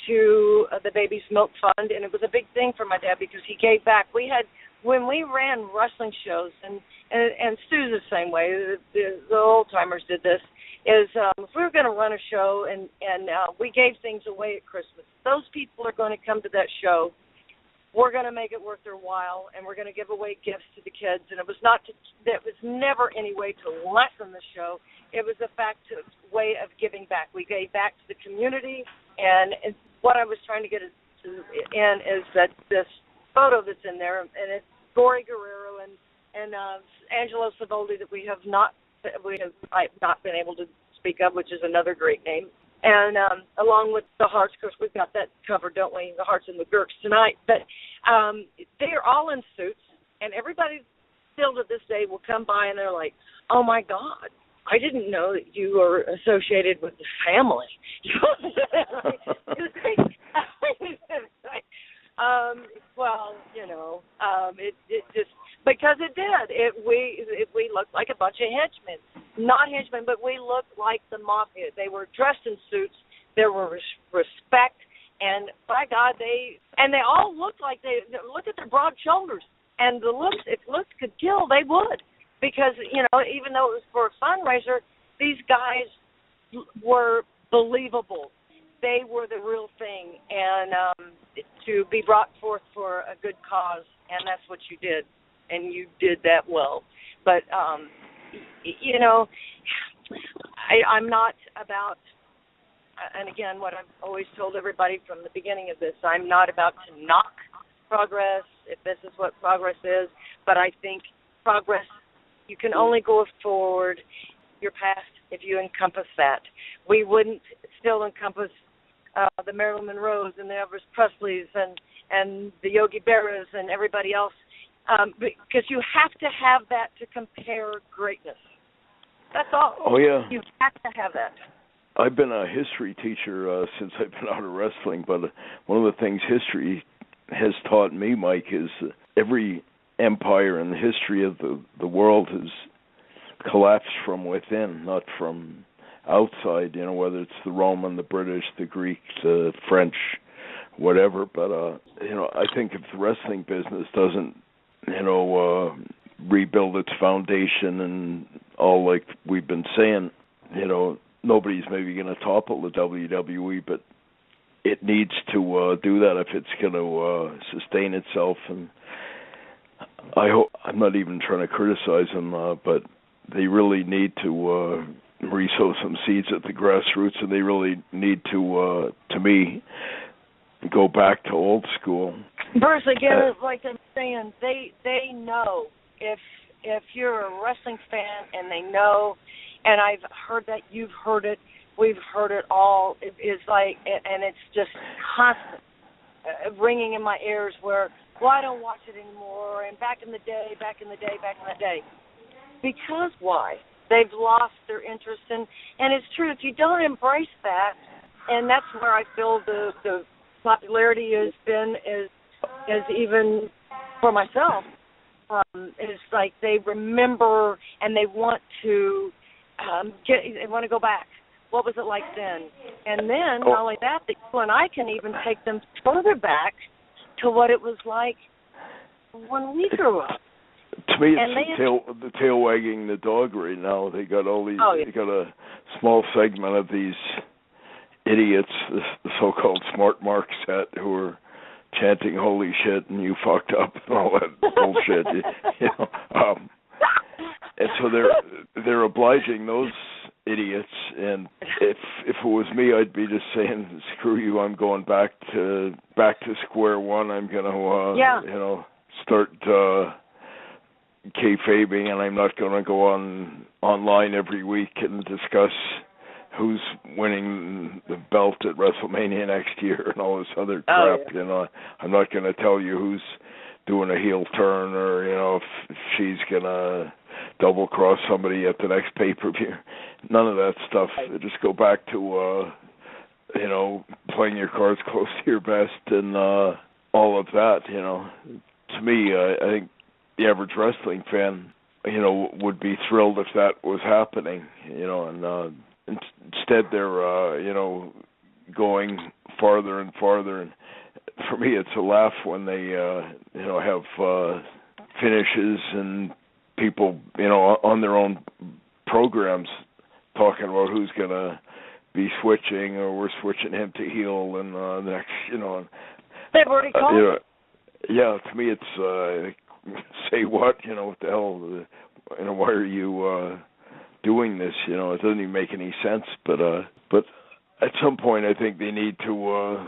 to the baby's milk fund, and it was a big thing for my dad because he gave back. When we ran wrestling shows, and Stu's the same way, the old-timers did this, is if we were going to run a show and we gave things away at Christmas, those people are going to come to that show. We're going to make it worth their while, and we're going to give away gifts to the kids. And it was never any way to lessen the show. It was a way of giving back. We gave back to the community, and what I was trying to get in is that this photo that's in there, and it's Gory Guerrero and Angelo Savoldi that I've not been able to speak of, which is another great name. And along with the Harts, of course, we've got that covered, don't we? The Harts and McGuirks tonight. But they are all in suits, and everybody still to this day will come by and they're like, oh, my God, I didn't know that you were associated with the family. It just, because it did. We looked like a bunch of henchmen. Not henchmen, but we looked like the mafia. They were dressed in suits. There was respect. And by God, they all looked like look at their broad shoulders. And the looks, if looks could kill, they would. Because, even though it was for a fundraiser, these guys were believable. They were the real thing. And to be brought forth for a good cause, and that's what you did. And you did that well. But, I'm not about, and again, what I've always told everybody from the beginning of this, I'm not about to knock progress, if this is what progress is, but I think progress, you can only go forward your past if you encompass that. We wouldn't still encompass the Marilyn Monroes and the Elvis Presleys and the Yogi Berras and everybody else, because you have to have that to compare greatness. That's all. Oh, yeah. You have to have that. I've been a history teacher since I've been out of wrestling, but one of the things history has taught me, Mike, is every empire in the history of the world has collapsed from within, not from outside, whether it's the Roman, the British, the Greek, the French, whatever. But, I think if the wrestling business doesn't, rebuild its foundation and all like we've been saying, nobody's maybe going to topple the WWE, but it needs to do that if it's going to sustain itself. And I hope, I'm not even trying to criticize them, but they really need to resow some seeds at the grassroots, and they really need to me, go back to old school. Bruce, again, like I'm saying, they know if you're a wrestling fan, and they know, and I've heard that, you've heard it, we've heard it all. It's like, and it's just constant ringing in my ears where, well, I don't watch it anymore, and back in the day. Because why? They've lost their interest in, and it's true, if you don't embrace that, and that's where I feel the popularity has been, is even for myself, it's like they remember and they want to they want to go back. What was it like then? And then, not only that, you and I can even take them further back to what it was like when we grew up. To me, it's the tail wagging the dog right now. They got all these. They got a small segment of these idiots, the so-called smart marks, who are chanting "Holy shit" and "You fucked up" and all that bullshit. And so they're obliging those idiots. And if it was me, I'd be just saying, "Screw you! I'm going back to square one. I'm gonna start kayfabing, and I'm not going to go online every week and discuss who's winning the belt at WrestleMania next year and all this other crap. I'm not going to tell you who's doing a heel turn, or if she's going to double cross somebody at the next pay-per-view. None of that stuff. Just go back to playing your cards close to your vest and all of that. To me, I think the average wrestling fan, would be thrilled if that was happening, and instead they're, going farther and farther. And for me, it's a laugh when they, have finishes and people, on their own programs talking about who's going to be switching, or we're switching him to heel and the next, They've already called it. Yeah, to me it's, say what? What the hell? Why are you doing this? It doesn't even make any sense. But at some point, I think they need to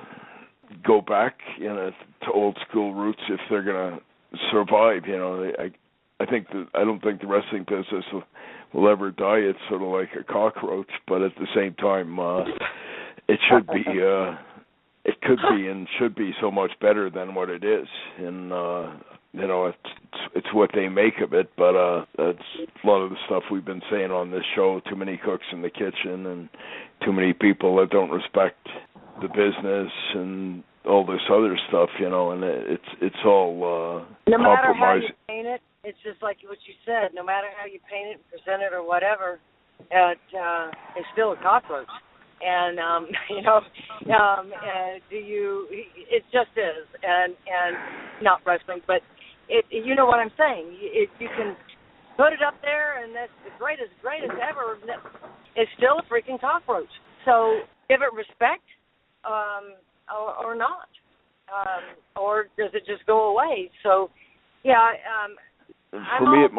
go back, to old school roots if they're gonna survive. I don't think the wrestling business will ever die. It's sort of like a cockroach, but at the same time, it should be. It could be and should be so much better than what it is, and it's what they make of it. But that's a lot of the stuff we've been saying on this show. Too many cooks in the kitchen, and too many people that don't respect the business, and all this other stuff. And it's all no matter compromise. how you paint it, it's just like what you said. No matter how you paint it, present it, or whatever, it's still a cockroach. And it just is, and not wrestling, but you know what I'm saying. You can put it up there, and that's the greatest ever. It's still a freaking cockroach. So give it respect, or not, or does it just go away? So yeah. For me, it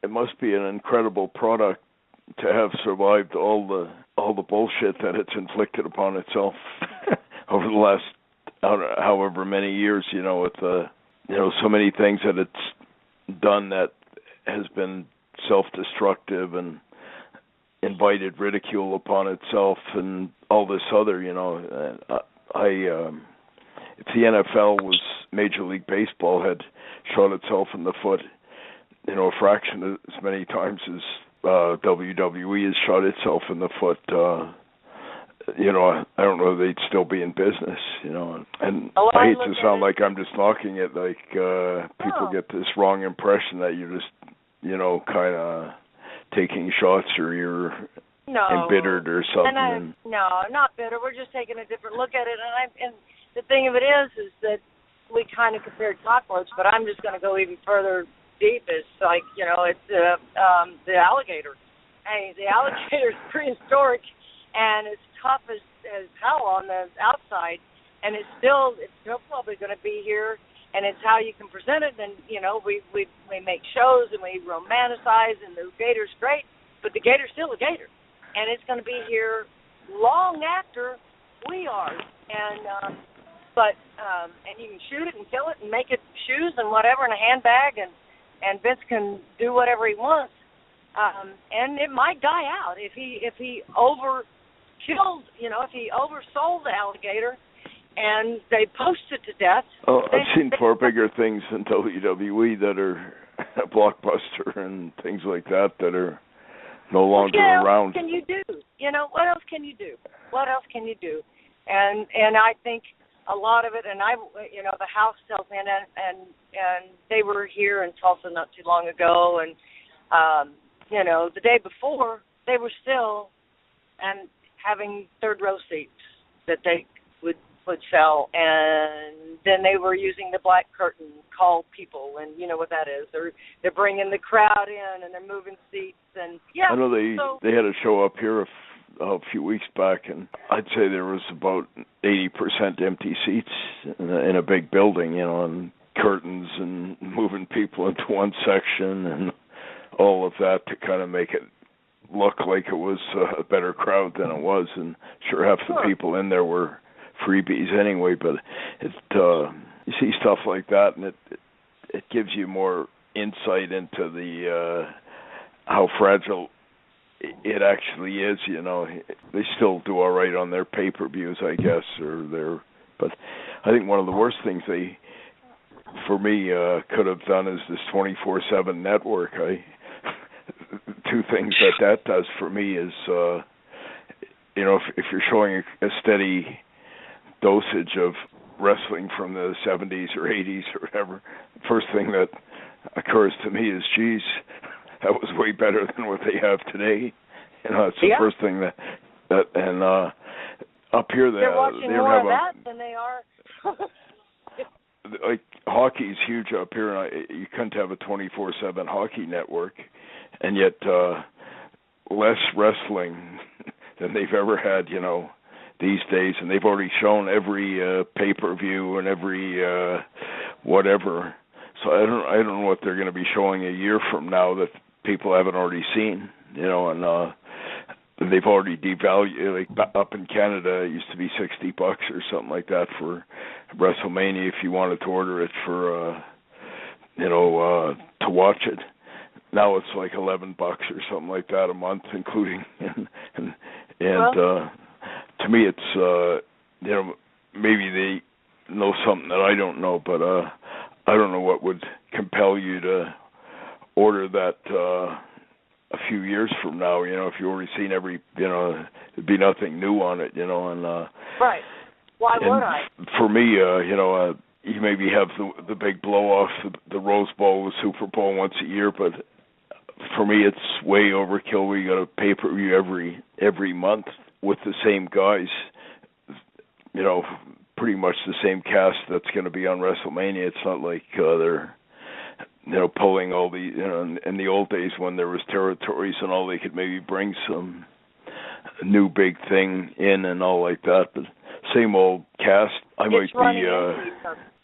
must be an incredible product to have survived all the bullshit that it's inflicted upon itself over the last however many years, with so many things that it's done that has been self-destructive and invited ridicule upon itself, and all this other, you know. If the NFL was Major League Baseball had shot itself in the foot, you know, a fraction as many times as WWE has shot itself in the foot, you know, I don't know if they'd still be in business, you know. And I hate to sound like I'm just knocking it, like people get this wrong impression that you're just, you know, kind of taking shots or you're embittered or something. No, not bitter. We're just taking a different look at it. And the thing of it is that we kind of compared cockroach, but I'm just going to go even further deep. It's like, you know, it's the alligator. Hey, the alligator's prehistoric, and it's tough as hell on the outside, and it's still probably going to be here. And it's how you can present it. And you know, we make shows and we romanticize, and the gator's great, but the gator's still a gator, and it's going to be here long after we are. And and you can shoot it and kill it and make it shoes and whatever in a handbag, and Vince can do whatever he wants. And it might die out if he overkilled, you know, if he oversold the alligator and they post it to death. Oh, I've seen far bigger things than WWE that are a blockbuster and things like that are no longer around. What else can you do? You know, what else can you do? What else can you do? And I think a lot of it, and you know, the house tells me, and they were here in Tulsa not too long ago, and you know, the day before they were still and having third row seats that they would sell, and then they were using the black curtain, call people, and you know what that is. They're bringing the crowd in, and they're moving seats, and yeah. I know they had a show up here a few weeks back, and I'd say there was about 80% empty seats in a big building, you know, and curtains and moving people into one section and all of that to kind of make it look like it was a better crowd than it was. And sure, half the people in there were freebies anyway, but you see stuff like that, and it gives you more insight into the how fragile it actually is. You know, they still do all right on their pay-per-views, I guess, but I think one of the worst things they, for me, could have done is this 24/7 network. Two things that does for me is, you know, if you're showing a steady dosage of wrestling from the 70s or 80s or whatever, the first thing that occurs to me is, geez, that was way better than what they have today. You know, it's the first thing that and up here they're watching more of that than they are. Like hockey's huge up here, and you couldn't have a 24/7 hockey network, and yet less wrestling than they've ever had, you know, these days. And they've already shown every pay-per-view and every whatever. So I don't know what they're going to be showing a year from now that people haven't already seen, you know. And they've already devalued. Like up in Canada, it used to be $60 or something like that for WrestleMania if you wanted to order it for, you know, to watch it. Now it's like $11 or something like that a month, including and to me it's you know, maybe they know something that I don't know, but I don't know what would compel you to order that a few years from now. You know, if you already seen every, you know, there'd be nothing new on it, you know. And right. Why would I? For me, you know, you maybe have the big blow-off, the Rose Bowl, the Super Bowl once a year, but for me, it's way overkill. We got a pay-per-view every month with the same guys, you know, pretty much the same cast that's going to be on WrestleMania. It's not like they're, you know, pulling all the, you know, in the old days when there was territories and all, they could maybe bring some new big thing in and all like that, but same old cast. I might be,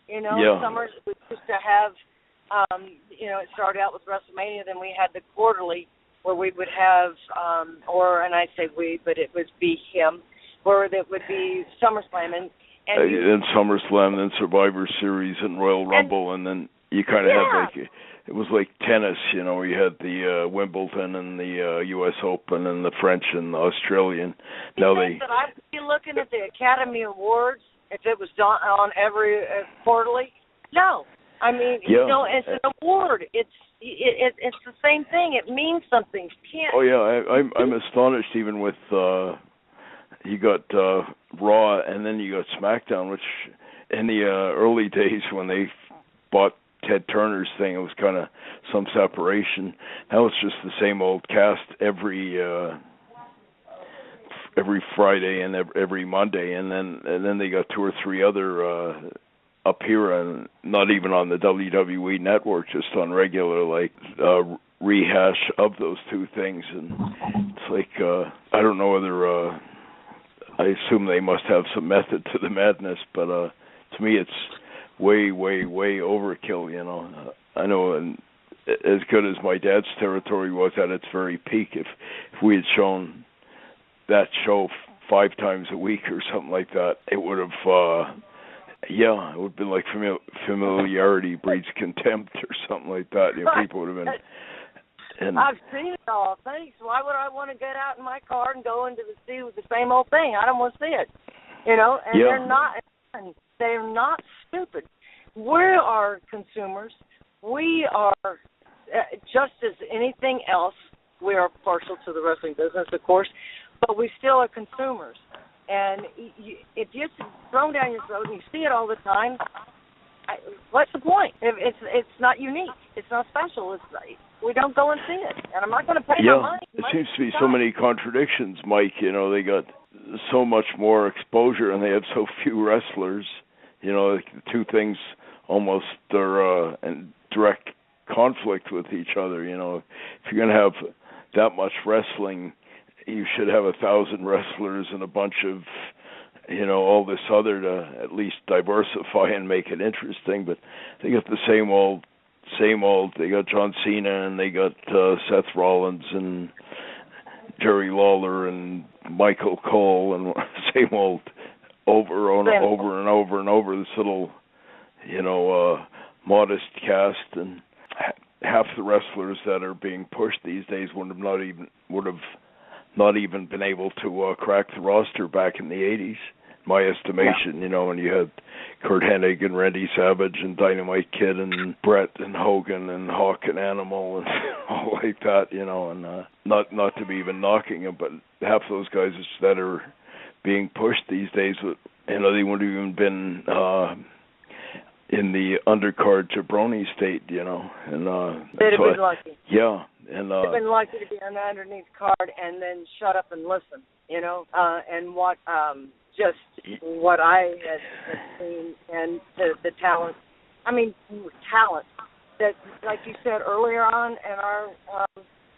you know, summers we used to have, you know, it started out with WrestleMania, then we had the quarterly where we would have, and I say we, but it would be him, where it would be SummerSlam and SummerSlam, then Survivor Series and Royal Rumble, and then you kind of had like, it was like tennis, you know, you had the Wimbledon and the U.S. Open and the French and the Australian. Now I would be looking at the Academy Awards if it was on every quarterly. No, I mean, you know, it's an award. It's the same thing. It means something. You can't. Oh yeah, I'm astonished even with you got Raw and then you got SmackDown, which in the early days when they bought Ted Turner's thing, it was kind of some separation. Now it's just the same old cast every Friday and every Monday, and then they got 2 or 3 other up here, and not even on the WWE network, just on regular like rehash of those 2 things. And it's like I don't know whether I assume they must have some method to the madness, but to me it's way overkill, you know. I know, and as good as my dad's territory was at its very peak, if we had shown that show 5 times a week or something like that, it would have it would have been like familiarity breeds contempt or something like that. You know, people would have been. And I've seen it all. Thanks. Why would I want to get out in my car and go into the sea with the same old thing? I don't want to see it. You know, and they're not stupid. We are consumers. We are just as anything else. We are partial to the wrestling business, of course, but we still are consumers. And if you're thrown down your throat and you see it all the time, what's the point? It's not unique. It's not special. We don't go and see it. And I'm not going to pay my money. There seems to be so many contradictions, Mike. You know, they got so much more exposure and they have so few wrestlers. You know, the 2 things almost are in direct conflict with each other. You know, if you're going to have that much wrestling, you should have 1,000 wrestlers and a bunch of, you know, all this other to at least diversify and make it interesting. But they got the same old. They got John Cena and they got Seth Rollins and Jerry Lawler and Michael Cole and same old over and over. This little, you know, modest cast, and half the wrestlers that are being pushed these days would have not even been able to crack the roster back in the 80s. My estimation, you know, when you had Kurt Hennig and Randy Savage and Dynamite Kid and Brett and Hogan and Hawk and Animal and all like that, you know, and not to be even knocking them, but half those guys that are being pushed these days, you know, they wouldn't have even been in the undercard jabroni state, you know, and they'd have been lucky. Yeah, and they've been lucky to be on the underneath card and then shut up and listen, you know, and what. Just what I had seen and the talent. I mean, talent that, like you said earlier on in our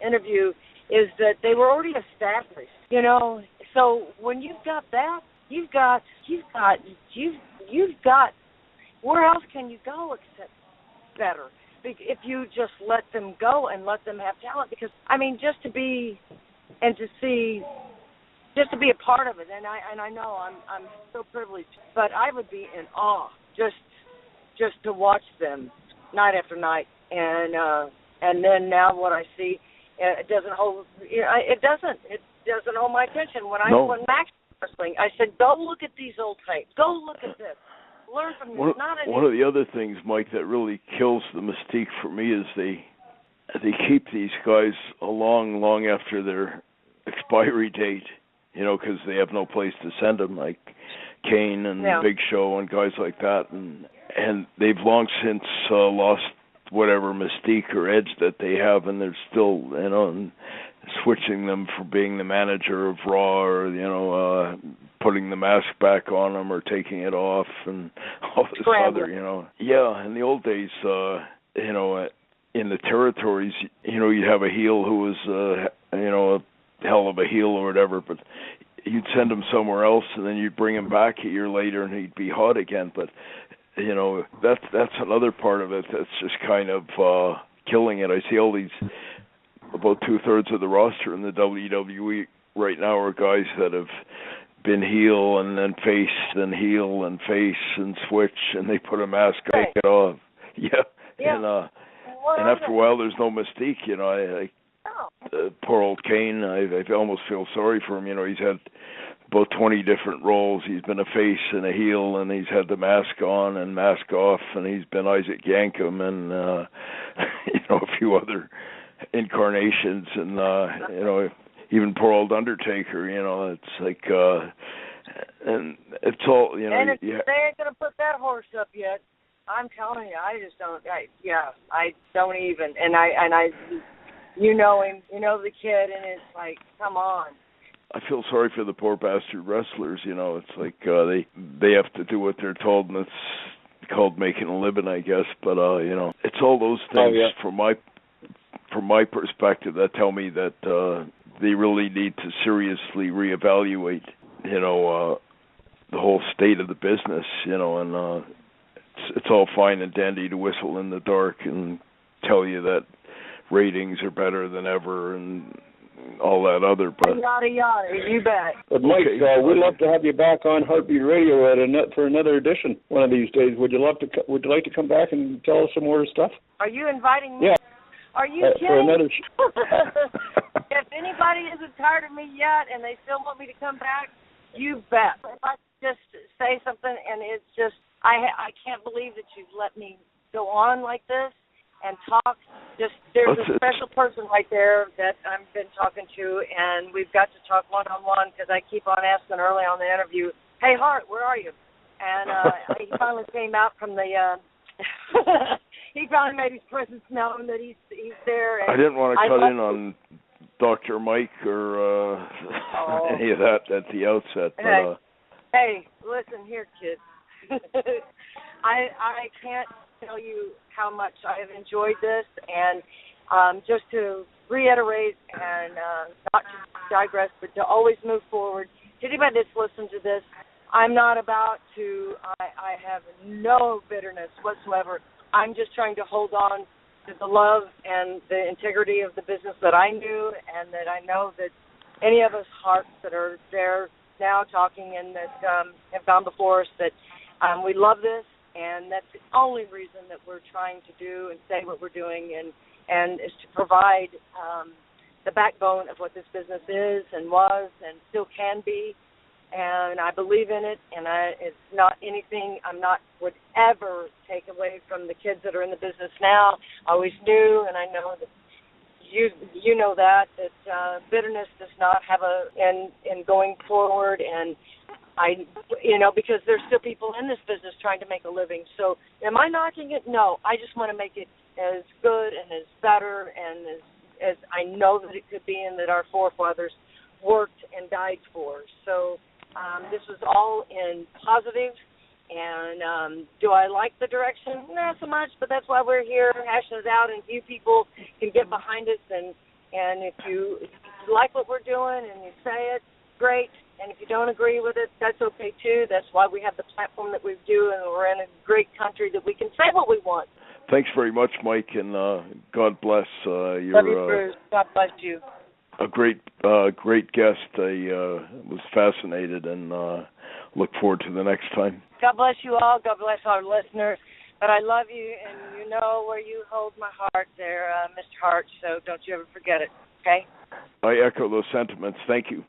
interview, is that they were already established. You know, so when you've got that, you've got. Where else can you go except better? If you just let them go and let them have talent, because I mean, just to be a part of it, and I know I'm so privileged, but I would be in awe just to watch them night after night, and then now what I see, it doesn't hold my attention. When Max was wrestling, I said, go look at these old tapes, go look at this, learn from this. One of the other things, Mike, that really kills the mystique for me is they keep these guys long after their expiry date. You know, because they have no place to send them, like Kane and Big Show and guys like that, and they've long since lost whatever mystique or edge that they have, and they're still, you know, switching them for being the manager of Raw, or you know, putting the mask back on them or taking it off, and all this other, you know. Yeah, in the old days, you know, in the territories, you know, you'd have a heel who was, you know, a hell of a heel or whatever, but you'd send him somewhere else and then you'd bring him back a year later and he'd be hot again. But you know, that's another part of it that's just kind of killing it. I see all these, about 2/3 of the roster in the WWE right now are guys that have been heel and then face and heel and face and switch, and they put a mask on, take it off. Yeah, Yeah. And after a while, there's no mystique. You know, poor old Kane. I almost feel sorry for him. You know, he's had about 20 different roles. He's been a face and a heel, and he's had the mask on and mask off, and he's been Isaac Yankem and you know, a few other incarnations, and you know, even poor old Undertaker. You know, it's like, and it's all, you know. And they ain't gonna put that horse up yet. I'm telling you, I just don't. I don't even. And I, you know him, you know the kid, and it's like, come on. I feel sorry for the poor bastard wrestlers. You know, it's like they have to do what they're told, and it's called making a living, I guess. But you know, it's all those things from my perspective that tell me that they really need to seriously reevaluate, you know, the whole state of the business. You know, and it's all fine and dandy to whistle in the dark and tell you that ratings are better than ever and all that other, but yada yada, you bet. But Mike, we'd love to have you back on Hart Beat Radio for another edition one of these days. Would you like to come back and tell us some more stuff? Are you inviting me? Yeah. Are you kidding? For another If anybody isn't tired of me yet and they still want me to come back, you bet. If I just say something and it's just, I can't believe that you've let me go on like this and talk. Just there's a special person right there that I've been talking to, and we've got to talk one-on-one because I keep on asking early on the interview, hey, Hart, where are you? And he finally came out from the he finally made his presence known that he's there. And I didn't want to cut in on Dr. Mike or any of that at the outset. But, hey, listen here, kid. I can't tell you how much I have enjoyed this, and just to reiterate and not to digress, but to always move forward. To anybody that's listened to this, I'm not about to, I have no bitterness whatsoever. I'm just trying to hold on to the love and the integrity of the business that I knew, and that I know that any of us Harts that are there now talking and that have gone before us, that we love this, and that's the only reason that we're trying to do and say what we're doing, and is to provide the backbone of what this business is and was and still can be. And I believe in it, and it's not anything would ever take away from the kids that are in the business now. I always knew, and I know that you know that bitterness does not have in going forward, and because there's still people in this business trying to make a living. So am I knocking it? No, I just want to make it as good and as better and as I know that it could be, and that our forefathers worked and died for. So this was all in positive, and do I like the direction? Not so much, but that's why we're here, hashing it out, and you people can get behind us, and if you like what we're doing and you say it, great, and if you don't agree with it, that's okay too. That's why we have the platform that we do, and we're in a great country that we can say what we want. Thanks very much, Mike, and God bless your... Love you, Bruce. God bless you. A great guest. I was fascinated and look forward to the next time. God bless you all. God bless our listeners. But I love you, and you know where you hold my heart there, Mr. Hart, so don't you ever forget it, okay? I echo those sentiments. Thank you.